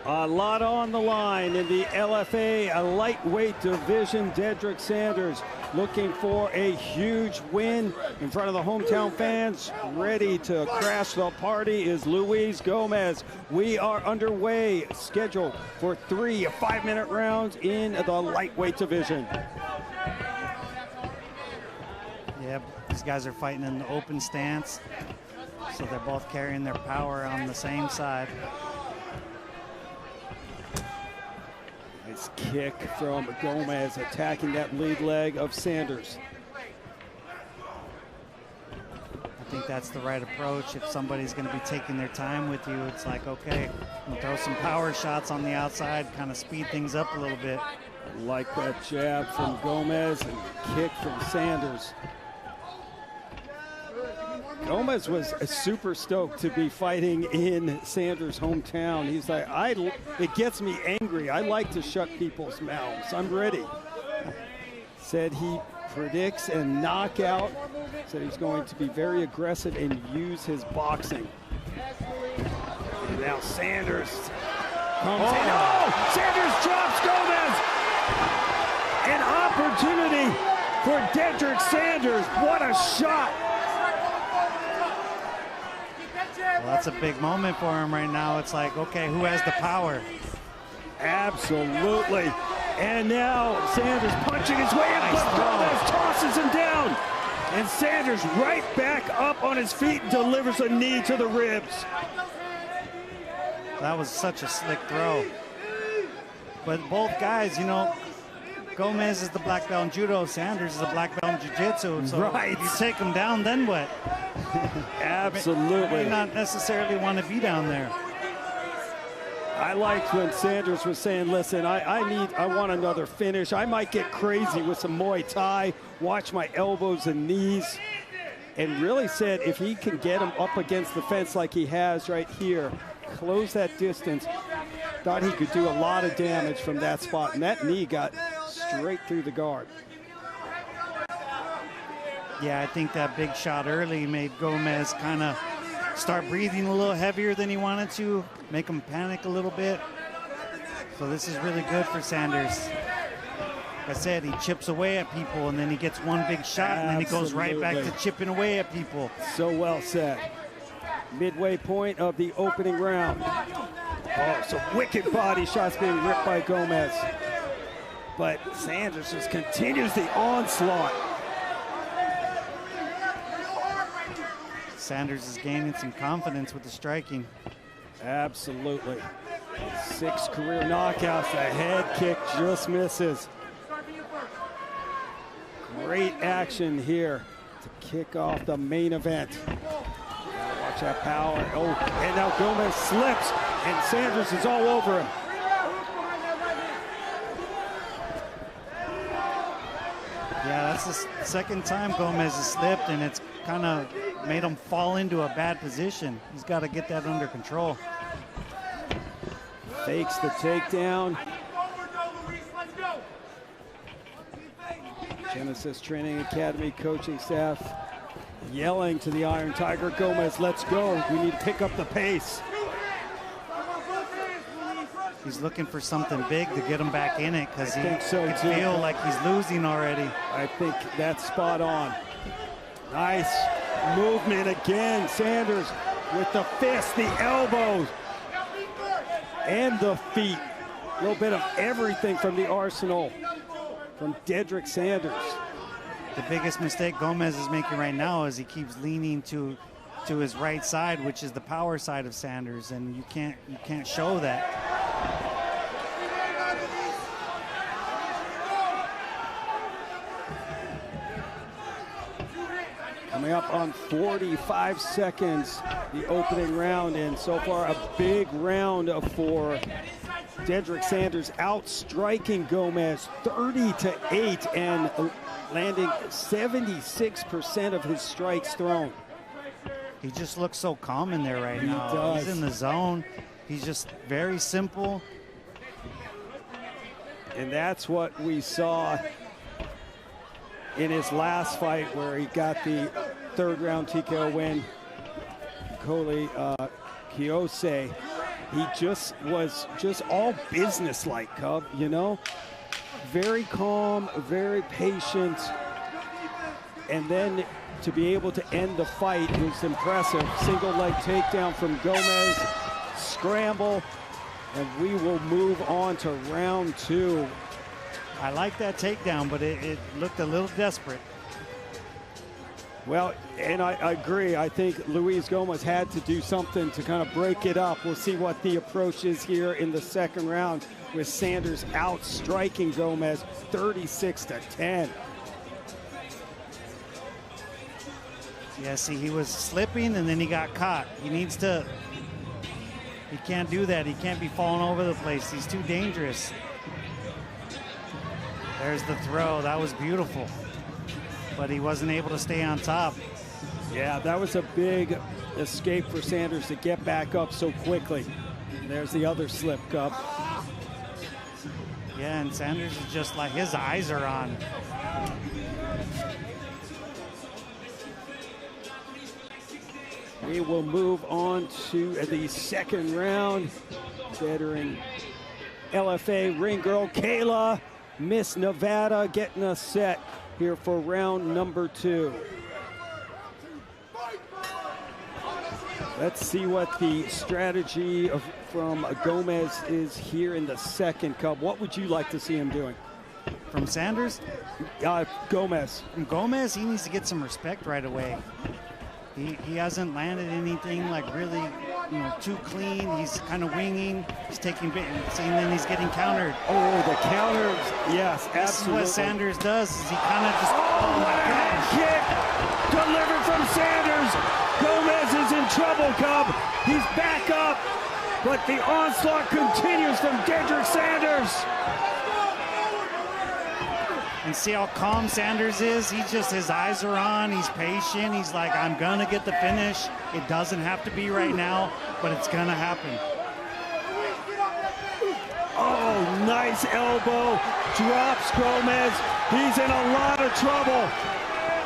A lot on the line in the LFA lightweight division. Dedrek Sanders looking for a huge win in front of the hometown fans. Ready to crash the party is Luis Gomez. We are underway, scheduled for 3 5-minute rounds in the lightweight division. Yeah, these guys are fighting in the open stance, so they're both carrying their power on the same side. Nice kick from Gomez, attacking that lead leg of Sanders. I think that's the right approach. If somebody's going to be taking their time with you, it's like, okay, we'll throw some power shots on the outside, kind of speed things up a little bit. I like that jab from Gomez and kick from Sanders. Gomez was super stoked to be fighting in Sanders' hometown. He's like, it gets me angry. I like to shut people's mouths. I'm ready. Said he predicts a knockout. Said he's going to be very aggressive and use his boxing. And now Sanders comes in. Oh! Sanders drops Gomez! An opportunity for Dedrek Sanders. What a shot! Well, that's a big moment for him right now. It's like, okay, who has the power? Absolutely. And now Sanders punching his way in, but Gomez tosses him down. And Sanders right back up on his feet and delivers a knee to the ribs. That was such a slick throw. But both guys, you know, Gomez is the black belt in judo, Sanders is the black belt in jiu-jitsu. So right. You take him down, then what? Absolutely. You may not necessarily want to be down there. I liked when Sanders was saying, listen, I want another finish. I might get crazy with some Muay Thai, watch my elbows and knees. And really said if he can get him up against the fence like he has right here, close that distance, thought he could do a lot of damage from that spot. And that knee got straight through the guard. Yeah, I think that big shot early made Gomez kind of start breathing a little heavier than he wanted to, make him panic a little bit. So this is really good for Sanders. Like I said, he chips away at people, and then he gets one big shot, and then he goes right back to chipping away at people. So well said. Midway point of the opening round. Oh, some wicked body shots being ripped by Gomez. But Sanders just continues the onslaught. Sanders is gaining some confidence with the striking. Absolutely. 6 career knockouts. The head kick just misses. Great action here to kick off the main event. Watch that power. Oh, and now Gomez slips, and Sanders is all over him. Yeah, that's the second time Gomez has slipped, and it's kind of made him fall into a bad position. He's got to get that under control. Fakes the takedown. Genesis Training Academy coaching staff yelling to the Iron Tiger, Gomez, let's go. We need to pick up the pace. He's looking for something big to get him back in it, because he could feel like he's losing already. I think that's spot on. Nice movement again. Sanders with the fist, the elbows, and the feet. A little bit of everything from the arsenal from Dedrek Sanders. The biggest mistake Gomez is making right now is he keeps leaning to his right side, which is the power side of Sanders, and you can't show that. Coming up on 45 seconds, the opening round, and so far a big round for Dedrek Sanders, outstriking Gomez 30-8 and landing 76% of his strikes thrown. He just looks so calm in there right now. Does. He's in the zone. He's just very simple. And that's what we saw in his last fight, where he got the third round TKO win. Kiyose. He just was all business-like, Cub, you know? Very calm, very patient. And then to be able to end the fight was impressive. Single leg takedown from Gomez, scramble, and we will move on to round 2. I like that takedown, but it looked a little desperate. Well, and I agree. I think Luis Gomez had to do something to kind of break it up. We'll see what the approach is here in the second round, with Sanders outstriking Gomez 36-10. Yeah, see, he was slipping and then he got caught. He can't do that. He can't be falling over the place. He's too dangerous. There's the throw. That was beautiful. But he wasn't able to stay on top. Yeah, that was a big escape for Sanders to get back up so quickly. There's the other slip, Cup. Yeah, and Sanders is just like, his eyes are on. We will move on to the second round. Veteran LFA ring girl Kayla, Miss Nevada, getting us set here for round number 2. Let's see what the strategy from Gomez is here in the second, Cub. What would you like to see him doing? From Sanders? Gomez. From Gomez, he needs to get some respect right away. He hasn't landed anything like really, too clean. He's kind of winging. He's taking bit, and then he's getting countered. Oh, the counters! Yes, absolutely. This is what Sanders does. Is he kind of just? Oh my God! Kick delivered from Sanders. Gomez is in trouble, Cub. He's back up, but the onslaught continues from Dedrek Sanders. And see how calm Sanders is? His eyes are on, he's patient, he's like, I'm gonna get the finish. It doesn't have to be right now, but it's gonna happen. Oh, nice elbow, drops Gomez. He's in a lot of trouble.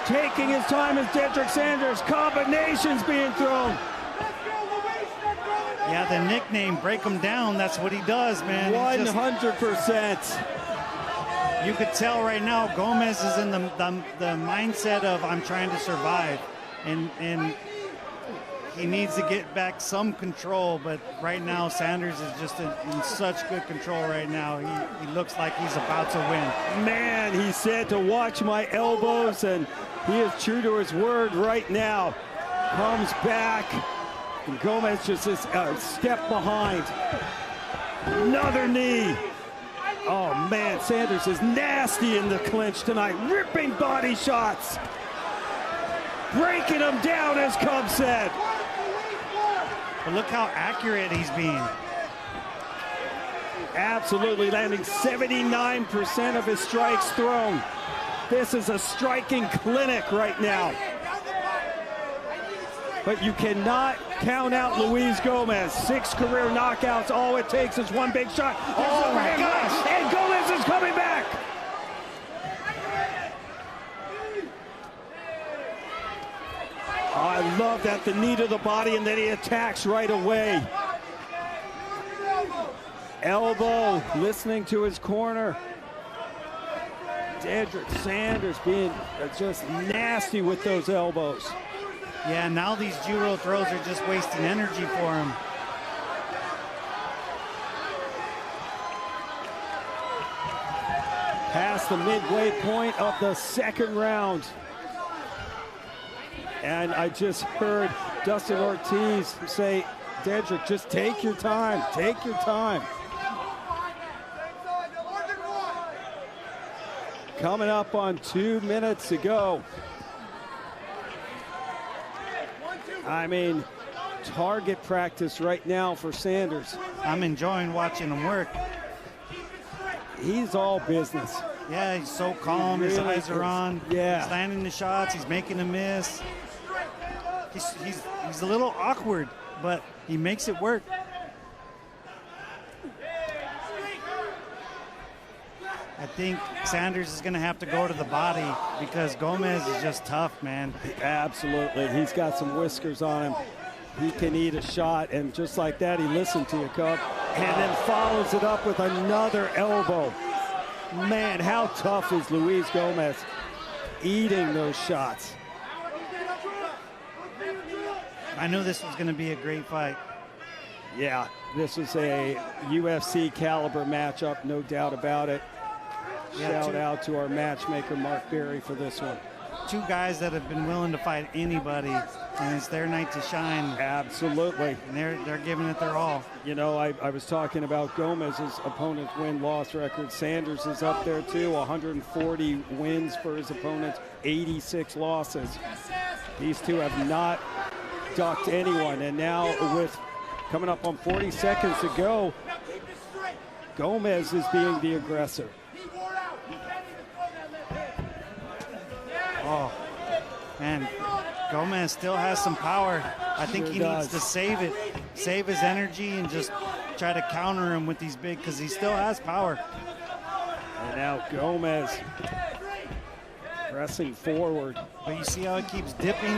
Taking his time as Dedrek Sanders, combinations being thrown. Yeah, the nickname, break him down, that's what he does, man. 100%. You could tell right now Gomez is in the mindset of I'm trying to survive. And he needs to get back some control, but right now Sanders is just in such good control right now. He looks like he's about to win. Man, he said to watch my elbows, and he is true to his word right now. Comes back, and Gomez just is a step behind. Another knee. Oh man, Sanders is nasty in the clinch tonight, ripping body shots. Breaking him down, as Cub said. But look how accurate he's being. Absolutely landing 79% of his strikes thrown. This is a striking clinic right now. But you cannot count out Luis Gomez. 6 career knockouts. All it takes is one big shot. Oh my gosh! And Gomez is coming back. I love that, the knee to the body, and then he attacks right away. Elbow, listening to his corner. Dedrek Sanders being just nasty with those elbows. Yeah, now these judo throws are just wasting energy for him. Past the midway point of the second round. And I just heard Dustin Ortiz say, Dedrek, just take your time, take your time. Coming up on 2 minutes to go. I mean, target practice right now for Sanders. I'm enjoying watching him work. He's all business. Yeah, he's so calm, his eyes are on. Yeah. He's landing the shots, he's making a miss. He's a little awkward, but he makes it work. I think Sanders is going to have to go to the body because Gomez is just tough, man. Absolutely. He's got some whiskers on him. He can eat a shot, and just like that, he listened to you, Cub, and then follows it up with another elbow. Man, how tough is Luis Gomez eating those shots? I knew this was going to be a great fight. Yeah, this was a UFC caliber matchup, no doubt about it. Yeah, Shout out to our matchmaker, Mark Berry, for this one. 2 guys that have been willing to fight anybody, and it's their night to shine. Absolutely. And they're giving it their all. You know, I was talking about Gomez's opponent's win-loss record. Sanders is up there too, 140 wins for his opponents, 86 losses. These two have not ducked anyone, and now with coming up on 40 seconds to go, Gomez is being the aggressor. Oh, man, Gomez still has some power. I think he needs to save it, save his energy, and just try to counter him with these big, because he still has power. And now Gomez pressing forward. But you see how he keeps dipping?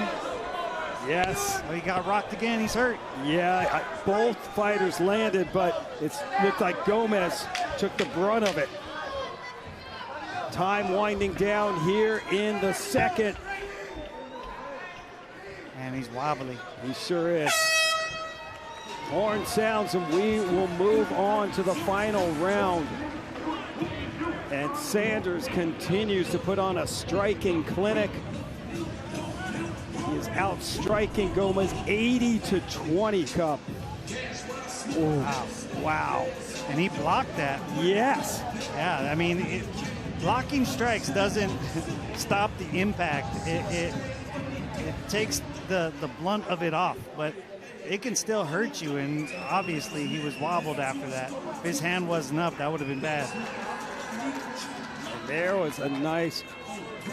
Yes. Oh, he got rocked again. He's hurt. Yeah, both fighters landed, but it looked like Gomez took the brunt of it. Time winding down here in the second. And he's wobbly. He sure is. Horn sounds, and we will move on to the final round. And Sanders continues to put on a striking clinic. He is out-striking Gomez 80-20, Cup. Wow. Wow. And he blocked that. Yes. Yeah, I mean, blocking strikes doesn't stop the impact. It takes the blunt of it off, but it can still hurt you, and obviously he was wobbled after that. If his hand wasn't up, that would have been bad. And there was a nice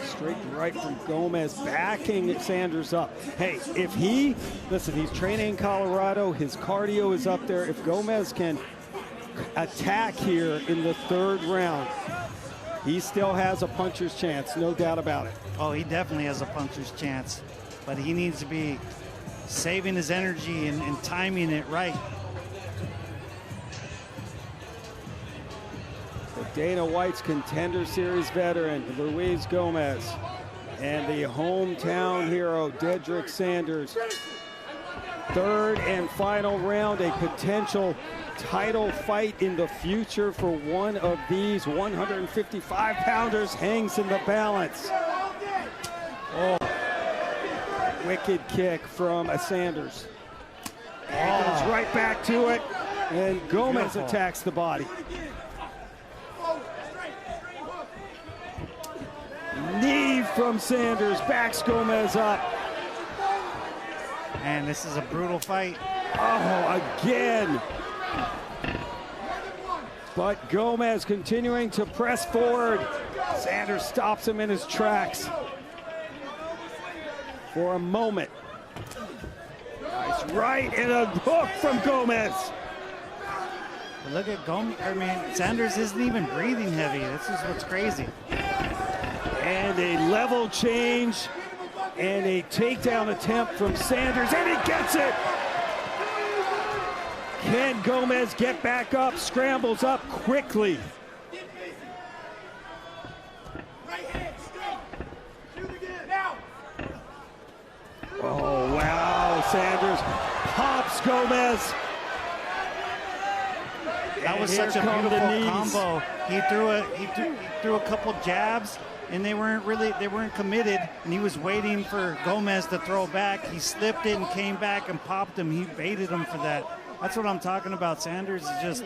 straight right from Gomez, backing Sanders up. Hey, if listen, he's training in Colorado, his cardio is up there. If Gomez can attack here in the third round, he still has a puncher's chance, no doubt about it. Oh, he definitely has a puncher's chance, but he needs to be saving his energy and timing it right. Dana White's Contender Series veteran, Luis Gomez, and the hometown hero, Dedrek Sanders. Third and final round, a potential title fight in the future for one of these 155-pounders hangs in the balance. Oh, wicked kick from Sanders. And goes right back to it, and Gomez attacks the body. Knee from Sanders, backs Gomez up. And this is a brutal fight. Oh, again. But Gomez continuing to press forward. Sanders stops him in his tracks for a moment. Nice right, and a hook from Gomez. But look at Gomez. I mean, Sanders isn't even breathing heavy. This is what's crazy. And a level change and a takedown attempt from Sanders, and he gets it. Can Gomez get back up? Scrambles up quickly. Oh, wow. Sanders pops Gomez. That was such a beautiful combo. He threw a couple jabs, and they weren't committed, and he was waiting for Gomez to throw back. He slipped it and came back and popped him. He baited him for that. That's what I'm talking about. Sanders is just,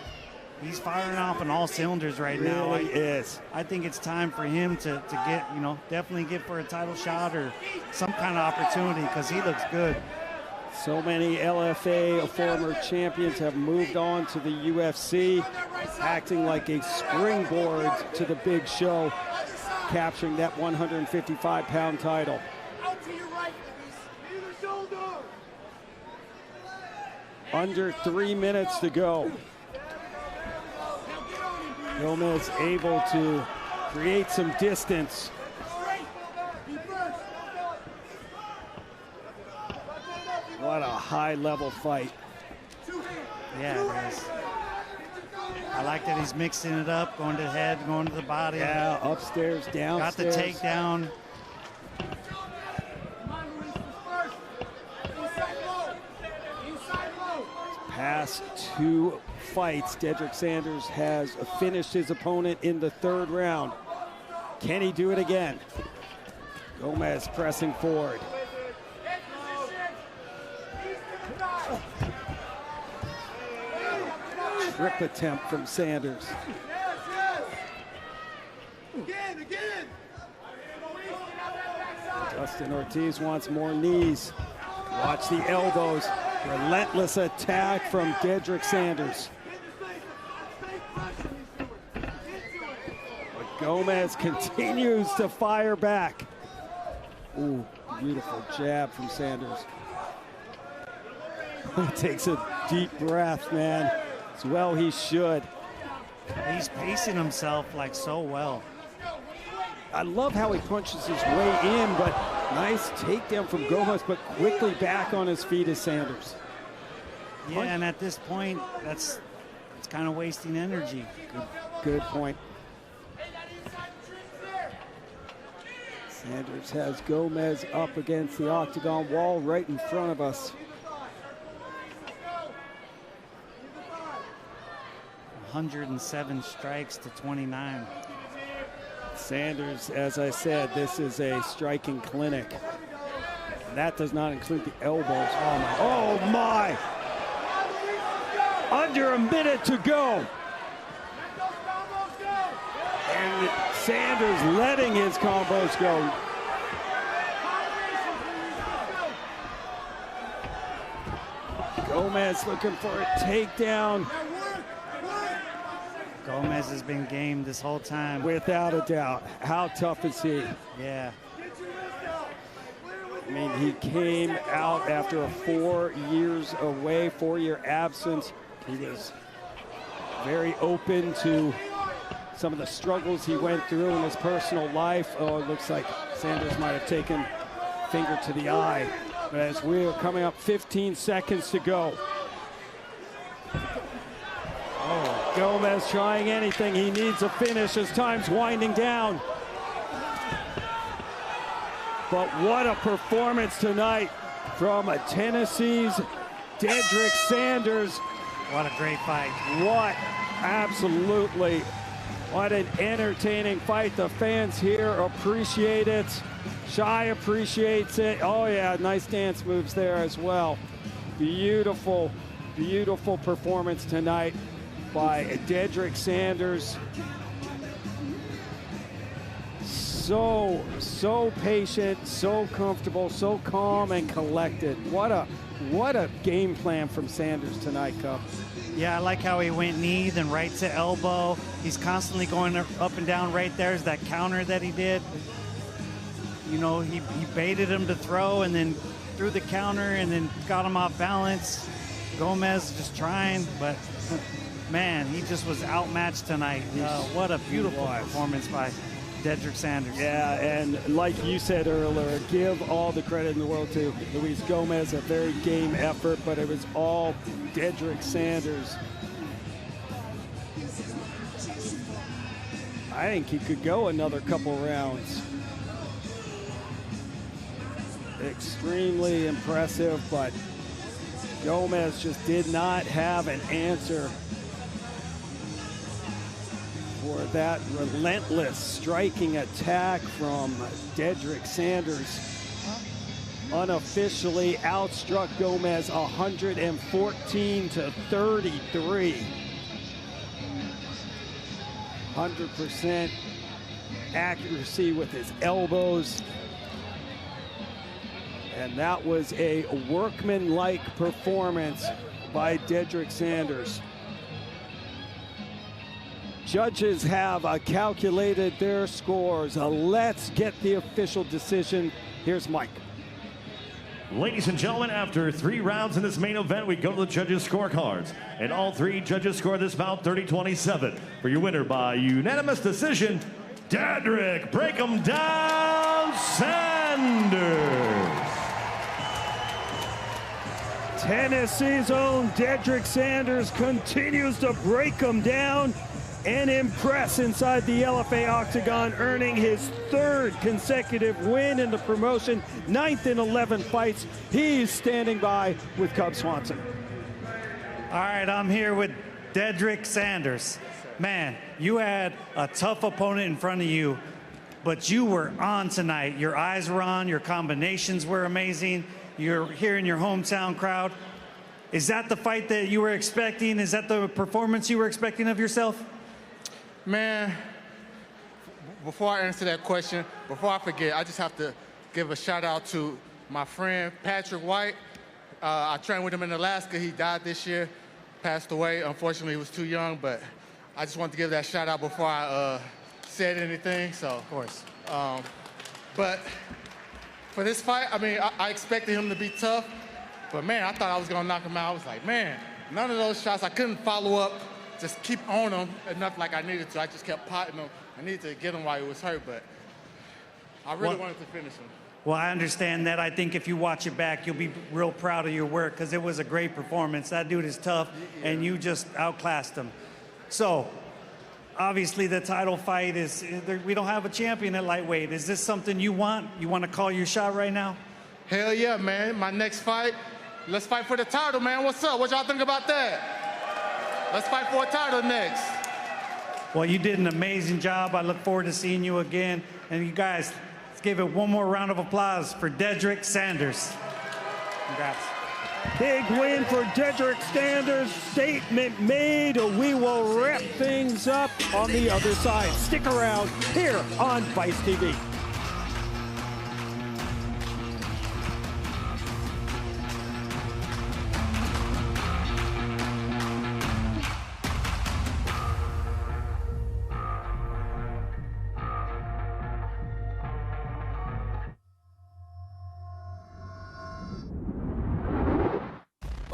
he's firing off on all cylinders right now. Really is. I think it's time for him to get, definitely get for a title shot or some kind of opportunity, because he looks good. So many LFA former champions have moved on to the UFC, acting like a springboard to the big show, capturing that 155-pound title. Under 3 minutes to go. Gomez able to create some distance. What a high-level fight. Yeah, it is. I like that he's mixing it up, going to the head, going to the body. Yeah, upstairs, downstairs. Got the takedown. Past 2 fights, Dedrek Sanders has finished his opponent in the 3rd round. Can he do it again? Gomez pressing forward. Trip attempt from Sanders. Dustin Ortiz wants more knees. Watch the elbows. Relentless attack from Dedrek Sanders. But Gomez continues to fire back. Ooh, beautiful jab from Sanders. He takes a deep breath, man. As well he should. He's pacing himself like so well. I love how he punches his way in, but nice takedown from Gomez, but quickly back on his feet is Sanders. Yeah, and at this point, it's kind of wasting energy. Good point. Sanders has Gomez up against the octagon wall right in front of us. 107 strikes to 29. Sanders, as I said, this is a striking clinic. That does not include the elbows. Oh my! Under a minute to go. And Sanders letting his combos go. Gomez looking for a takedown. Gomez has been game this whole time. Without a doubt. How tough is he? Yeah. I mean, he came out after a 4 years away, 4-year absence. He was very open to some of the struggles he went through in his personal life. Oh, it looks like Sanders might have taken finger to the eye. But as we're coming up 15 seconds to go. Oh, Gomez trying anything. He needs a finish as time's winding down. But what a performance tonight from Tennessee's Dedrek Sanders. What a great fight. Absolutely. What an entertaining fight. The fans here appreciate it. Shai appreciates it. Oh yeah, nice dance moves there as well. Beautiful, beautiful performance tonight by Dedrek Sanders. So patient, so comfortable, so calm and collected. What a game plan from Sanders tonight, Cub. Yeah, I like how he went knee, then right to elbow. He's constantly going up and down right there's that counter that he did. You know, he baited him to throw and then threw the counter and then got him off balance. Gomez just trying, but man, he just was outmatched tonight. What a beautiful performance by Dedrek Sanders. Yeah, and like you said earlier, give all the credit in the world to Luis Gomez, a very game effort, but it was all Dedrek Sanders. I think he could go another couple rounds. Extremely impressive, but Gomez just did not have an answer for that relentless striking attack from Dedrek Sanders. Unofficially outstruck Gomez 114-33. 100% accuracy with his elbows. And that was a workman-like performance by Dedrek Sanders. Judges have calculated their scores. Let's get the official decision. Here's Mike. Ladies and gentlemen, after 3 rounds in this main event, we go to the judges' scorecards. And all 3 judges scored this bout 30-27. For your winner by unanimous decision, Dedrek "Break 'em Down" Sanders. Tennessee's own Dedrek Sanders continues to break him down and impress inside the LFA octagon, earning his 3rd consecutive win in the promotion, 9th in 11 fights. He's standing by with Cub Swanson. All right, I'm here with Dedrek Sanders. Man, you had a tough opponent in front of you, but you were on tonight. Your eyes were on, your combinations were amazing. You're here in your hometown crowd. Is that the fight that you were expecting? Is that the performance you were expecting of yourself? Man, before I answer that question, before I forget, I just have to give a shout out to my friend Patrick White. I trained with him in Alaska. He died this year, passed away. Unfortunately, he was too young, but I just wanted to give that shout out before I said anything. So, of course. But for this fight, I mean, I expected him to be tough, but man, I thought I was gonna knock him out. I was like, man, none of those shots, I couldn't follow up. Just keep on him enough like I needed to. I just kept potting him. I needed to get him while he was hurt, but I really wanted to finish him. Well, I understand that. I think if you watch it back, you'll be real proud of your work because it was a great performance. That dude is tough, and you just outclassed him. So, obviously, the title fight is, we don't have a champion at lightweight. Is this something you want? You want to call your shot right now? Hell yeah, man. My next fight, let's fight for the title, man. What's up? What y'all think about that? Let's fight for a title next. Well, you did an amazing job. I look forward to seeing you again. And you guys, let's give it one more round of applause for Dedrek Sanders. Congrats. Big win for Dedrek Sanders. Statement made. We will wrap things up on the other side. Stick around here on Vice TV.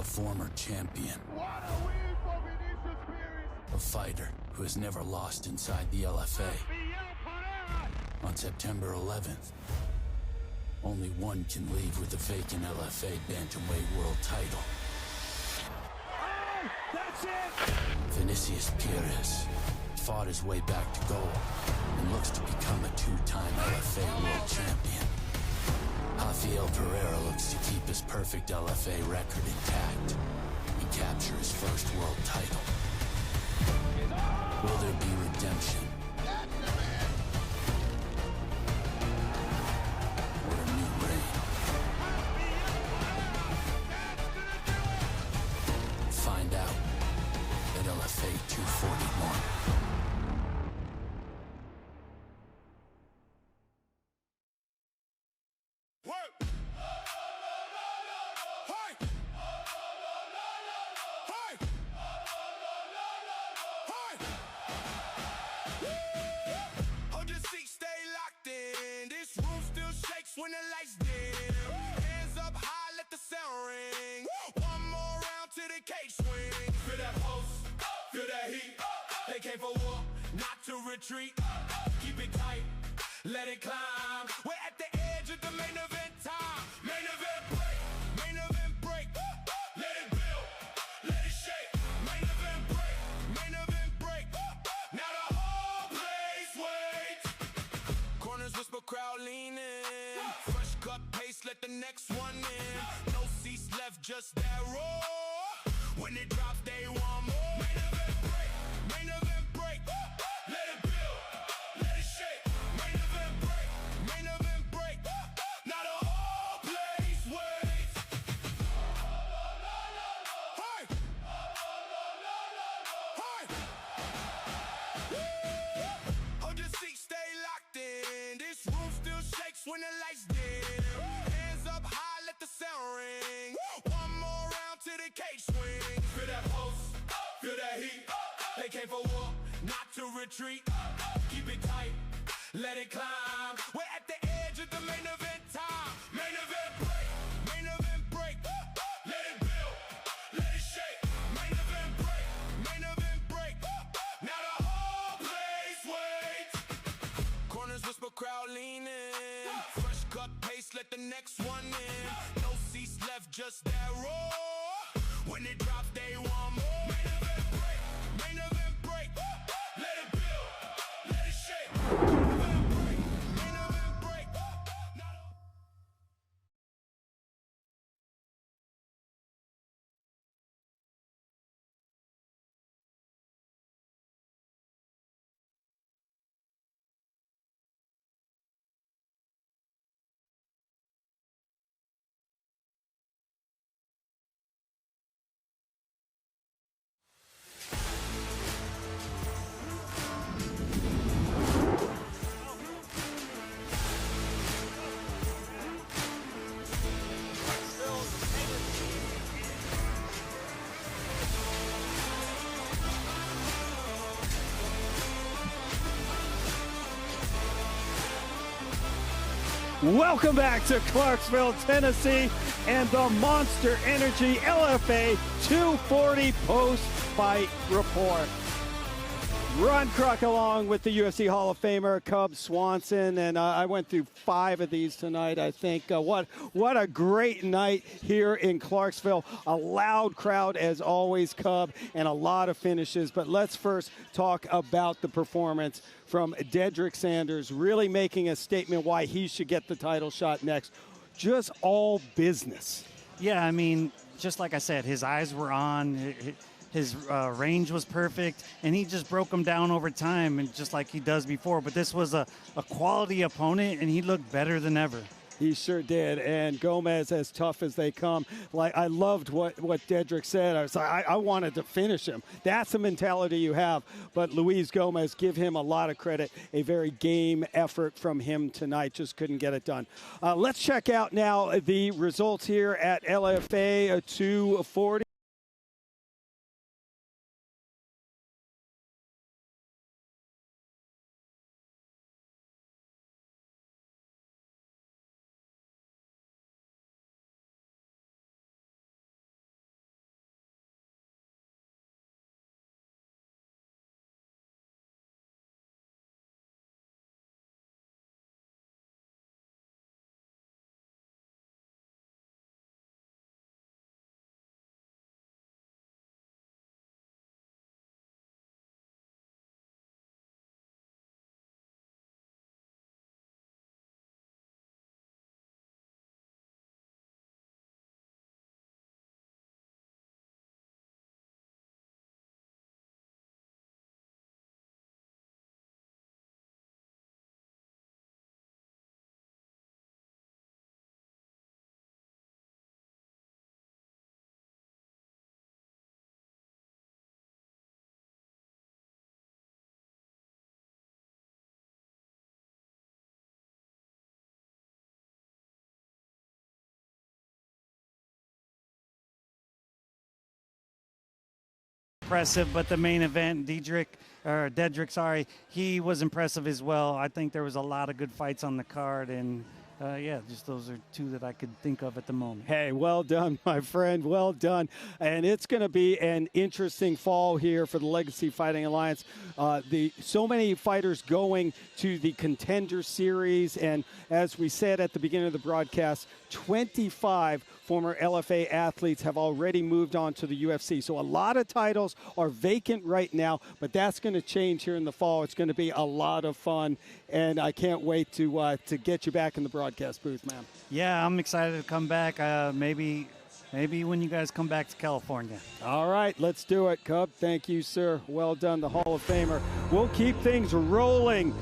Former champion. A fighter who has never lost inside the LFA. On September 11th, only one can leave with the vacant LFA Bantamweight World title. Oh, that's Vinicius Pires fought his way back to gold and looks to become a two-time LFA world champion. Rafael Pereira looks to keep his perfect LFA record intact and capture his first world title. Will there be redemption? Or a new reign? Find out at LFA 241. When the lights dim, hands up high, let the sound ring. One more round to the cage swing. Feel that pulse, feel that heat. They came for war, not to retreat. Keep it tight, let it climb. We're at the edge of the main event time. Main event break, main event break. Let it build, let it shake. Main event break, main event break. Now the whole place waits. Corners whisper, crowd leaning. Let the next one in. No seats left, just that roar. When it drops, they want more. Main event break, main event break. Let it build, let it shake. Main event break, main event break. Now the whole place waits. Hey! Hey! Hold your seat, stay locked in. This room still shakes when the lights dim. Sound ring. One more round to the cage swing. Feel that pulse, feel that heat. They came for war, not to retreat. Keep it tight, let it climb. We're at the edge of the main event time. Main event break, main event break. Let it build, let it shake. Main event break, main event break. Now the whole place waits. Corners whisper, crowd leaning. Fresh cut pace, let the next one in. Just that roar. When it drops, they want more. Main event break, main event break. Let it build, let it shake. Main event break, main event break. Welcome back to Clarksville, Tennessee, and the Monster Energy LFA 240 post-fight report. Ron Kruk along with the UFC Hall of Famer Cub Swanson, and I went through 5 of these tonight, I think. What a great night here in Clarksville. A loud crowd as always, Cub, and a lot of finishes. But let's first talk about the performance from Dedrek Sanders, really making a statement why he should get the title shot next. Just all business. Yeah, I mean, just like I said, his eyes were on. His range was perfect, and he just broke him down over time, and just like he does before. But this was a quality opponent, and he looked better than ever. He sure did. And Gomez, as tough as they come. Like, I loved what Dedrek said. I was like, I wanted to finish him. That's the mentality you have. But Luis Gomez, give him a lot of credit. A very game effort from him tonight. Just couldn't get it done. Let's check out now the results here at LFA 240. impressive, but the main event, Dedrek, sorry, he was impressive as well. I think there was a lot of good fights on the card, and yeah, just those are two that I could think of at the moment. Hey, well done, my friend. Well done. And it's going to be an interesting fall here for the Legacy Fighting Alliance. So many fighters going to the Contender Series. And as we said at the beginning of the broadcast, 25 former LFA athletes have already moved on to the UFC. So a lot of titles are vacant right now, but that's going to change here in the fall. It's going to be a lot of fun, and I can't wait to get you back in the broadcast booth, man. Yeah, I'm excited to come back. Maybe when you guys come back to California. All right, let's do it, Cub. Thank you, sir. Well done, the Hall of Famer. We'll keep things rolling.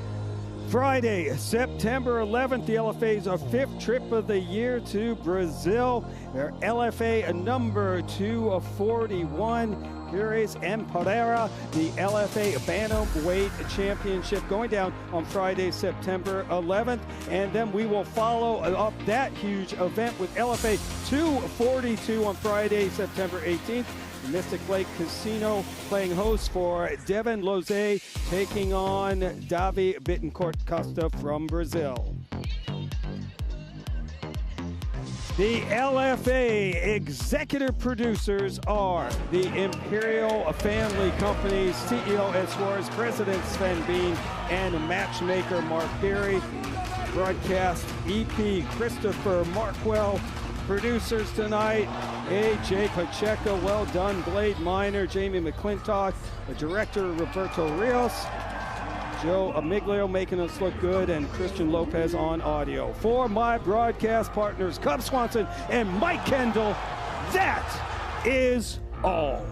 Friday, September 11th, the LFA's 5th trip of the year to Brazil. Their LFA number 241. Here is Emperera, the LFA Bantamweight Championship, going down on Friday, September 11th. And then we will follow up that huge event with LFA 242 on Friday, September 18th. Mystic Lake Casino playing host for Devin Lozay, taking on Davi Bittencourt Costa from Brazil. The LFA executive producers are the Imperial Family Company's CEO Ed Suarez, President Sven Bean, and matchmaker Mark Berry. Broadcast EP Christopher Markwell. Producers tonight, A.J. Pacheco, well done, Blade Miner, Jamie McClintock, the director Roberto Rios, Joe Amiglio making us look good, and Christian Lopez on audio. For my broadcast partners, Cub Swanson and Mike Kendall, that is all.